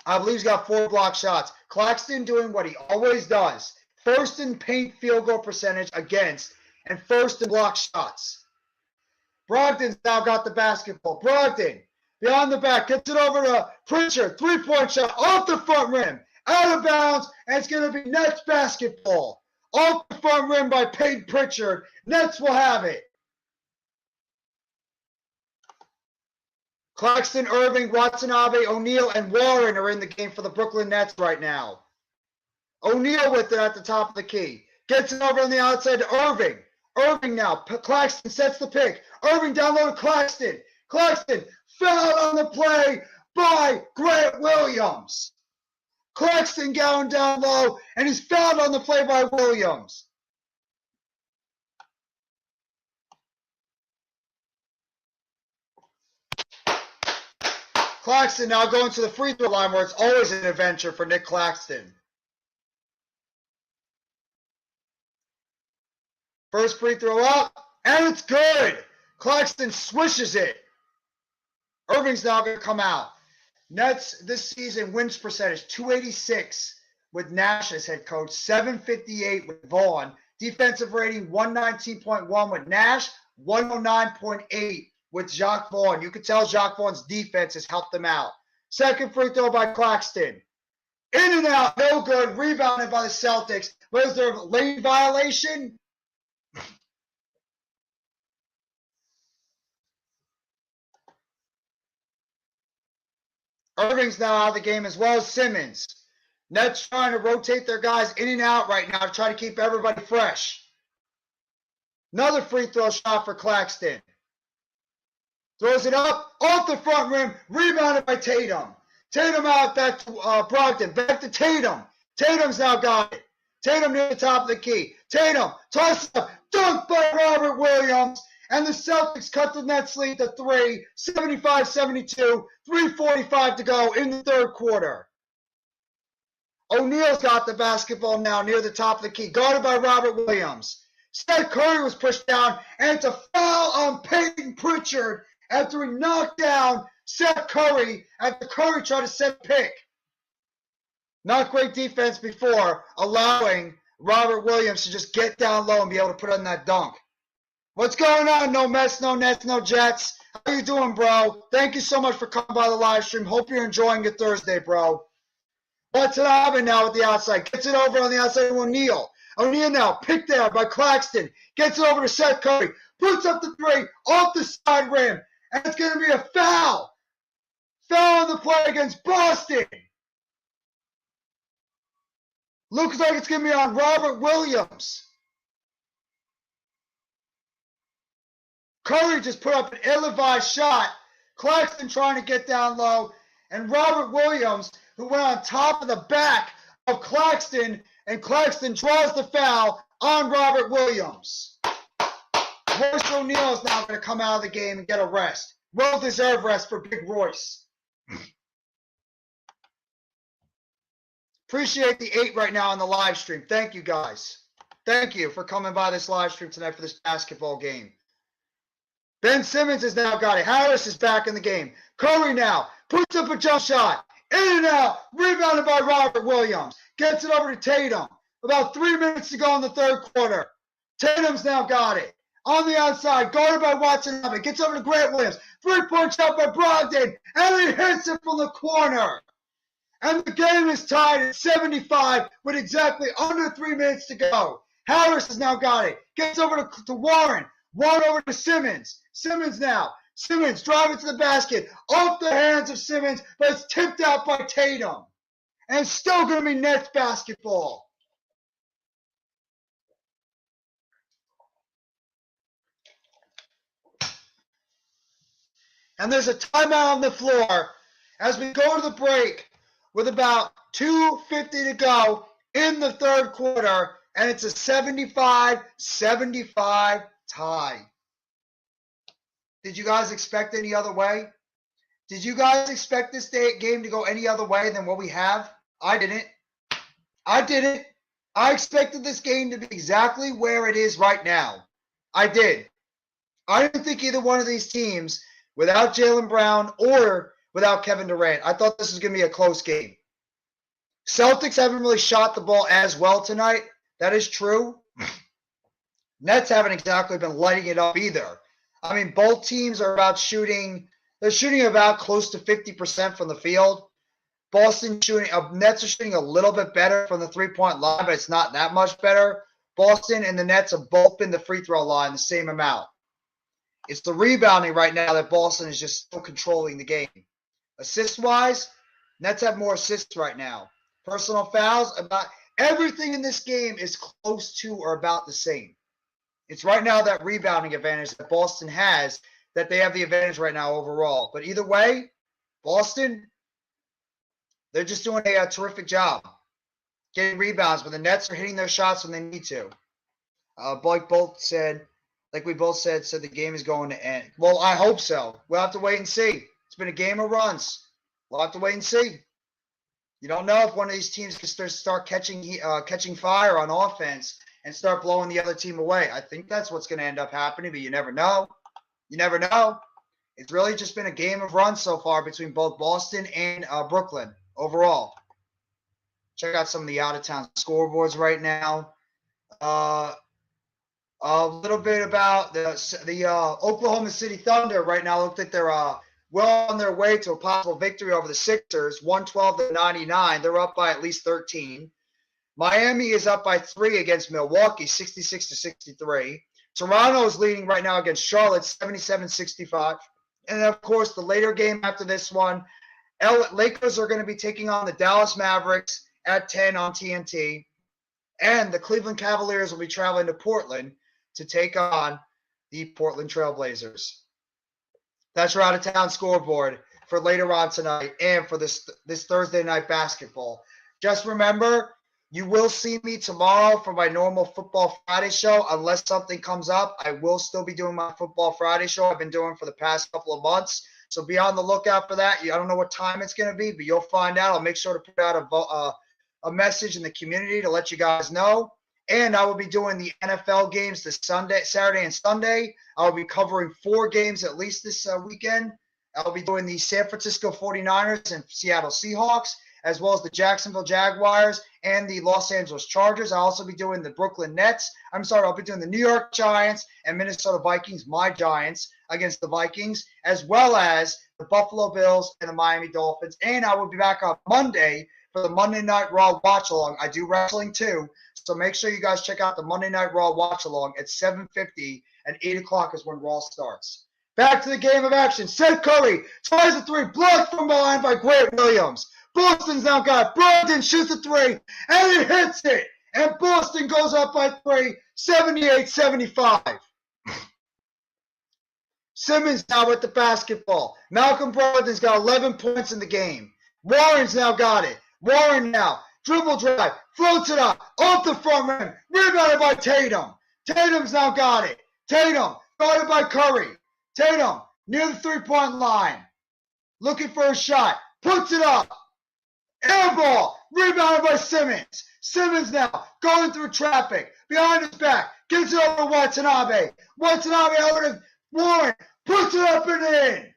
I believe he's got 4 block shots. Claxton doing what he always does. First in paint field goal percentage against, and first in block shots. Brogdon's now got the basketball. Brogdon, beyond the back, gets it over to Pritchard. 3-point shot off the front rim. Out of bounds, and it's going to be Nets basketball. Off the front rim by Peyton Pritchard. Nets will have it. Claxton, Irving, Watanabe, O'Neal, and Warren are in the game for the Brooklyn Nets right now. O'Neal with it at the top of the key. Gets it over on the outside to Irving. Irving now. Claxton sets the pick. Irving down low to Claxton. Claxton fouled on the play by Grant Williams. Claxton going down low, and he's fouled on the play by Williams. Claxton now going to the free throw line where it's always an adventure for Nick Claxton. First free throw up, and it's good. Claxton swishes it. Irving's now going to come out. Nets this season wins percentage 286 with Nash as head coach, 758 with Vaughn. Defensive rating 119.1 with Nash, 109.8 with Jacques Vaughn. You can tell Jacques Vaughn's defense has helped them out. Second free throw by Claxton. In and out, no good. Rebounded by the Celtics. Was there a lane violation? Irving's now out of the game as well as Simmons. Nets trying to rotate their guys in and out right now to try to keep everybody fresh. Another free throw shot for Claxton. Throws it up, off the front rim, rebounded by Tatum. Tatum out back to Brogdon, back to Tatum. Tatum's now got it. Tatum near the top of the key. Tatum, toss up, dunk by Robert Williams. And the Celtics cut the Nets lead to 3, 75-72, 3:45 to go in the third quarter. O'Neal's got the basketball now near the top of the key, guarded by Robert Williams. Steph Curry was pushed down, and it's a foul on Peyton Pritchard after he knocked down Seth Curry after Curry tried to set a pick. Not great defense before, allowing Robert Williams to just get down low and be able to put on that dunk. What's going on? No Mets, no Nets, no Jets. How you doing, bro? Thank you so much for coming by the live stream. Hope you're enjoying your Thursday, bro. What's happening now with the outside? Gets it over on the outside to O'Neal. O'Neal now picked there by Claxton. Gets it over to Seth Curry. Puts up the three off the side rim. And it's going to be a foul. Foul on the play against Boston. Looks like it's going to be on Robert Williams. Curry just put up an ill-advised shot. Claxton trying to get down low. And Robert Williams, who went on top of the back of Claxton, and Claxton draws the foul on Robert Williams. Royce O'Neal is now going to come out of the game and get a rest. Well-deserved rest for Big Royce. Appreciate the 8 right now on the live stream. Thank you, guys. Thank you for coming by this live stream tonight for this basketball game. Ben Simmons has now got it. Harris is back in the game. Curry now puts up a jump shot. In and out. Rebounded by Robert Williams. Gets it over to Tatum. About 3 minutes to go in the third quarter. Tatum's now got it. On the outside, guarded by Watson. Gets over to Grant Williams. 3-point shot by Brogdon. And he hits it from the corner. And the game is tied at 75 with exactly under 3 minutes to go. Harris has now got it. Gets over to Warren. Warren over to Simmons. Simmons now. Simmons driving to the basket. Off the hands of Simmons, but it's tipped out by Tatum. And it's still going to be Nets basketball. And there's a timeout on the floor as we go to the break with about 2:50 to go in the third quarter. And it's a 75-75 tie. Did you guys expect any other way? Did you guys expect this game to go any other way than what we have? I didn't. I didn't. I expected this game to be exactly where it is right now. I did. I didn't think either one of these teams, without Jaylen Brown or without Kevin Durant, I thought this was going to be a close game. Celtics haven't really shot the ball as well tonight. That is true. Nets haven't exactly been lighting it up either. I mean, both teams are about shooting. They're shooting about close to 50% from the field. Nets are shooting a little bit better from the three-point line, but it's not that much better. Boston and the Nets have both been the free throw line the same amount. It's the rebounding right now that Boston is just still controlling the game. Assist-wise, Nets have more assists right now. Personal fouls, about everything in this game is close to or about the same. It's right now that rebounding advantage that Boston has, that they have the advantage right now overall. But either way, Boston, they're just doing a terrific job getting rebounds, but the Nets are hitting their shots when they need to. Like we both said the game is going to end. Well, I hope so. We'll have to wait and see. It's been a game of runs. We'll have to wait and see. You don't know if one of these teams can start catching fire on offense and start blowing the other team away. I think that's what's going to end up happening, but you never know. You never know. It's really just been a game of runs so far between both Boston and Brooklyn overall. Check out some of the out-of-town scoreboards right now. A little bit about the Oklahoma City Thunder right now. Looked like they're well on their way to a possible victory over the Sixers, 112-99. They're up by at least 13. Miami is up by 3 against Milwaukee, 66-63. Toronto is leading right now against Charlotte, 77-65. And of course, the later game after this one, Lakers are going to be taking on the Dallas Mavericks at 10 on TNT. And the Cleveland Cavaliers will be traveling to Portland to take on the Portland Trailblazers. That's your out-of-town scoreboard for later on tonight and for this Thursday night basketball. Just remember, you will see me tomorrow for my normal Football Friday show. Unless something comes up, I will still be doing my Football Friday show I've been doing for the past couple of months. So be on the lookout for that. I don't know what time it's going to be, but you'll find out. I'll make sure to put out a message in the community to let you guys know. And I will be doing the NFL games this Saturday and Sunday. I'll be covering 4 games at least this weekend. I'll be doing the San Francisco 49ers and Seattle Seahawks, as well as the Jacksonville Jaguars and the Los Angeles Chargers. I'll also be doing the Brooklyn Nets. I'll be doing the New York Giants and Minnesota Vikings, my Giants, against the Vikings, as well as the Buffalo Bills and the Miami Dolphins. And I will be back on Monday for the Monday Night Raw watch-along. I do wrestling too, so make sure you guys check out the Monday Night Raw watch-along at 7:50 and 8 o'clock is when Raw starts. Back to the game of action. Seth Curry tries a 3, blocked from behind by Grant Williams. Boston's now got Brogdon shoots a 3, and it hits it. And Boston goes up by 3, 78-75. Simmons now with the basketball. Malcolm Brogdon's got 11 points in the game. Warren's now got it. Warren now, dribble drive, floats it up, off the front rim, rebounded by Tatum. Tatum's now got it. Tatum, guarded by Curry. Tatum, near the three-point line, looking for a shot, puts it up. Air ball, rebounded by Simmons. Simmons now, going through traffic, behind his back, gets it over to Watanabe. Watanabe over to Warren, puts it up and in.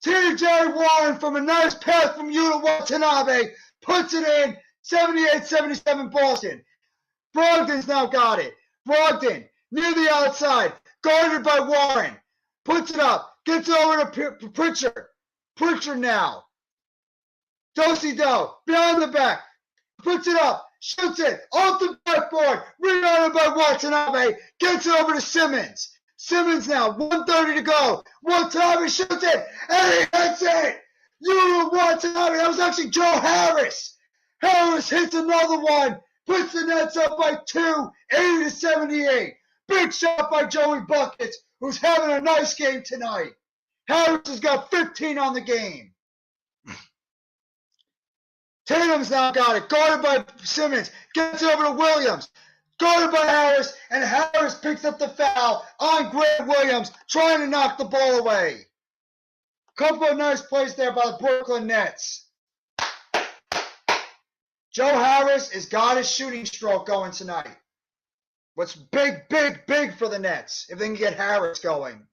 TJ Warren from a nice pass from Yuta Watanabe, puts it in, 78-77 Boston. Brogdon's now got it. Brogdon, near the outside, guarded by Warren, puts it up, gets it over to Pritchard. Pritchard now. Do-si-do, behind the back, puts it up, shoots it, off the backboard, rebounded by Watanabe, gets it over to Simmons. Simmons now, 1:30 to go. Watanabe shoots it, and he hits it. You Watanabe, that was actually Joe Harris. Harris hits another one, puts the Nets up by 2, 80-78. Big shot by Joey Buckets, who's having a nice game tonight. Harris has got 15 on the game. Tatum's now got it, guarded by Simmons, gets it over to Williams, guarded by Harris, and Harris picks up the foul on Grant Williams, trying to knock the ball away. Couple of nice plays there by the Brooklyn Nets. Joe Harris has got his shooting stroke going tonight. What's big for the Nets if they can get Harris going.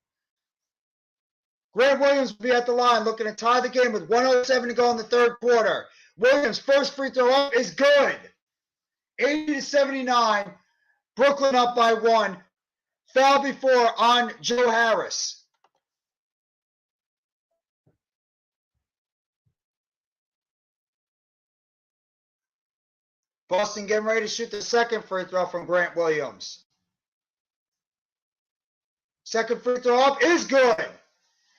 Grant Williams will be at the line looking to tie the game with 1:07 to go in the third quarter. Williams' first free throw up is good. 80-79. Brooklyn up by 1. Foul before on Joe Harris. Boston getting ready to shoot the second free throw from Grant Williams. Second free throw up is good.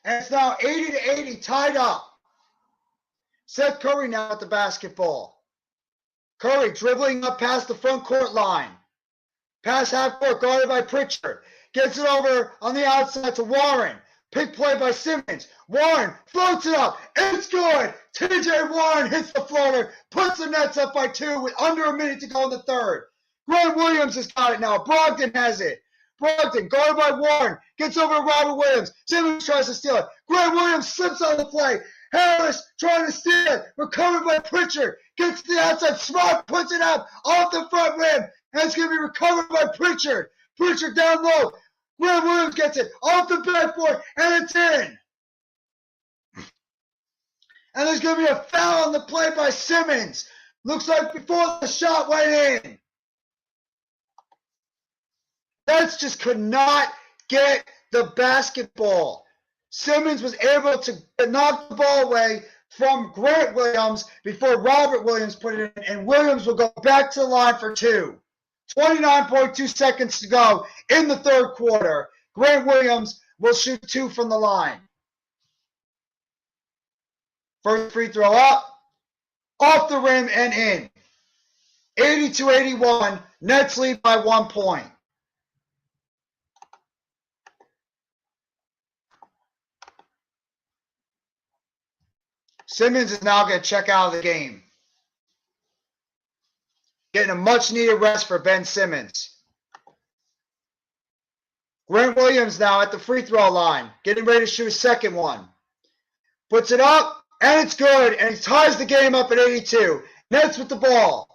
And it's now 80-80, tied up. Seth Curry now at the basketball. Curry dribbling up past the front court line. Pass half court, guarded by Pritchard. Gets it over on the outside to Warren. Pick play by Simmons. Warren floats it up. It's good. TJ Warren hits the floater. Puts the Nets up by 2 with under a minute to go in the third. Grant Williams has got it now. Brogdon has it. Brogdon, guarded by Warren. Gets over to Robert Williams. Simmons tries to steal it. Grant Williams slips on the play. Harris trying to steal it. Recovered by Pritchard. Gets to the outside. Smart puts it up off the front rim. And it's going to be recovered by Pritchard. Pritchard down low. Grant Williams gets it off the backboard, and it's in. And there's going to be a foul on the play by Simmons. Looks like before the shot went in. Nets just could not get the basketball. Simmons was able to knock the ball away from Grant Williams before Robert Williams put it in, and Williams will go back to the line for two. 29.2 seconds to go in the third quarter. Grant Williams will shoot two from the line. First free throw up, off the rim and in. 82-81, Nets lead by 1 point. Simmons is now going to check out of the game. Getting a much-needed rest for Ben Simmons. Grant Williams now at the free throw line, getting ready to shoot a second one. Puts it up, and it's good, and he ties the game up at 82. Nets with the ball.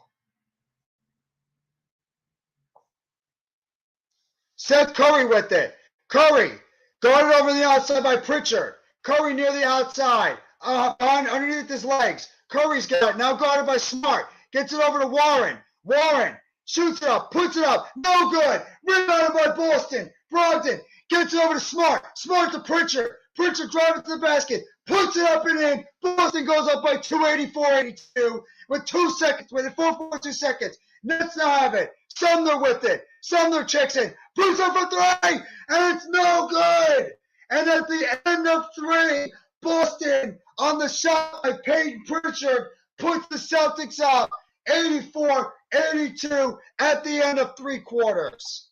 Seth Curry with it. Curry, guarded over the outside by Pritchard. Curry near the outside, underneath his legs. Curry's got it, now guarded by Smart. Gets it over to Warren. Warren shoots it up, puts it up, no good. Rebounded by Boston. Brogdon gets it over to Smart. Smart to Pritchard. Pritchard driving to the basket, puts it up and in. Boston goes up by 284-82 with 2 seconds, with 4.2 seconds. Nets now have it. Sumner with it. Sumner checks in, puts up for three, and it's no good. And at the end of three, Boston on the shot by Peyton Pritchard puts the Celtics up 84-82 at the end of three quarters.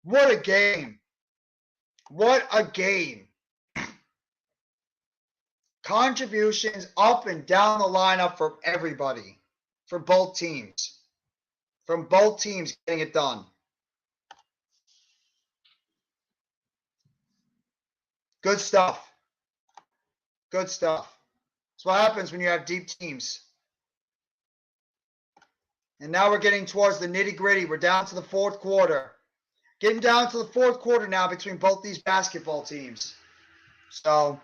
What a game. What a game. Contributions up and down the lineup from everybody, for both teams. From both teams getting it done. Good stuff. Good stuff. That's what happens when you have deep teams. And now we're getting towards the nitty-gritty. We're down to the fourth quarter. Getting down to the fourth quarter now between both these basketball teams. So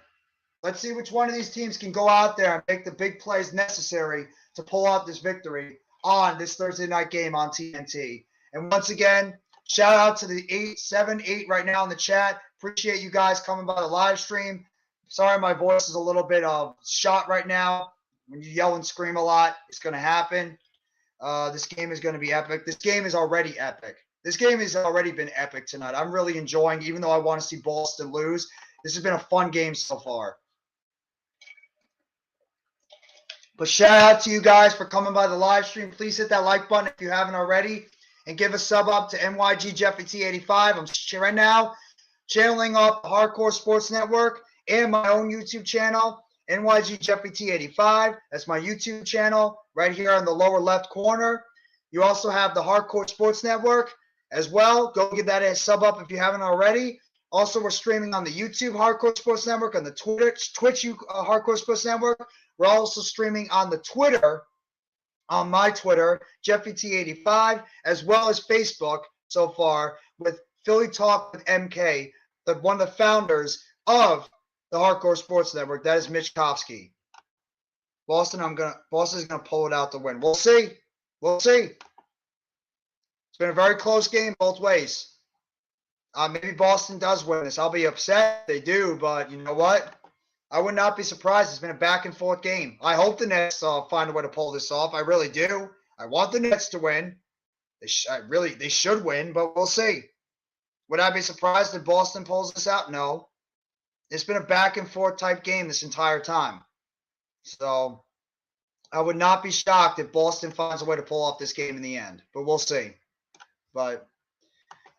let's see which one of these teams can go out there and make the big plays necessary to pull out this victory on this Thursday night game on TNT. And once again, shout out to the 878 right now in the chat. Appreciate you guys coming by the live stream. Sorry my voice is a little bit shot right now. When you yell and scream a lot, it's going to happen. This game is going to be epic. This game is already epic. This game has already been epic tonight. I'm really enjoying, even though I want to see Boston lose. This has been a fun game so far. But shout out to you guys for coming by the live stream. Please hit that like button if you haven't already. And give a sub up to NYG Jeffy T85. I'm right now channeling up the Hardcore Sports Network and my own YouTube channel, NYG Jeffy T85. That's my YouTube channel right here in the lower left corner. You also have the Hardcore Sports Network as well. Go give that a sub up if you haven't already. Also, we're streaming on the YouTube Hardcore Sports Network and the Twitch Hardcore Sports Network. We're also streaming on the Twitter, on my Twitter, JeffyT85, as well as Facebook so far with Philly Talk with MK, one of the founders of the Hardcore Sports Network. That is Mitch Kofsky. Boston's gonna pull it out to win. We'll see. We'll see. It's been a very close game both ways. Maybe Boston does win this. I'll be upset if they do, but you know what? I would not be surprised. It's been a back-and-forth game. I hope the Nets find a way to pull this off. I really do. I want the Nets to win. They should win, but we'll see. Would I be surprised if Boston pulls this out? No. It's been a back-and-forth type game this entire time. So I would not be shocked if Boston finds a way to pull off this game in the end, but we'll see. But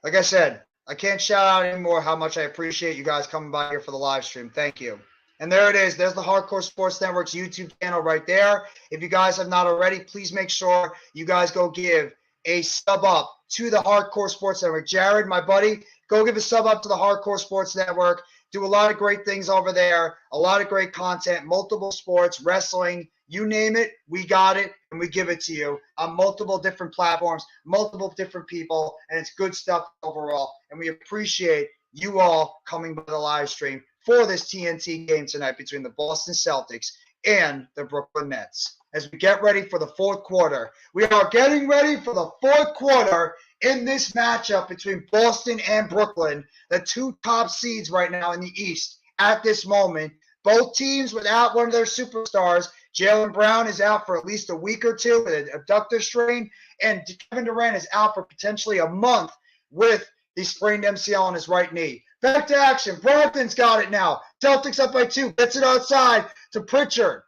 like I said, I can't shout out anymore how much I appreciate you guys coming by here for the live stream. Thank you. And there it is. There's the Hardcore Sports Network's YouTube channel right there. If you guys have not already, please make sure you guys go give a sub up to the Hardcore Sports Network. Jared, my buddy, go give a sub up to the Hardcore Sports Network. Do a lot of great things over there. A lot of great content, multiple sports, wrestling, you name it, we got it, and we give it to you on multiple different platforms, multiple different people, and it's good stuff overall. And we appreciate you all coming by the live stream for this TNT game tonight between the Boston Celtics and the Brooklyn Nets. as we get ready for the fourth quarter. We are getting ready for the fourth quarter in this matchup between Boston and Brooklyn, the two top seeds right now in the East at this moment. Both teams without one of their superstars. Jaylen Brown is out for at least a week or two with an abductor strain, and Kevin Durant is out for potentially a month with the sprained MCL on his right knee. Back to action. Brogdon's got it now. Celtics up by 2. Gets it outside to Pritchard.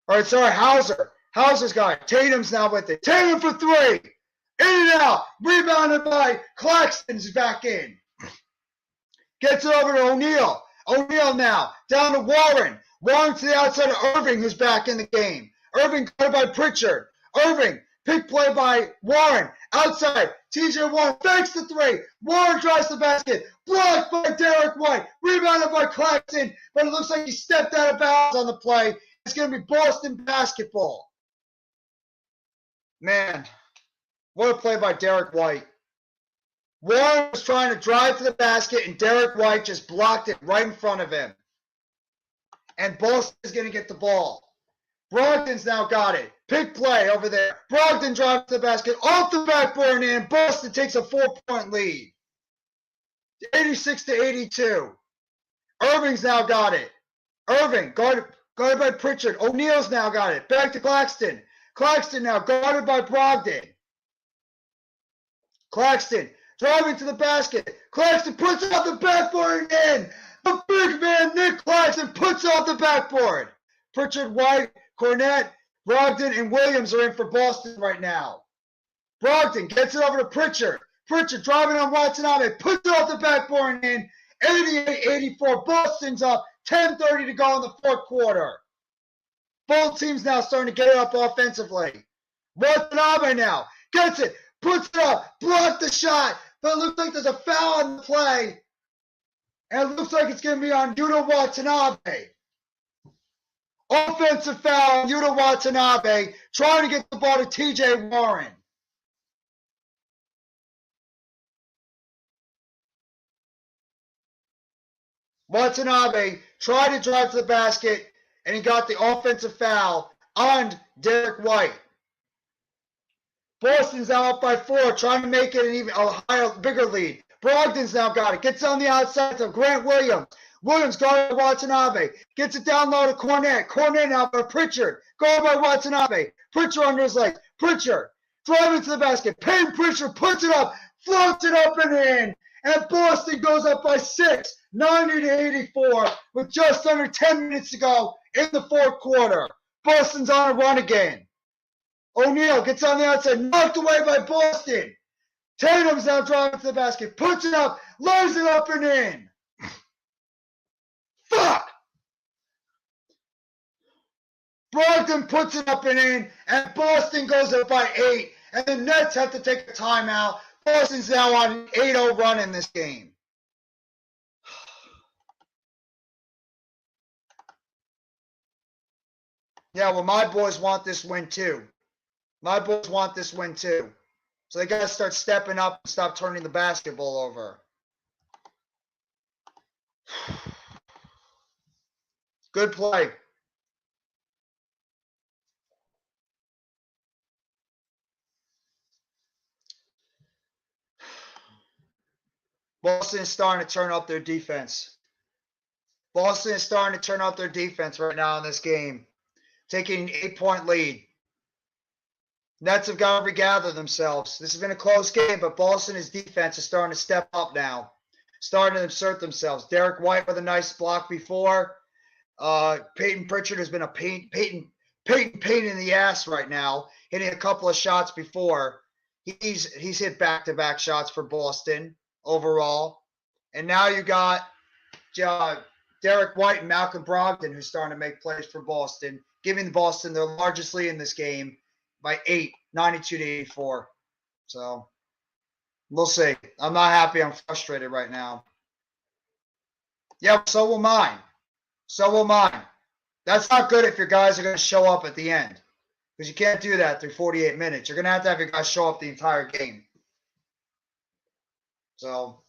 Hauser. Hauser's got it. Tatum's now with it. Tatum for 3. In and out. Rebounded by Claxton's back in. Gets it over to O'Neal. O'Neal now. Down to Warren. Warren to the outside of Irving, who's back in the game. Irving cut by Pritchard. Irving. Pick play by Warren. Outside. TJ Warren fakes the 3. Warren drives the basket. Blocked by Derek White. Rebounded by Claxton. But it looks like he stepped out of bounds on the play. It's going to be Boston basketball. Man, what a play by Derek White. Warren was trying to drive to the basket, and Derek White just blocked it right in front of him. And Boston is going to get the ball. Brogdon's now got it. Pick play over there. Brogdon drives to the basket off the backboard, and Boston takes a 4-point lead. 86-82. Irving's now got it. Irving guarded by Pritchard. O'Neal's now got it. Back to Claxton. Claxton now guarded by Brogdon. Claxton driving to the basket. Claxton puts it off the backboard and in. The big man, Nick Claxton, puts off the backboard. Pritchard, White, Cornette, Brogdon, and Williams are in for Boston right now. Brogdon gets it over to Pritchard. Pritchard driving on Watanabe, puts it off the backboard and in. 88-84. Boston's up. 10:30 to go in the fourth quarter. Both teams now starting to get it up offensively. Watanabe now gets it, puts it up, blocked the shot, but it looks like there's a foul on the play. And it looks like it's going to be on Yuta Watanabe. Offensive foul on Yuta Watanabe, trying to get the ball to TJ Warren. Watanabe tried to drive to the basket, and he got the offensive foul on Derek White. Boston's now up by 4, trying to make it a higher, bigger lead. Brogdon's now got it. Gets on the outside to Grant Williams. Williams guarded by Watanabe. Gets it down low to Cornette. Cornette now for Pritchard. Guarded by Watanabe. Pritchard under his legs. Pritchard driving to the basket. Payne Pritchard puts it up. Floats it up and in. And Boston goes up by 6, 90-84, with just under 10 minutes to go in the fourth quarter. Boston's on a run again. O'Neal gets on the outside, knocked away by Boston. Tatum's now driving to the basket, puts it up, lays it up and in. Fuck! Brogdon puts it up and in, and Boston goes up by 8, and the Nets have to take a timeout. Boston's now on an 8-0 run in this game. Yeah, well, my boys want this win too. My boys want this win too. So they got to start stepping up and stop turning the basketball over. Good play. Boston is starting to turn up their defense. Boston is starting to turn up their defense right now in this game. Taking an 8-point lead. Nets have got to regather themselves. This has been a close game, but Boston's defense is starting to step up now. Starting to insert themselves. Derek White with a nice block before. Peyton Pritchard has been a pain in the ass right now. Hitting a couple of shots before. He's hit back-to-back shots for Boston overall. And now you got Derek White and Malcolm Brogdon, who's starting to make plays for Boston, giving Boston their largest lead in this game by 8, 92-84. So we'll see. I'm not happy. I'm frustrated right now. Yeah, so will mine. So will mine. That's not good if your guys are going to show up at the end, because you can't do that through 48 minutes. You're going to have your guys show up the entire game. So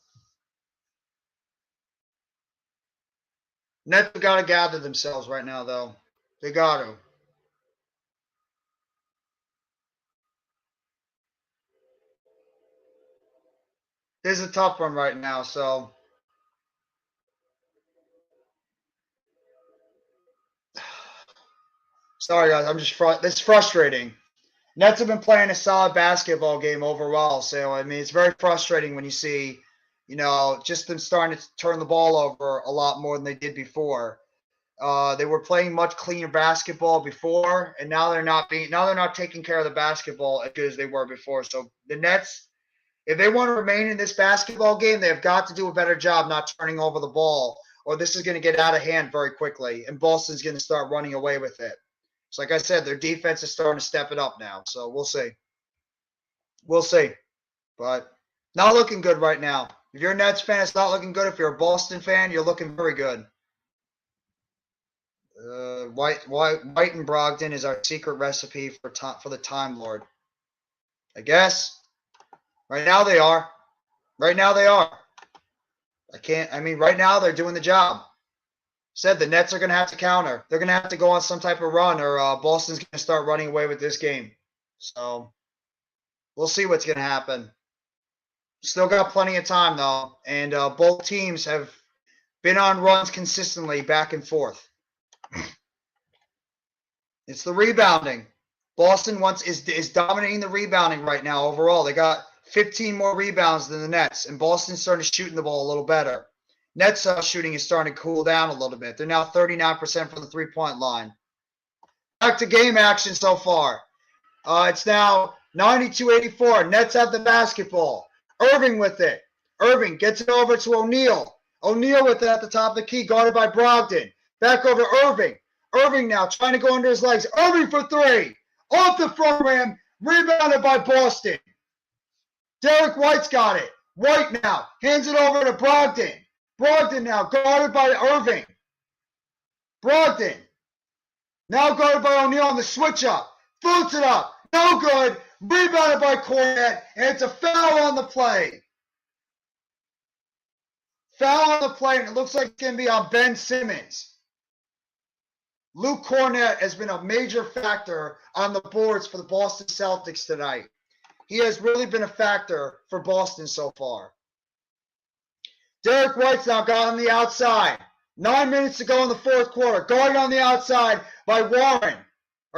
Nets have got to gather themselves right now, though. They got to. This is a tough one right now, so sorry guys, it's frustrating. Nets have been playing a solid basketball game overall, so I mean it's very frustrating when you see, just them starting to turn the ball over a lot more than they did before. They were playing much cleaner basketball before, and now they're not taking care of the basketball as good as they were before. So the Nets, if they want to remain in this basketball game, they've got to do a better job not turning over the ball, or this is going to get out of hand very quickly, and Boston's going to start running away with it. So like I said, their defense is starting to step it up now. So we'll see. We'll see. But not looking good right now. If you're a Nets fan, it's not looking good. If you're a Boston fan, you're looking very good. White and Brogdon is our secret recipe for the Time Lord. I guess. Right now they are. Right now they are. Right now they're doing the job. Said the Nets are going to have to counter. They're going to have to go on some type of run, or Boston's going to start running away with this game. So we'll see what's going to happen. Still got plenty of time, though. And both teams have been on runs consistently back and forth. It's the rebounding. Boston is dominating the rebounding right now overall. They got 15 more rebounds than the Nets, and Boston's starting to shoot the ball a little better. Nets shooting is starting to cool down a little bit. They're now 39% from the three-point line. Back to game action so far. It's now 92-84. Nets have the basketball. Irving with it. Irving gets it over to O'Neal. O'Neal with it at the top of the key, guarded by Brogdon. Back over Irving. Irving now trying to go under his legs. Irving for three. Off the front rim. Rebounded by Boston. Derek White's got it. White now hands it over to Brogdon. Brogdon now guarded by Irving. Brogdon now guarded by O'Neal on the switch up. Floats it up. No good. Rebounded by Cornette, and it's a foul on the play. Foul on the play, and it looks like it's going to be on Ben Simmons. Luke Cornette has been a major factor on the boards for the Boston Celtics tonight. He has really been a factor for Boston so far. Derek White's now got on the outside. 9 minutes to go in the fourth quarter. Guarded on the outside by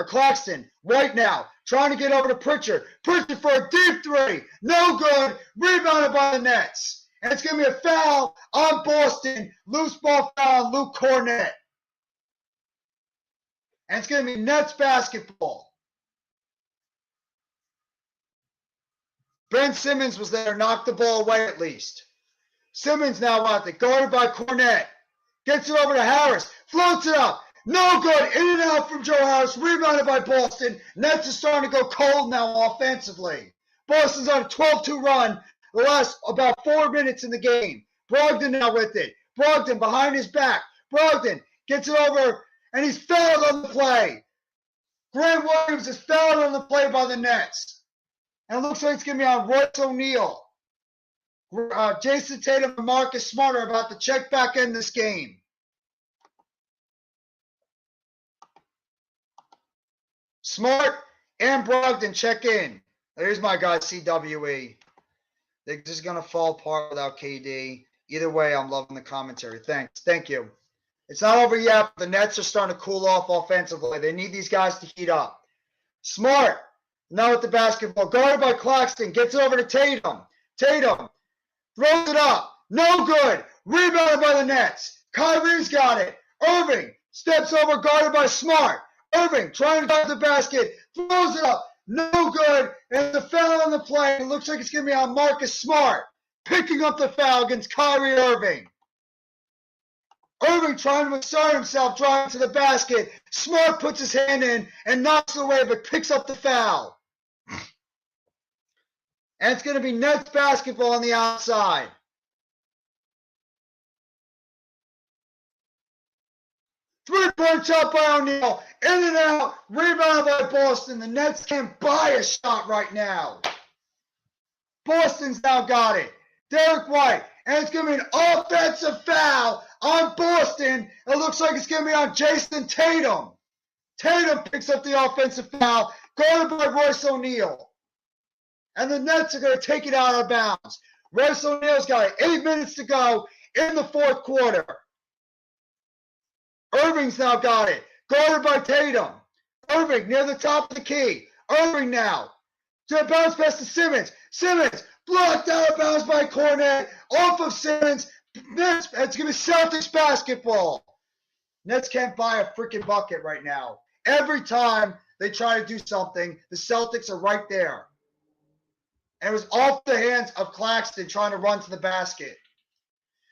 Claxton. White now trying to get over to Pritchard. Pritchard for a deep three. No good. Rebounded by the Nets. And it's going to be a foul on Boston. Loose ball foul on Luke Cornette. And it's going to be Nets basketball. Ben Simmons was there, knocked the ball away at least. Simmons now out there, guarded by Cornette. Gets it over to Harris. Floats it up. No good. In and out from Joe Harris. Rebounded by Boston. Nets are starting to go cold now offensively. Boston's on a 12-2 run the last about 4 minutes in the game. Brogdon now with it. Brogdon behind his back. Brogdon gets it over, and he's fouled on the play. Grant Williams is fouled on the play by the Nets. And it looks like it's going to be on Royce O'Neal. Jason Tatum and Marcus Smart are about to check back in this game. Smart and Brogdon check in. There's my guy, CWE. They're just going to fall apart without KD. Either way, I'm loving the commentary. Thanks. Thank you. It's not over yet, but the Nets are starting to cool off offensively. They need these guys to heat up. Smart, now with the basketball. Guarded by Claxton. Gets it over to Tatum. Tatum throws it up. No good. Rebounded by the Nets. Kyrie's got it. Irving steps over, guarded by Smart. Irving trying to guard the basket. Throws it up. No good. And the foul on the play. It looks like it's going to be on Marcus Smart. Picking up the foul against Kyrie Irving. Irving trying to assert himself, driving to the basket. Smart puts his hand in and knocks it away, but picks up the foul. And it's going to be Nets basketball on the outside. Three-point shot by O'Neal. In and out. Rebound by Boston. The Nets can't buy a shot right now. Boston's now got it. Derek White. And it's going to be an offensive foul on Boston. It looks like it's going to be on Jason Tatum. Tatum picks up the offensive foul, guarded by Royce O'Neal. And the Nets are going to take it out of bounds. Royce O'Neal's got it. 8 minutes to go in the fourth quarter. Irving's now got it. Guarded by Tatum. Irving near the top of the key. Irving now. To a bounce pass to Simmons. Simmons blocked out of bounds by Cornet. Off of Simmons. It's going to be Celtics basketball. Nets can't buy a freaking bucket right now. Every time they try to do something, the Celtics are right there. And it was off the hands of Claxton trying to run to the basket.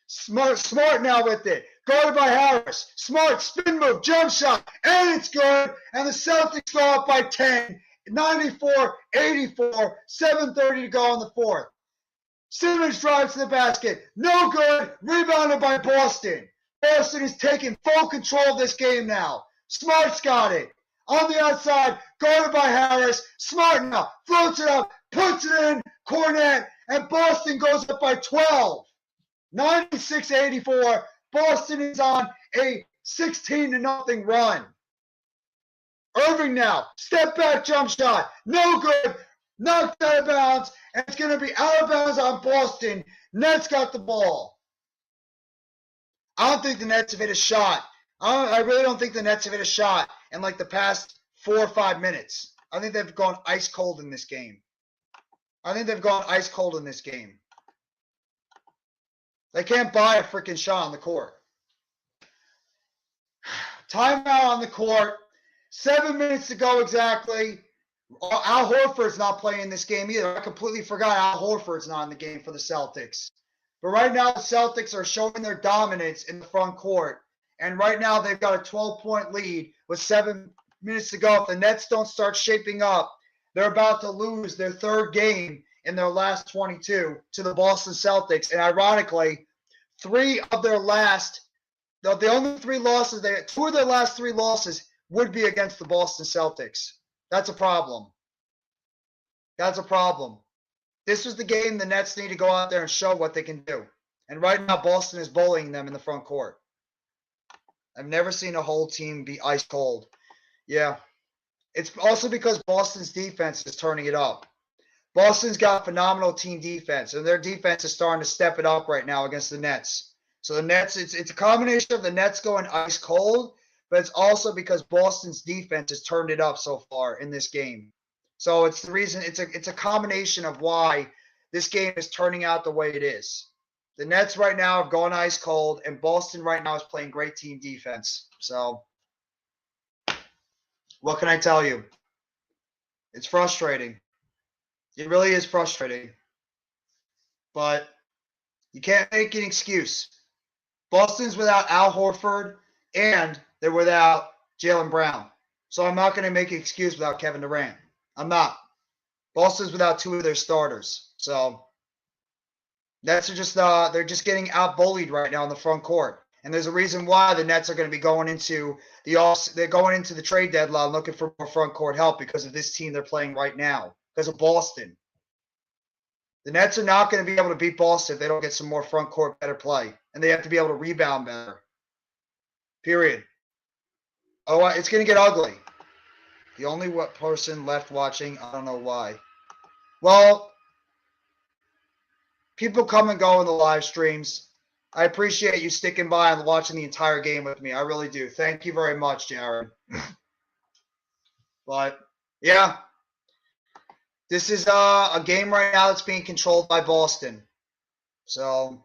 Smart now with it. Guarded by Harris. Smart spin move, jump shot, and it's good. And the Celtics go up by 10. 94-84, 7:30 to go in the fourth. Simmons drives to the basket. No good. Rebounded by Boston. Boston is taking full control of this game now. Smart's got it. On the outside, guarded by Harris. Smart now floats it up, puts it in. Cornet, and Boston goes up by 12. 96-84. Boston is on a 16-0 run. Irving now, step back jump shot, no good, knocked out of bounds, and it's going to be out of bounds on Boston. Nets got the ball. I don't think the Nets have hit a shot. I really don't think the Nets have hit a shot in like the past 4 or 5 minutes. I think they've gone ice cold in this game. They can't buy a freaking shot on the court. Timeout on the court. 7 minutes to go exactly. Al Horford's not playing this game either. I completely forgot Al Horford's not in the game for the Celtics. But right now the Celtics are showing their dominance in the front court. And right now they've got a 12-point lead with 7 minutes to go. If the Nets don't start shaping up, they're about to lose their third game in their last 22 to the Boston Celtics. And ironically, the only 3 losses, 2 of their last 3 losses would be against the Boston Celtics. That's a problem. This was the game the Nets need to go out there and show what they can do. And right now, Boston is bullying them in the front court. I've never seen a whole team be ice cold. Yeah. It's also because Boston's defense is turning it up. Boston's got phenomenal team defense, and their defense is starting to step it up right now against the Nets. So the Nets, it's a combination of the Nets going ice cold, but it's also because Boston's defense has turned it up so far in this game. So it's the reason, it's a combination of why this game is turning out the way it is. The Nets right now have gone ice cold, and Boston right now is playing great team defense. So what can I tell you? It's frustrating. It really is frustrating. But you can't make an excuse. Boston's without Al Horford, and they're without Jaylen Brown. So I'm not going to make an excuse without Kevin Durant. I'm not. Boston's without 2 of their starters. So Nets are just they're just getting out-bullied right now in the front court. And there's a reason why the Nets are going to be going into the trade deadline looking for more front court help because of this team they're playing right now, because of Boston. The Nets are not going to be able to beat Boston if they don't get some more front court better play. And they have to be able to rebound better. Period. Oh, it's going to get ugly. The only person left watching, I don't know why. Well, people come and go in the live streams. I appreciate you sticking by and watching the entire game with me. I really do. Thank you very much, Jared. But, yeah. This is a game right now that's being controlled by Boston. So,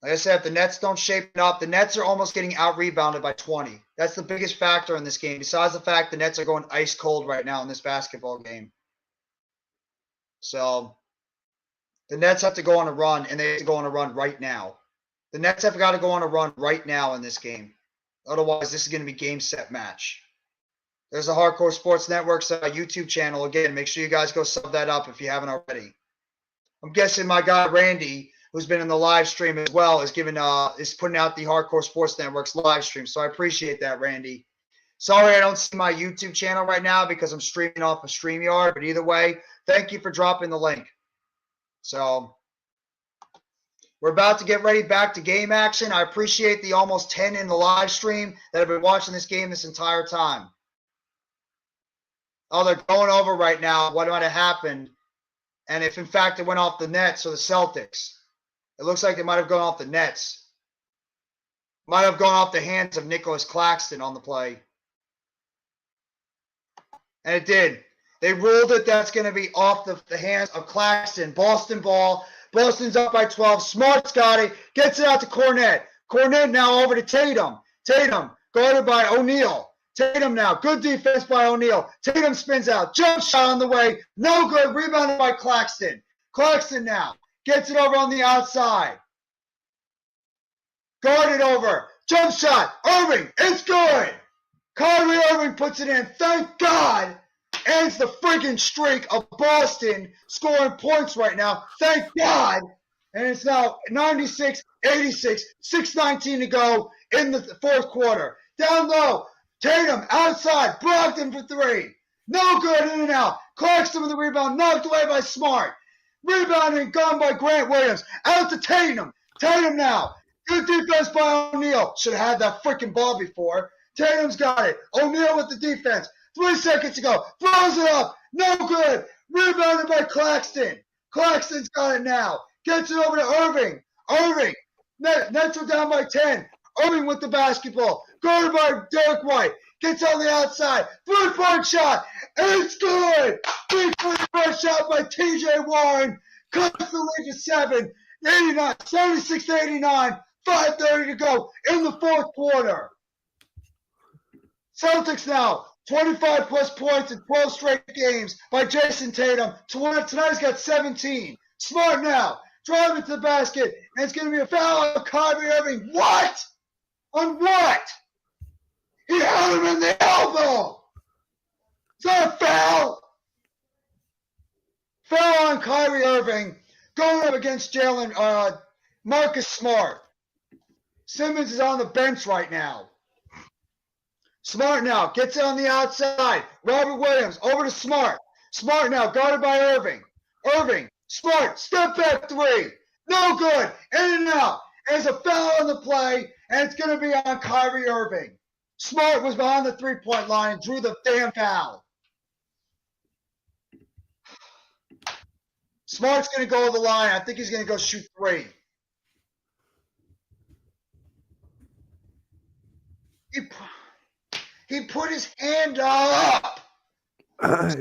like I said, if the Nets don't shape it up, the Nets are almost getting out-rebounded by 20. That's the biggest factor in this game, besides the fact the Nets are going ice cold right now in this basketball game. So, the Nets have to go on a run, and they have to go on a run right now. The Nets have got to go on a run right now in this game. Otherwise, this is going to be game, set, match. There's the Hardcore Sports Network's YouTube channel. Again, make sure you guys go sub that up if you haven't already. I'm guessing my guy Randy, who's been in the live stream as well, is putting out the Hardcore Sports Network's live stream. So I appreciate that, Randy. Sorry I don't see my YouTube channel right now because I'm streaming off of StreamYard. But either way, thank you for dropping the link. So we're about to get ready back to game action. I appreciate the almost 10 in the live stream that have been watching this game this entire time. Oh, they're going over right now what might have happened, and if in fact it went off the Nets or the Celtics. It looks like it might have gone off the nets. Might have gone off the hands of Nicholas Claxton on the play. And it did. They ruled it that's going to be off the hands of Claxton. Boston ball. Boston's up by 12. Smart's got it. Gets it out to Cornette. Cornette now over to Tatum. Tatum guarded by O'Neal. Tatum now. Good defense by O'Neal. Tatum spins out. Jump shot on the way. No good. Rebounded by Claxton. Claxton now. Gets it over on the outside. Guarded over. Jump shot. Irving. It's good. Kyrie Irving puts it in. Thank God. Ends the freaking streak of Boston scoring points right now. Thank God. And it's now 96-86, 6:19 to go in the fourth quarter. Down low. Tatum outside. Brogdon for three. No good. In and out. Clarkson with the rebound. Knocked away by Smart. Rebounding gone by Grant Williams. Out to Tatum. Tatum now. Good defense by O'Neal. Should have had that freaking ball before. Tatum's got it. O'Neal with the defense. 3 seconds to go. Throws it up. No good. Rebounded by Claxton. Claxton's got it now. Gets it over to Irving. Irving. Nets are down by 10. Irving with the basketball. Guarded by Derek White. Gets on the outside. 3-point shot. It's good. 3-point shot by TJ Warren. Cuts the lead to 7. 89, 76-89. 5:30 to go in the fourth quarter. Celtics now. 25-plus points in 12 straight games by Jason Tatum. Tonight he's got 17. Smart now. Driving to the basket. And it's going to be a foul on Kyrie Irving. What? On what? He held him in the elbow. Is that a foul? Foul on Kyrie Irving. Going up against Marcus Smart. Simmons is on the bench right now. Smart now gets it on the outside. Robert Williams over to Smart. Smart now guarded by Irving. Irving, Smart, step back three. No good. In and out. There's a foul on the play, and it's going to be on Kyrie Irving. Smart was behind the three-point line and drew the damn foul. Smart's going to go to the line. I think he's going to go shoot three. He put his hand up.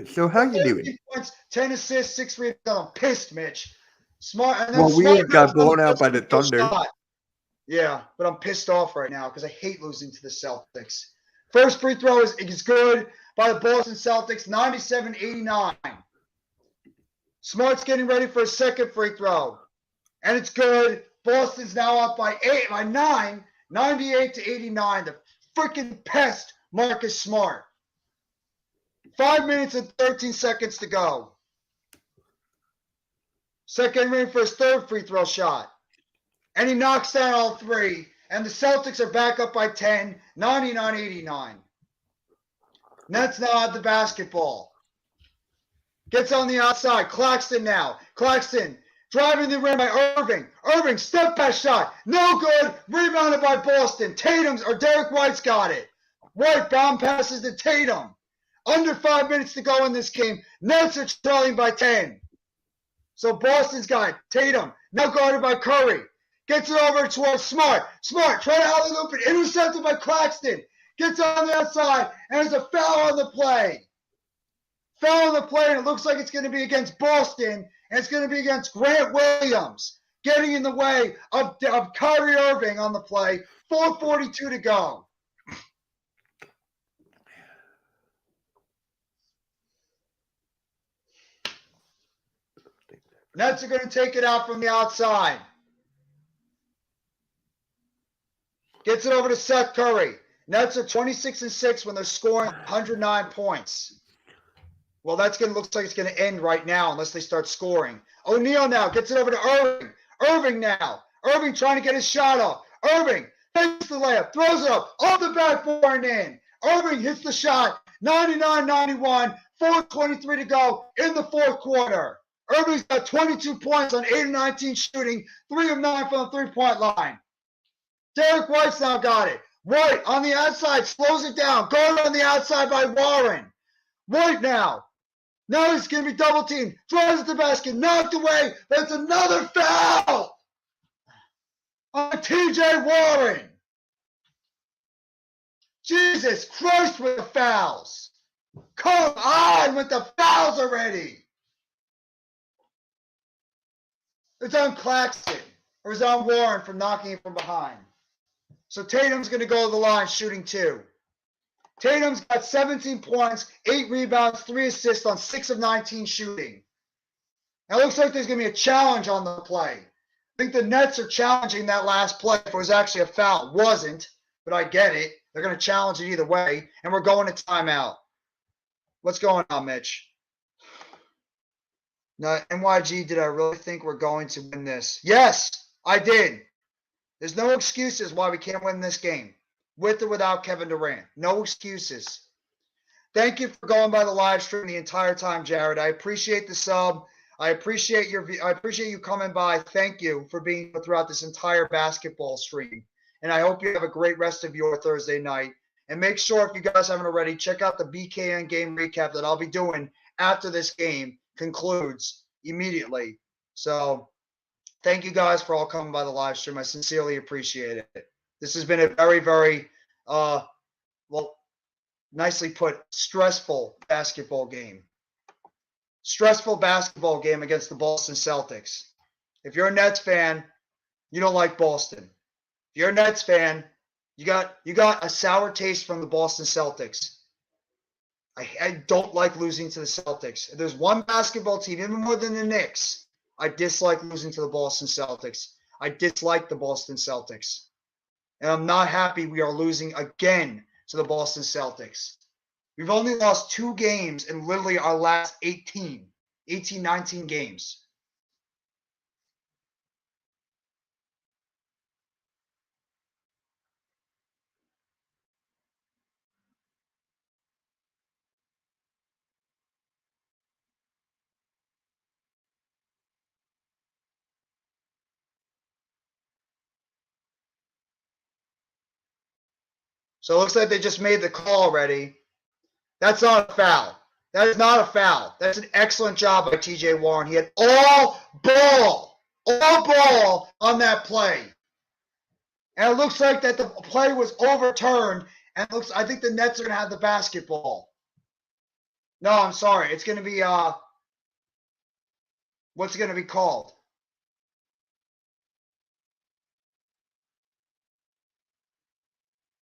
So how you doing? Points, 10 assists, 6 rebounds. I'm pissed, Mitch. Smart. And then Well, we Smart got blown out by the Thunder. Shot. Yeah, but I'm pissed off right now because I hate losing to the Celtics. First free throw is good by the Boston Celtics, 97-89. Smart's getting ready for a second free throw. And it's good. Boston's now up by 9, 98-89. The freaking pest, Marcus Smart. 5 minutes and 13 seconds to go. Second ready for his third free throw shot. And he knocks down all three. And the Celtics are back up by 10, 99-89. Nets now have the basketball. Gets on the outside. Claxton now. Claxton driving the rim by Irving. Irving, step back shot. No good. Rebounded by Boston. Derek White's got it. White bound passes to Tatum. Under 5 minutes to go in this game. Nets are trailing by 10. So Boston's got it. Tatum, now guarded by Curry. Gets it over towards Smart. Smart, try to alley-oop it. Intercepted by Claxton. Gets on the outside, and there's a foul on the play. Foul on the play, and it looks like it's going to be against Boston, and it's going to be against Grant Williams. Getting in the way of Kyrie Irving on the play. 4:42 to go. Nets are going to take it out from the outside. Gets it over to Seth Curry. Nets are 26-6 when they're scoring 109 points. Well, looks like it's going to end right now unless they start scoring. O'Neal now gets it over to Irving. Irving now. Irving trying to get his shot off. Irving takes the layup, throws it up, off the backboard and in. Irving hits the shot, 99-91, 4:23 to go in the fourth quarter. Irving's got 22 points on 8 of 19 shooting, 3 of 9 from the three-point line. Derek White's now got it. White on the outside, slows it down. Guarded on the outside by Warren. White now. Now he's going to be double-teamed. Drives at the basket, knocked away. That's another foul. on T.J. Warren. Jesus Christ with the fouls. Come on with the fouls already. It's on Claxton. Or it's on Warren for knocking it from behind. So Tatum's going to go to the line shooting 2. Tatum's got 17 points, 8 rebounds, 3 assists on 6 of 19 shooting. Now it looks like there's going to be a challenge on the play. I think the Nets are challenging that last play if it was actually a foul. It wasn't, but I get it. They're going to challenge it either way, and we're going to timeout. What's going on, Mitch? Now, NYG, did I really think we're going to win this? Yes, I did. There's no excuses why we can't win this game, with or without Kevin Durant. No excuses. Thank you for going by the live stream the entire time, Jared. I appreciate the sub. I appreciate you coming by. Thank you for being throughout this entire basketball stream. And I hope you have a great rest of your Thursday night. And make sure, if you guys haven't already, check out the BKN game recap that I'll be doing after this game concludes immediately. So thank you guys for all coming by the live stream. I sincerely appreciate it. This has been a very, very, nicely put, stressful basketball game. Stressful basketball game against the Boston Celtics. If you're a Nets fan, you don't like Boston. If you're a Nets fan, you got a sour taste from the Boston Celtics. I don't like losing to the Celtics. If there's one basketball team, even more than the Knicks, I dislike losing to the Boston Celtics. I dislike the Boston Celtics. And I'm not happy we are losing again to the Boston Celtics. We've only lost 2 games in literally our last 19 games. So it looks like they just made the call already. That's not a foul. That is not a foul. That's an excellent job by T.J. Warren. He had all ball on that play. And it looks like that the play was overturned. And I think the Nets are going to have the basketball. No, I'm sorry. It's going to be, what's it going to be called?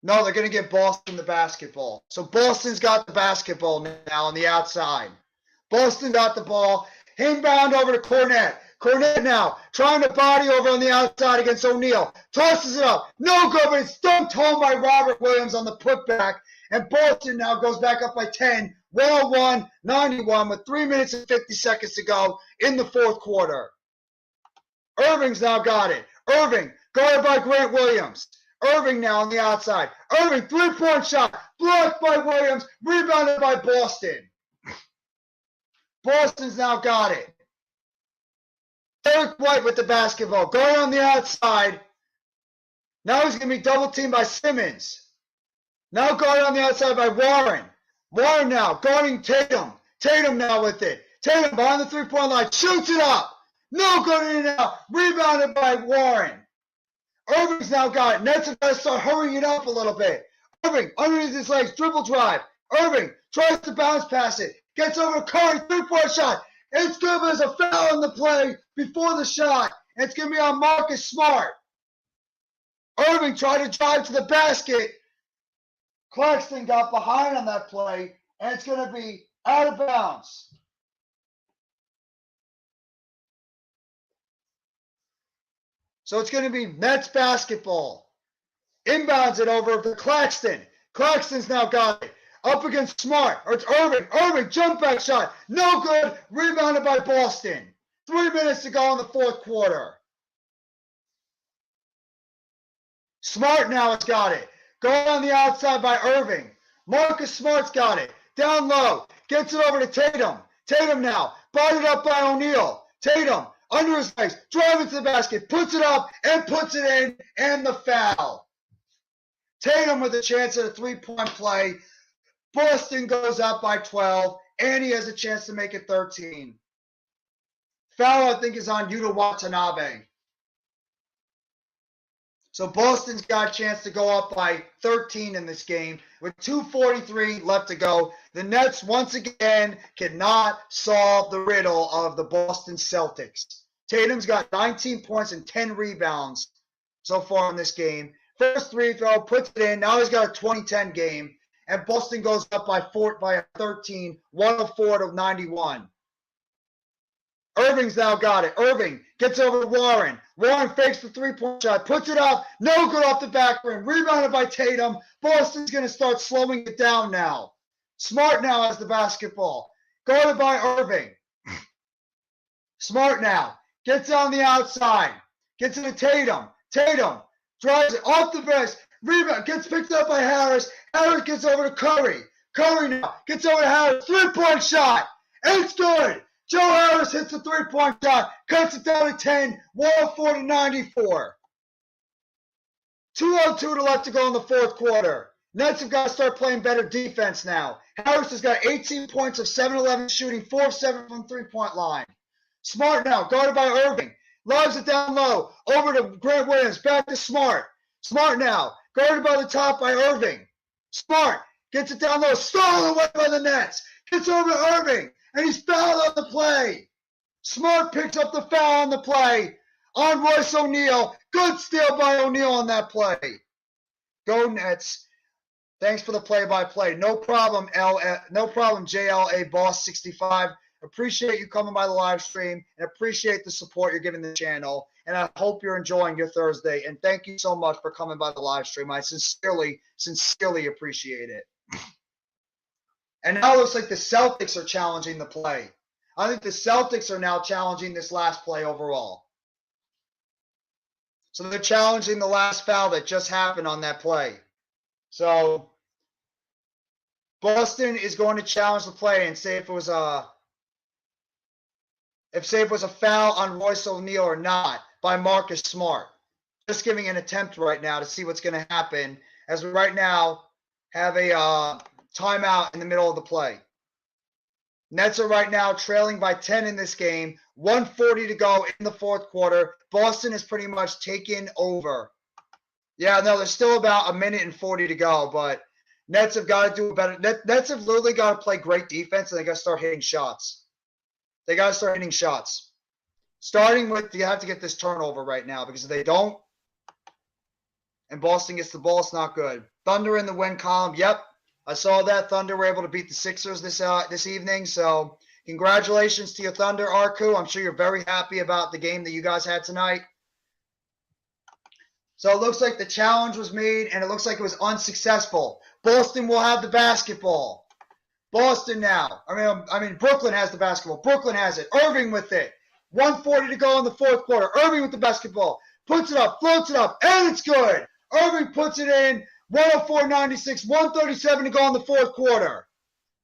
No, they're going to give Boston the basketball. So Boston's got the basketball now on the outside. Boston got the ball. Inbound over to Cornette. Cornette now trying to body over on the outside against O'Neal. Tosses it up. No good, but it's dunked home by Robert Williams on the putback. And Boston now goes back up by 10. 101-91 with 3 minutes and 50 seconds to go in the fourth quarter. Irving's now got it. Irving guarded by Grant Williams. Irving now on the outside. Irving, 3-point shot. Blocked by Williams. Rebounded by Boston. Boston's now got it. Derek White with the basketball. Going on the outside. Now he's going to be double teamed by Simmons. Now guarded on the outside by Warren. Warren now guarding Tatum. Tatum now with it. Tatum behind the 3-point line. Shoots it up. No good in and out. Rebounded by Warren. Irving's now got it. Nets have got to start hurrying it up a little bit. Irving, underneath his legs, dribble drive. Irving tries to bounce pass it. Gets over Curry, 3-point shot. It's good, but there's a foul in the play before the shot. And it's going to be on Marcus Smart. Irving tried to drive to the basket. Claxton got behind on that play, and it's going to be out of bounds. So it's going to be Nets basketball. Inbounds it over to Claxton. Claxton's now got it. Up against Smart. Or it's Irving. Irving, jump back shot. No good. Rebounded by Boston. 3 minutes to go in the fourth quarter. Smart now has got it. Going on the outside by Irving. Marcus Smart's got it. Down low. Gets it over to Tatum. Tatum now. Bodied up by O'Neal. Tatum. Under his legs, driving to the basket, puts it up and puts it in, and the foul. Tatum with a chance at a 3-point play. Boston goes up by 12, and he has a chance to make it 13. Foul, I think, is on Yuta Watanabe. So Boston's got a chance to go up by 13 in this game with 2:43 left to go. The Nets, once again, cannot solve the riddle of the Boston Celtics. Tatum's got 19 points and 10 rebounds so far in this game. First free throw, puts it in. Now he's got a 20-10 game. And Boston goes up by 13, 104-91. Irving's now got it. Irving gets over to Warren. Warren fakes the three-point shot, puts it up, no good off the back rim. Rebounded by Tatum. Boston's going to start slowing it down now. Smart now has the basketball. Guarded by Irving. Smart now. Gets on the outside. Gets it to Tatum. Tatum drives it off the bench. Rebound. Gets picked up by Harris. Harris gets over to Curry. Curry now gets over to Harris. Three-point shot. It's good. Joe Harris hits the three-point shot, cuts it down to 10, 104-94. 2:02 to left to go in the fourth quarter. Nets have got to start playing better defense now. Harris has got 18 points of 7-11 shooting, 4 of 7 from the three-point line. Smart now, guarded by Irving. Lobs it down low, over to Grant Williams, back to Smart. Smart now, guarded by the top by Irving. Smart gets it down low, stolen away by the Nets. Gets over to Irving. And he's fouled on the play. Smart picks up the foul on the play on Royce O'Neal. Good steal by O'Neal on that play. Go Nets. Thanks for the play-by-play. No problem, JLA Boss 65. Appreciate you coming by the live stream and appreciate the support you're giving the channel. And I hope you're enjoying your Thursday. And thank you so much for coming by the live stream. I sincerely appreciate it. And now it looks like the Celtics are challenging the play. I think the Celtics are now challenging this last play overall. So they're challenging the last foul that just happened on that play. So Boston is going to challenge the play and say if it was a foul on Royce O'Neal or not by Marcus Smart. Just giving an attempt right now to see what's going to happen as we right now have a timeout in the middle of the play. Nets are right now trailing by 10 in this game. 1:40 to go in the fourth quarter. Boston is pretty much taken over. Yeah, no, there's still about a minute and 40 to go, but Nets have got to do better. Nets have literally got to play great defense, and they got to start hitting shots. They got to start hitting shots. Starting with, you have to get this turnover right now, because if they don't, and Boston gets the ball, it's not good. Thunder in the win column. Yep. I saw that. Thunder were able to beat the Sixers this evening. So congratulations to your Thunder, Arku. I'm sure you're very happy about the game that you guys had tonight. So it looks like the challenge was made, and it looks like it was unsuccessful. Boston will have the basketball. Boston now. I mean, Brooklyn has the basketball. Brooklyn has it. Irving with it. 1:40 to go in the fourth quarter. Irving with the basketball. Puts it up, floats it up, and it's good. Irving puts it in. 104-96, 137 to go in the fourth quarter.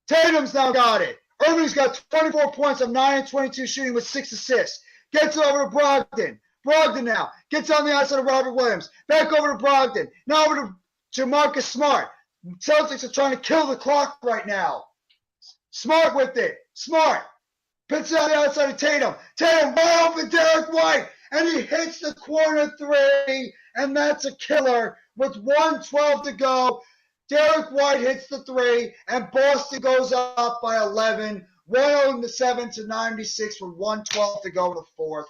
Tatum's now got it. Irving's got 24 points of 9 and 22 shooting with 6 assists. Gets over to Brogdon. Brogdon now gets on the outside of Robert Williams. Back over to Brogdon. Now over to Marcus Smart. Celtics are trying to kill the clock right now. Smart with it. Smart. Puts it on the outside of Tatum. Tatum wide open Derek White. And he hits the corner three. And that's a killer. With 1:12 to go, Derek White hits the three, and Boston goes up by 11, 107-96 with 1:12 to go in the fourth.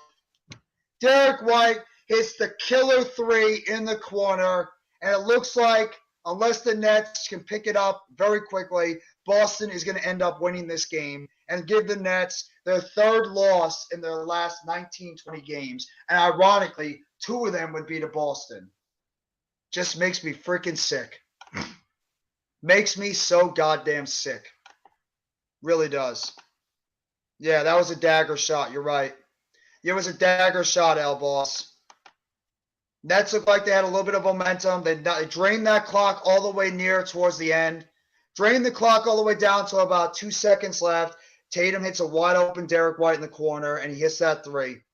Derek White hits the killer three in the corner, and it looks like, unless the Nets can pick it up very quickly, Boston is going to end up winning this game and give the Nets their third loss in their last 19-20 games. And ironically, 2 of them would be to Boston. Just makes me freaking sick. Makes me so goddamn sick. Really does. Yeah, that was a dagger shot. You're right. It was a dagger shot, L-Boss. Nets looked like they had a little bit of momentum. They drained that clock all the way near towards the end. Drained the clock all the way down to about 2 seconds left. Tatum hits a wide open Derek White in the corner, and he hits that three.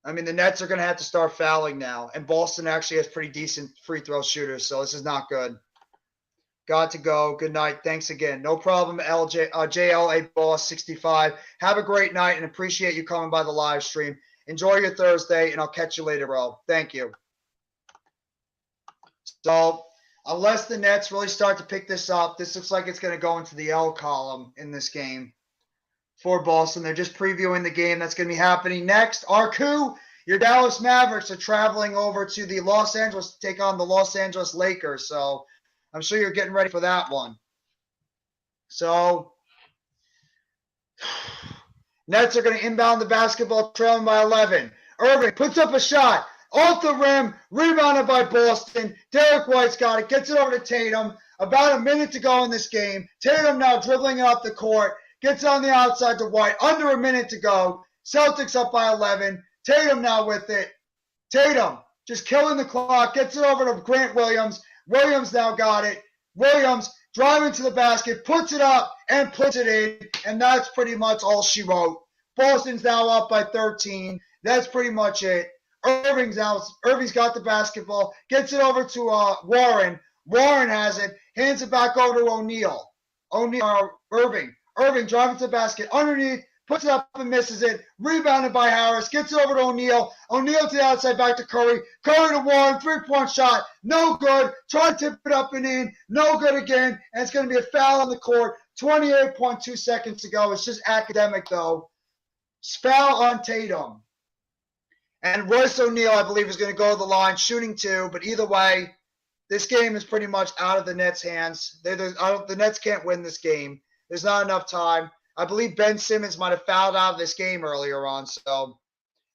I mean, the Nets are going to have to start fouling now. And Boston actually has pretty decent free throw shooters, so this is not good. Got to go. Good night. Thanks again. No problem, JLA Boss 65. Have a great night and appreciate you coming by the live stream. Enjoy your Thursday, and I'll catch you later, bro. Thank you. So unless the Nets really start to pick this up, this looks like it's going to go into the L column in this game for Boston. They're just previewing the game that's going to be happening next. Arku, your Dallas Mavericks are traveling over to the Los Angeles to take on the Los Angeles Lakers. So I'm sure you're getting ready for that one. So Nets are going to inbound the basketball, trailing by 11. Irving puts up a shot off the rim, rebounded by Boston. Derek White's got it, gets it over to Tatum. About a minute to go in this game. Tatum now dribbling it up the court, gets on the outside to White. Under a minute to go. Celtics up by 11. Tatum now with it. Tatum just killing the clock, gets it over to Grant Williams. Williams now got it. Williams driving to the basket, puts it up, and puts it in. And that's pretty much all she wrote. Boston's now up by 13. That's pretty much it. Irving's got the basketball, gets it over to Warren. Warren has it, hands it back over to O'Neal. Irving driving to the basket, underneath, puts it up and misses it. Rebounded by Harris, gets it over to O'Neal. O'Neal to the outside, back to Curry. Curry to Warren, three-point shot, no good. Try to tip it up and in, no good again. And it's going to be a foul on the court. 28.2 seconds to go. It's just academic, though. Foul on Tatum. And Royce O'Neal, I believe, is going to go to the line, shooting 2. But either way, this game is pretty much out of the Nets' hands. The Nets can't win this game. There's not enough time. I believe Ben Simmons might have fouled out of this game earlier on, so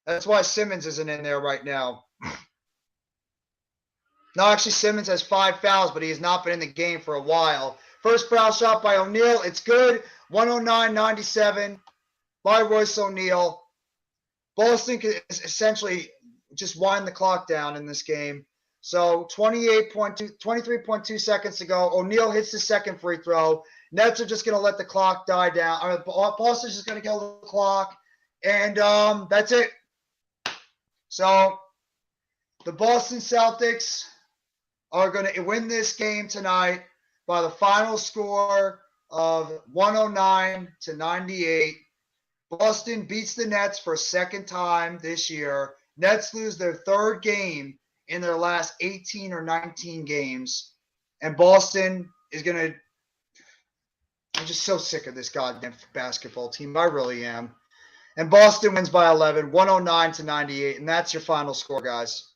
that's why Simmons isn't in there right now. No, actually, Simmons has 5 fouls, but he has not been in the game for a while. First foul shot by O'Neal. It's good. 109-97 by Royce O'Neal. Boston is essentially just wind the clock down in this game. So 23.2 seconds to go. O'Neal hits the second free throw. Nets are just going to let the clock die down. Boston's just going to kill the clock. And that's it. So the Boston Celtics are going to win this game tonight by the final score of 109-98. Boston beats the Nets for a second time this year. Nets lose their third game in their last 18 or 19 games. And Boston is going to – I'm just so sick of this goddamn basketball team. I really am. And Boston wins by 11, 109-98. And that's your final score, guys.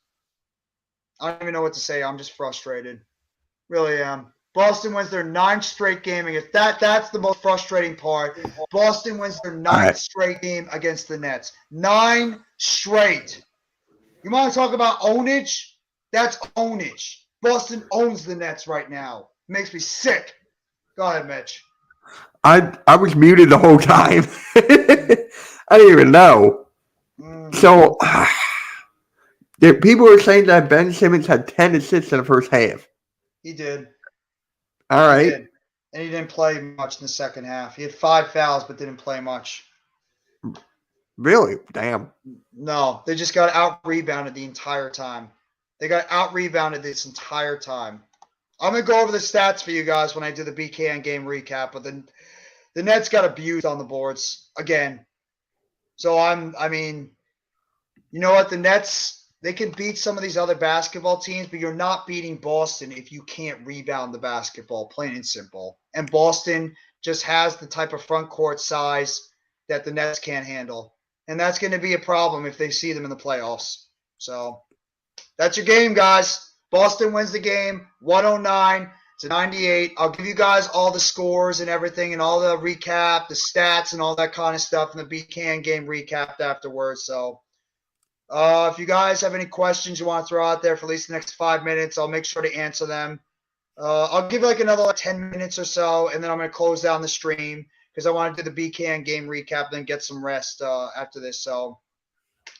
I don't even know what to say. I'm just frustrated. Really am. Boston wins their 9th straight game against that's the most frustrating part. Boston wins their 9th straight game against the Nets. 9 straight. You want to talk about ownage? That's ownage. Boston owns the Nets right now. It makes me sick. Go ahead, Mitch. I was muted the whole time. I didn't even know. So people were saying that Ben Simmons had 10 assists in the first half. He did. All right. And he didn't play much in the second half. He had 5 fouls but didn't play much. Really? Damn. No, they just got out-rebounded the entire time. They got out-rebounded this entire time. I'm going to go over the stats for you guys when I do the BKN game recap, but the Nets got abused on the boards again. So I mean, you know what? The Nets, they can beat some of these other basketball teams, but you're not beating Boston if you can't rebound the basketball, plain and simple. And Boston just has the type of front court size that the Nets can't handle. And that's going to be a problem if they see them in the playoffs. So that's your game, guys. Boston wins the game 109-98. I'll give you guys all the scores and everything and all the recap, the stats and all that kind of stuff in the BKN game recap afterwards. So if you guys have any questions you want to throw out there for at least the next 5 minutes, I'll make sure to answer them. I'll give like another 10 minutes or so, and then I'm going to close down the stream because I want to do the BKN game recap and then get some rest after this. So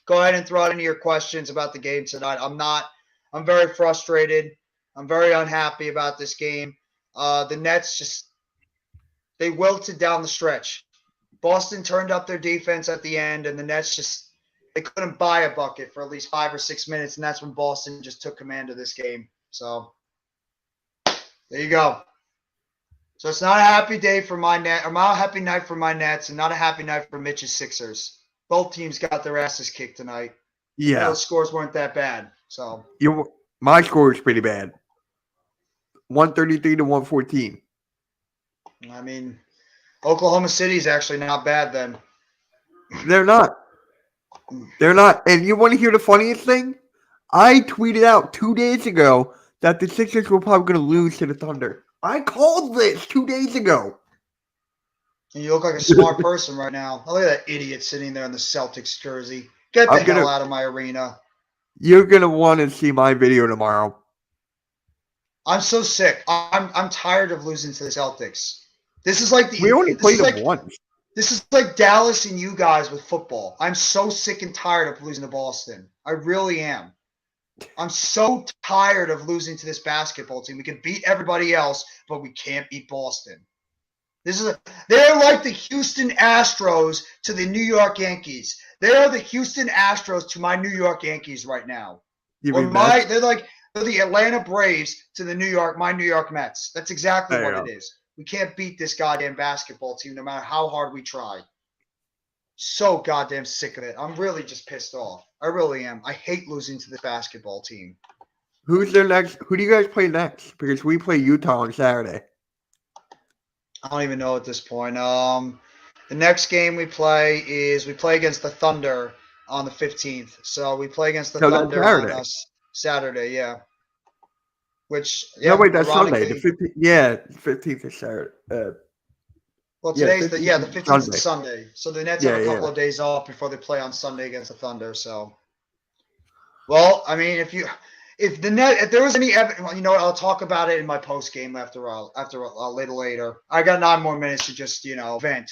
go ahead and throw out any of your questions about the game tonight. I'm very frustrated. I'm very unhappy about this game. The Nets they wilted down the stretch. Boston turned up their defense at the end, and the Nets they couldn't buy a bucket for at least 5 or 6 minutes, and that's when Boston just took command of this game. So there you go. So it's not a happy day for my net, or not a happy night for my Nets, and not a happy night for Mitch's Sixers. Both teams got their asses kicked tonight. Yeah, those scores weren't that bad. So my score is pretty bad. 133 to 114. I mean, Oklahoma City is actually not bad then. They're not. They're not. And you want to hear the funniest thing? I tweeted out 2 days ago that the Sixers were probably going to lose to the Thunder. I called this 2 days ago. And you look like a smart person right now. Oh, look at that idiot sitting there in the Celtics jersey. Get the hell out of my arena. You're going to want to see my video tomorrow. I'm so sick. I'm tired of losing to the Celtics. This is like we only played them once. This is like Dallas and you guys with football. I'm so sick and tired of losing to Boston. I really am. I'm so tired of losing to this basketball team. We can beat everybody else, but we can't beat Boston. They're like the Houston Astros to the New York Yankees. They are the Houston Astros to my New York Yankees right now. They're the Atlanta Braves to my New York Mets. That's exactly what it is. We can't beat this goddamn basketball team no matter how hard we try. So goddamn sick of it. I'm really just pissed off. I really am. I hate losing to this basketball team. Who's their next? Who do you guys play next? Because we play Utah on Saturday. I don't even know at this point. The next game we play against the Thunder on the 15th. So we play against the Thunder on Saturday, yeah. Which that's Sunday. The 15th. Yeah, 15th is Saturday. Well, today's the 15th is Sunday. So the Nets have a couple of days off before they play on Sunday against the Thunder. So, well, I mean, if there was any evidence, you know what? I'll talk about it in my post game after a little later. I got 9 more minutes to just vent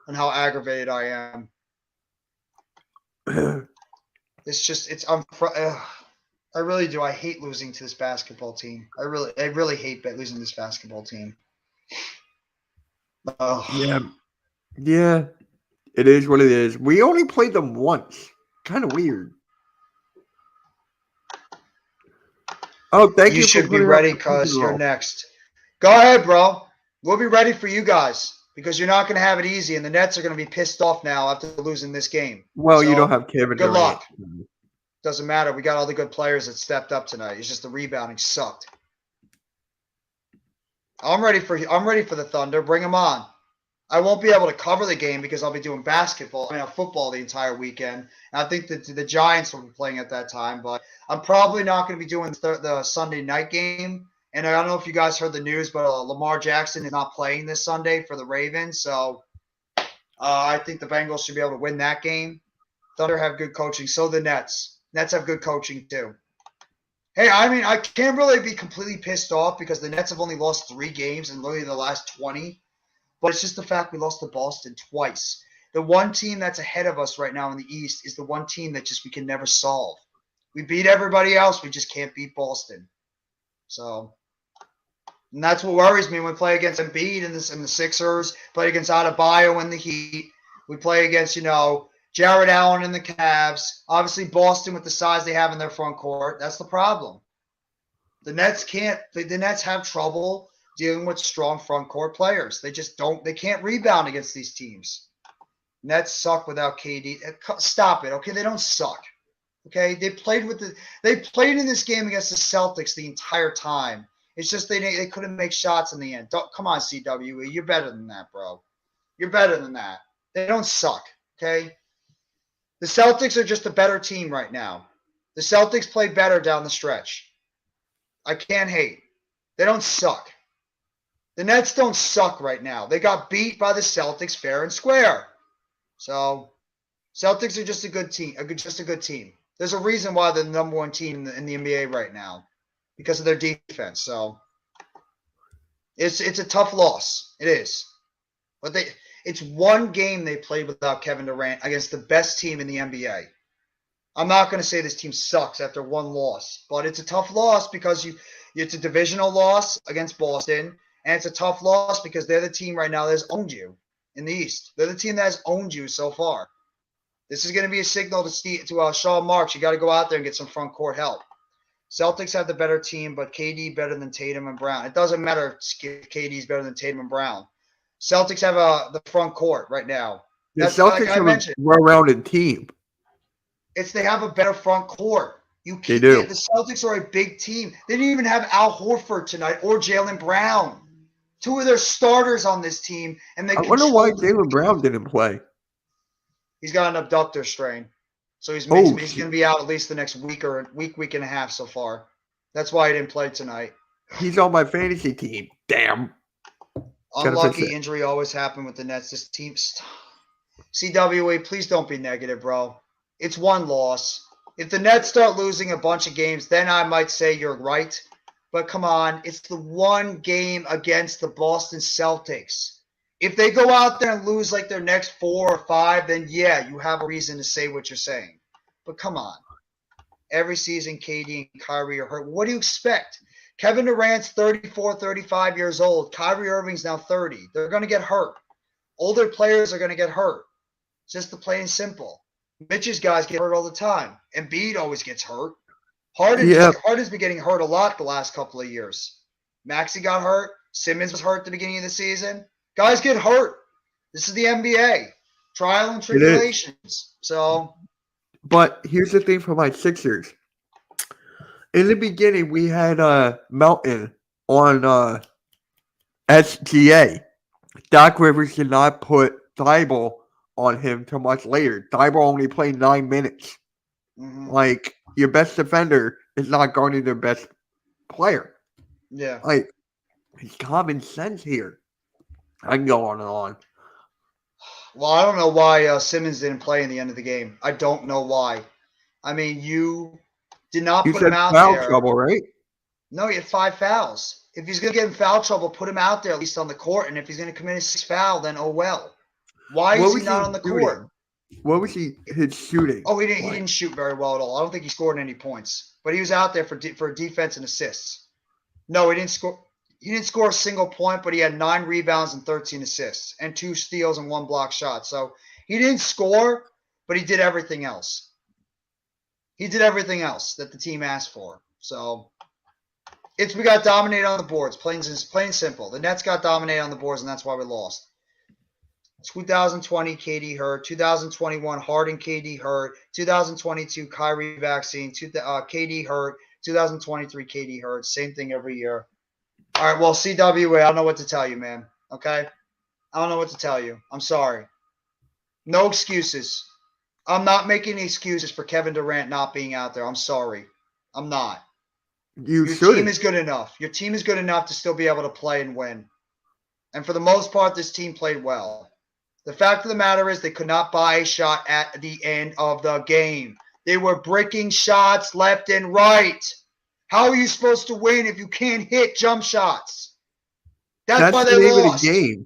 on how aggravated I am. I really do. I hate losing to this basketball team. I really hate losing to this basketball team. Yeah. It is what it is. We only played them once. Kind of weird. Oh, thank you. You should be ready because you're next. Go ahead, bro. We'll be ready for you guys because you're not going to have it easy, and the Nets are going to be pissed off now after losing this game. Well, you don't have Kevin Durant. Good luck. Doesn't matter. We got all the good players that stepped up tonight. It's just the rebounding sucked. I'm ready for the Thunder. Bring them on. I won't be able to cover the game because I'll be doing football the entire weekend. And I think that the Giants will be playing at that time, but I'm probably not going to be doing the Sunday night game. And I don't know if you guys heard the news, but Lamar Jackson is not playing this Sunday for the Ravens. So I think the Bengals should be able to win that game. Thunder have good coaching. So the Nets. Nets have good coaching too. Hey, I mean, I can't really be completely pissed off because the Nets have only lost 3 games in literally the last 20. But it's just the fact we lost to Boston twice. The one team that's ahead of us right now in the East is the one team that we can never solve. We beat everybody else. We just can't beat Boston. So, and that's what worries me when we play against Embiid and the Sixers, play against Adebayo and the Heat. We play against, Jared Allen and the Cavs. Obviously, Boston with the size they have in their front court. That's the problem. The Nets have trouble dealing with strong front court players. They just don't. They can't rebound against these teams. Nets suck without KD. Stop it, okay? They don't suck. Okay, they played in this game against the Celtics the entire time. It's just they couldn't make shots in the end. Come on, CWE, you're better than that, bro. You're better than that. They don't suck. Okay, the Celtics are just a better team right now. The Celtics play better down the stretch. I can't hate. They don't suck. The Nets don't suck right now. They got beat by the Celtics fair and square. So, Celtics are just a good team. Just a good team. There's a reason why they're the number 1 team in the NBA right now, because of their defense. So, it's a tough loss. It is, but it's one game they played without Kevin Durant against the best team in the NBA. I'm not going to say this team sucks after one loss, but it's a tough loss because it's a divisional loss against Boston. And it's a tough loss because they're the team right now that has owned you in the East. They're the team that has owned you so far. This is going to be a signal to Sean Marks. You got to go out there and get some front court help. Celtics have the better team, but KD better than Tatum and Brown. It doesn't matter if KD's better than Tatum and Brown. Celtics have the front court right now. The Celtics have a well-rounded team. They have a better front court. You They keep do. the Celtics are a big team. They didn't even have Al Horford tonight or Jaylen Brown. Two of their starters on this team, and they I wonder why controlled. Jaylen Brown didn't play. He's got an abductor strain, so he's Oh, going to be out at least the next week or week and a half so far. That's why he didn't play tonight. he's on my fantasy team. Damn. Unlucky injury always happen with the Nets. This team, CWA, please don't be negative, bro. It's one loss. If the Nets start losing a bunch of games, then I might say you're right. But come on, it's the one game against the Boston Celtics. If they go out there and lose like their next 4 or 5, then yeah, you have a reason to say what you're saying. But come on. Every season, KD and Kyrie are hurt. What do you expect? Kevin Durant's 34, 35 years old. Kyrie Irving's now 30. They're going to get hurt. Older players are going to get hurt. It's just the plain and simple. Mitch's guys get hurt all the time. Embiid always gets hurt. Harden's been getting hurt a lot the last couple of years. Maxey got hurt. Simmons was hurt at the beginning of the season. Guys get hurt. This is the NBA. Trial and tribulations. So, but here's the thing for my Sixers. In the beginning, we had Melton on SGA. Doc Rivers did not put Thibault on him till much later. Thibault only played 9 minutes. mm-hmm. Like, your best defender is not guarding their best player. Yeah. Like, it's common sense here. I can go on and on. Well, I don't know why Simmons didn't play in the end of the game. I don't know why. I mean, you did not put him out foul there. Trouble, right? No, he had 5 fouls. If he's going to get in foul trouble, put him out there at least on the court. And if he's going to commit a 6th foul, then oh well. Why is he not on the court? What was his shooting? Oh, he didn't shoot very well at all. I don't think he scored any points. But he was out there for defense and assists. No, he didn't score. He didn't score a single point, but he had 9 rebounds and 13 assists and 2 steals and 1 block shot. So he didn't score, but he did everything else. He did everything else that the team asked for. So we got dominated on the boards, plain and simple. The Nets got dominated on the boards, and that's why we lost. 2020, KD hurt. 2021, Harden, KD hurt. 2022, Kyrie vaccine. KD hurt. 2023, KD hurt. Same thing every year. All right, well, CWA, I don't know what to tell you, man. Okay? I don't know what to tell you. I'm sorry. No excuses. I'm not making any excuses for Kevin Durant not being out there. I'm sorry. I'm not. Your team is good enough. Your team is good enough to still be able to play and win. And for the most part, this team played well. The fact of the matter is they could not buy a shot at the end of the game. They were bricking shots left and right. How are you supposed to win if you can't hit jump shots? That's why they lost. Of the game.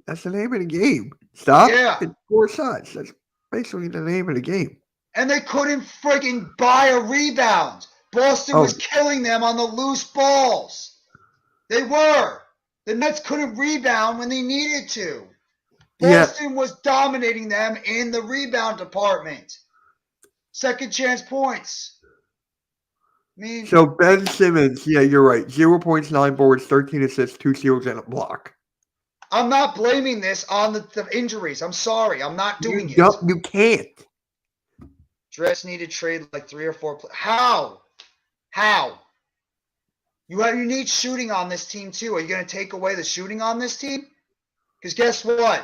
That's the name of the game. Stop. Yeah. And 4 shots. That's basically the name of the game. And they couldn't freaking buy a rebound. Boston was killing them on the loose balls. They were. The Nets couldn't rebound when they needed to. Boston was dominating them in the rebound department. Second chance points. So Ben Simmons, yeah, you're right. 0 points, 9 boards, 13 assists, 2 steals, and a block. I'm not blaming this on the injuries. I'm sorry. I'm not doing it. You can't. Dress needed trade like 3 or 4. How? You need shooting on this team too. Are you going to take away the shooting on this team? Because guess what?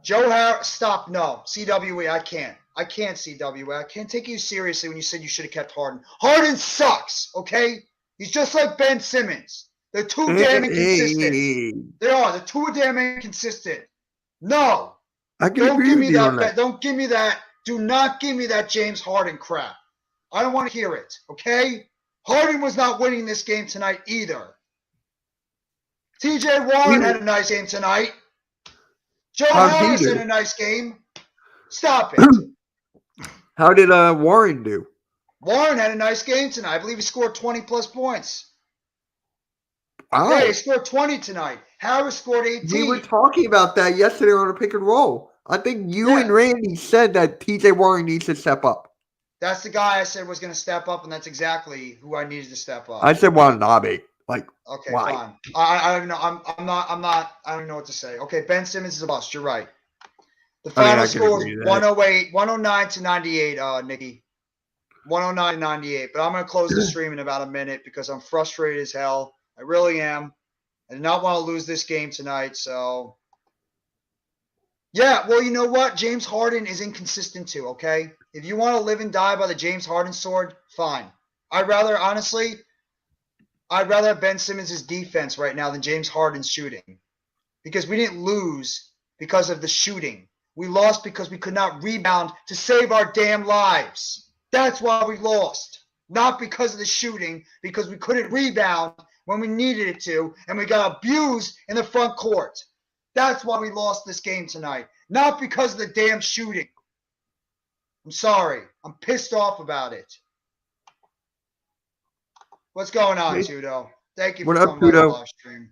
Joe Harris, stop. No. CWE, I can't. I can't, CWE. I can't take you seriously when you said you should have kept Harden. Harden sucks, okay? He's just like Ben Simmons. They're too damn inconsistent. They are. They're too damn inconsistent. No. Don't give me that. Don't give me that. Do not give me that James Harden crap. I don't want to hear it, okay? Harden was not winning this game tonight either. TJ Warren had a nice game tonight. Joe Harris had a nice game. Stop it. How did Warren do? Warren had a nice game tonight. I believe he scored 20-plus points. Wow. Yeah, he scored 20 tonight. Harris scored 18. We were talking about that yesterday on a pick and roll. I think you and Randy said that TJ Warren needs to step up. That's the guy I said was going to step up, and that's exactly who I needed to step up. I said Watanabe. Like, okay, why? Fine. I don't know. I'm not. I don't know what to say. Okay, Ben Simmons is a bust. You're right. The final score is 109 to 98, Nikki. 109.98. But I'm going to close the stream in about a minute because I'm frustrated as hell. I really am. I do not want to lose this game tonight. So, yeah, well, you know what? James Harden is inconsistent too, okay? If you want to live and die by the James Harden sword, fine. I'd rather have Ben Simmons' defense right now than James Harden's shooting. Because we didn't lose because of the shooting. We lost because we could not rebound to save our damn lives. That's why we lost. Not because of the shooting, because we couldn't rebound when we needed it to, and we got abused in the front court. That's why we lost this game tonight. Not because of the damn shooting. I'm sorry. I'm pissed off about it. What's going on, Tudo? Thank you for coming by the live stream.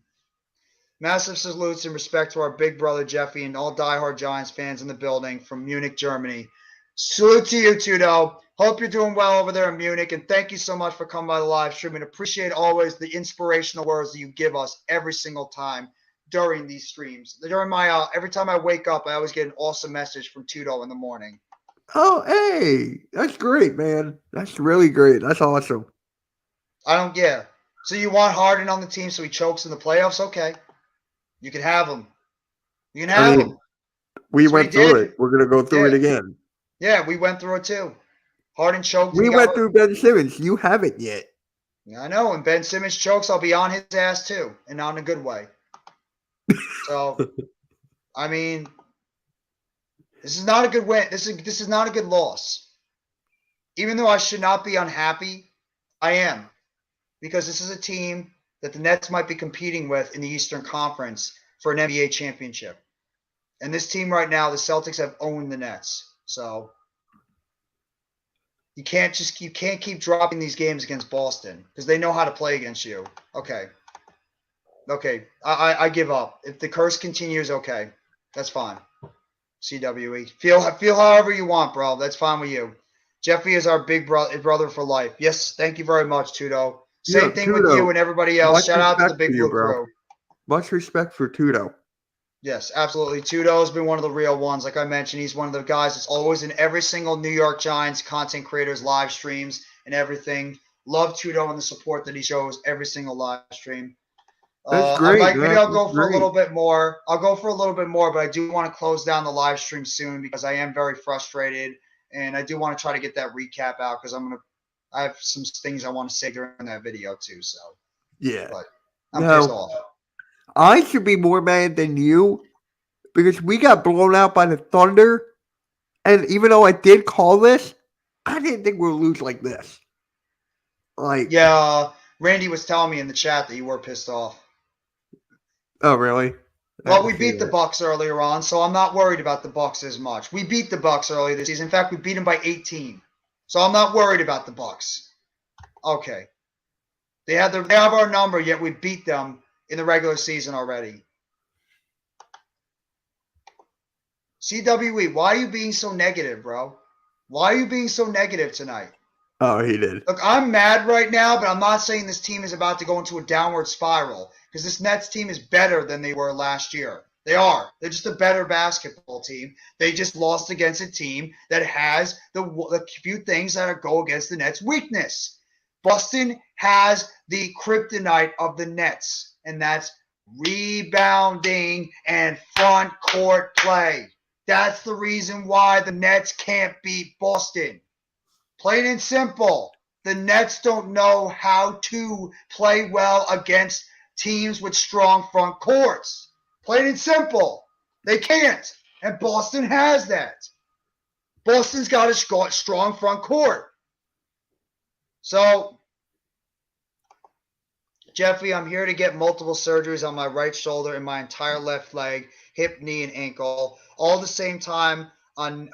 Massive salutes and respect to our big brother Jeffy and all diehard Giants fans in the building from Munich, Germany. Salute to you, Tudo. Hope you're doing well over there in Munich, and thank you so much for coming by the live stream, and appreciate always the inspirational words that you give us every single time during these streams. During my every time I wake up, I always get an awesome message from Tudo in the morning. Oh, hey, that's great, man. That's really great. That's awesome. So you want Harden on the team so he chokes in the playoffs? Okay. You can have him. You can have him. We went through it. We're going to go through it again. Yeah, we went through it too. Harden choked. We went through Ben Simmons. You haven't yet. I know. When Ben Simmons chokes, I'll be on his ass too, and not in a good way. So, I mean, this is not a good win. This is not a good loss. Even though I should not be unhappy, I am. Because this is a team that the Nets might be competing with in the Eastern Conference for an NBA championship. And this team right now, the Celtics have owned the Nets. So you can't keep dropping these games against Boston because they know how to play against you. Okay. I give up. If the curse continues, okay. That's fine. CWE. Feel however you want, bro. That's fine with you. Jeffy is our big brother for life. Yes, thank you very much, Tudo. Same thing with you and everybody else. Shout out to the Big Blue Crew. Much respect for Tudo. Yes, absolutely. Tudo has been one of the real ones. Like I mentioned, he's one of the guys that's always in every single New York Giants content creators live streams and everything. Love Tudo and the support that he shows every single live stream. That's great. Maybe I'll go for a little bit more. I'll go for a little bit more, but I do want to close down the live stream soon because I am very frustrated, and I do want to try to get that recap out because I have some things I want to say during that video too. So yeah, but I'm pissed off. I should be more mad than you because we got blown out by the Thunder, and even though I did call this, I didn't think we'd lose like this. Randy was telling me in the chat that you were pissed off. Oh, really? Well, we beat the Bucks earlier on, so I'm not worried about the Bucks as much. We beat the Bucks earlier this season. In fact, we beat them by 18. So I'm not worried about the Bucks. Okay. They have our number, yet we beat them in the regular season already. CWE, why are you being so negative, bro? Why are you being so negative tonight? Oh, he did. Look, I'm mad right now, but I'm not saying this team is about to go into a downward spiral because this Nets team is better than they were last year. They are. They're just a better basketball team. They just lost against a team that has the few things that go against the Nets' weakness. Boston has the kryptonite of the Nets, and that's rebounding and front court play. That's the reason why the Nets can't beat Boston. Plain and simple. The Nets don't know how to play well against teams with strong front courts. Plain and simple. They can't. And Boston has that. Boston's got a strong front court. So, Jeffy, I'm here to get multiple surgeries on my right shoulder and my entire left leg, hip, knee, and ankle, all at the same time on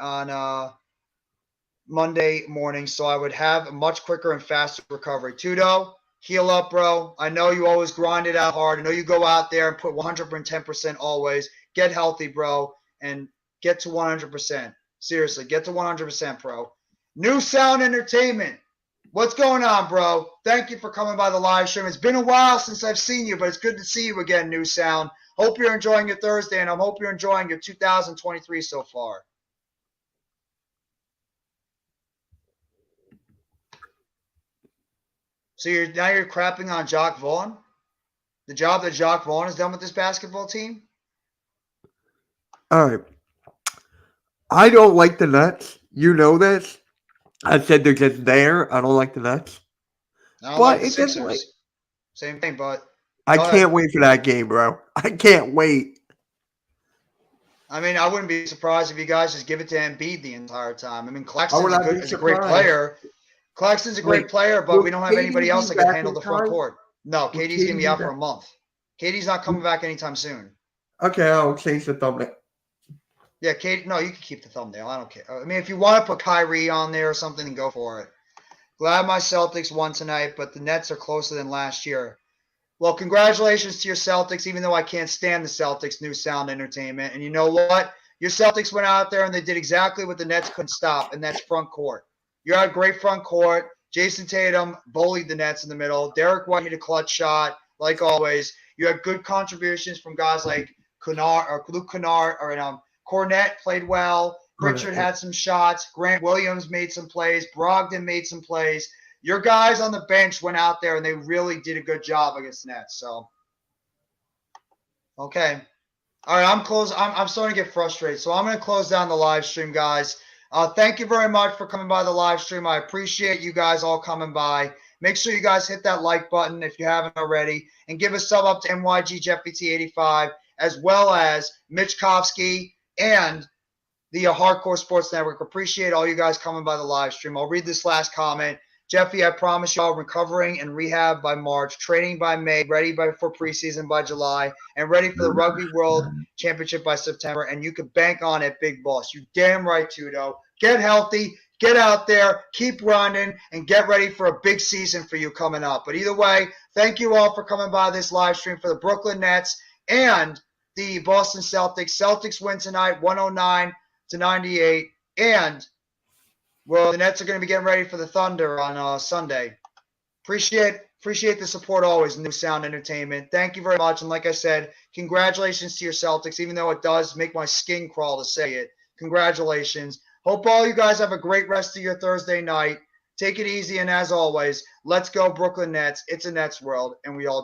Monday morning, so I would have a much quicker and faster recovery. Tudo, heal up, bro. I know you always grind it out hard. I know you go out there and put 110% always. Get healthy, bro, and get to 100%. Seriously, get to 100%, bro. New Sound Entertainment. What's going on, bro? Thank you for coming by the live stream. It's been a while since I've seen you, but it's good to see you again, New Sound. Hope you're enjoying your Thursday, and I hope you're enjoying your 2023 so far. So you're crapping on Jock Vaughn? The job that Jock Vaughn has done with this basketball team? All right. I don't like the Nets. You know this. I said they're just there. I don't like the Nets. I don't like But the it gets like Sixers. Same thing, but I go ahead. can't wait for that game, bro. I can't wait. I mean, I wouldn't be surprised if you guys just give it to Embiid the entire time. I mean, I would Claxton's not be is a great surprised. player. Claxton's a Wait, great player, but will we don't have Katie anybody else be that can back handle in the front time? court. No, Will KD's gonna Katie be be out for back? a month. KD's not coming back anytime soon. Okay, I'll change the thumbnail. Yeah, Katie. No, you can keep the thumbnail. I don't care. I mean, if you want to put Kyrie on there or something, then go for it. Glad my Celtics won tonight, but the Nets are closer than last year. Well, congratulations to your Celtics, even though I can't stand the Celtics' new sound entertainment. And you know what? Your Celtics went out there and they did exactly what the Nets couldn't stop, and that's front court. You had a great front court. Jason Tatum bullied the Nets in the middle. Derek White hit a clutch shot, like always. You had good contributions from guys like Luke Kennard, or Cornette played well. Pritchard had some shots. Grant Williams made some plays. Brogdon made some plays. Your guys on the bench went out there and they really did a good job against the Nets. So, okay. All right, I'm starting to get frustrated. So I'm going to close down the live stream, guys. Thank you very much for coming by the live stream. I appreciate you guys all coming by. Make sure you guys hit that like button if you haven't already. And give a sub up to NYG JeffBT85, as well as Mitch Kovsky and the Hardcore Sports Network. Appreciate all you guys coming by the live stream. I'll read this last comment. Jeffy, I promise y'all recovering and rehab by March, training by May, ready for preseason by July, and ready for the Rugby World Championship by September. And you can bank on it, Big Boss. You damn right, Tudo. Get healthy, get out there, keep running, and get ready for a big season for you coming up. But either way, thank you all for coming by this live stream for the Brooklyn Nets and the Boston Celtics. Celtics win tonight, 109-98, and well, the Nets are going to be getting ready for the Thunder on Sunday. Appreciate the support always, New Sound Entertainment. Thank you very much. And like I said, congratulations to your Celtics, even though it does make my skin crawl to say it. Congratulations. Hope all you guys have a great rest of your Thursday night. Take it easy, and as always, let's go Brooklyn Nets. It's a Nets world, and we all just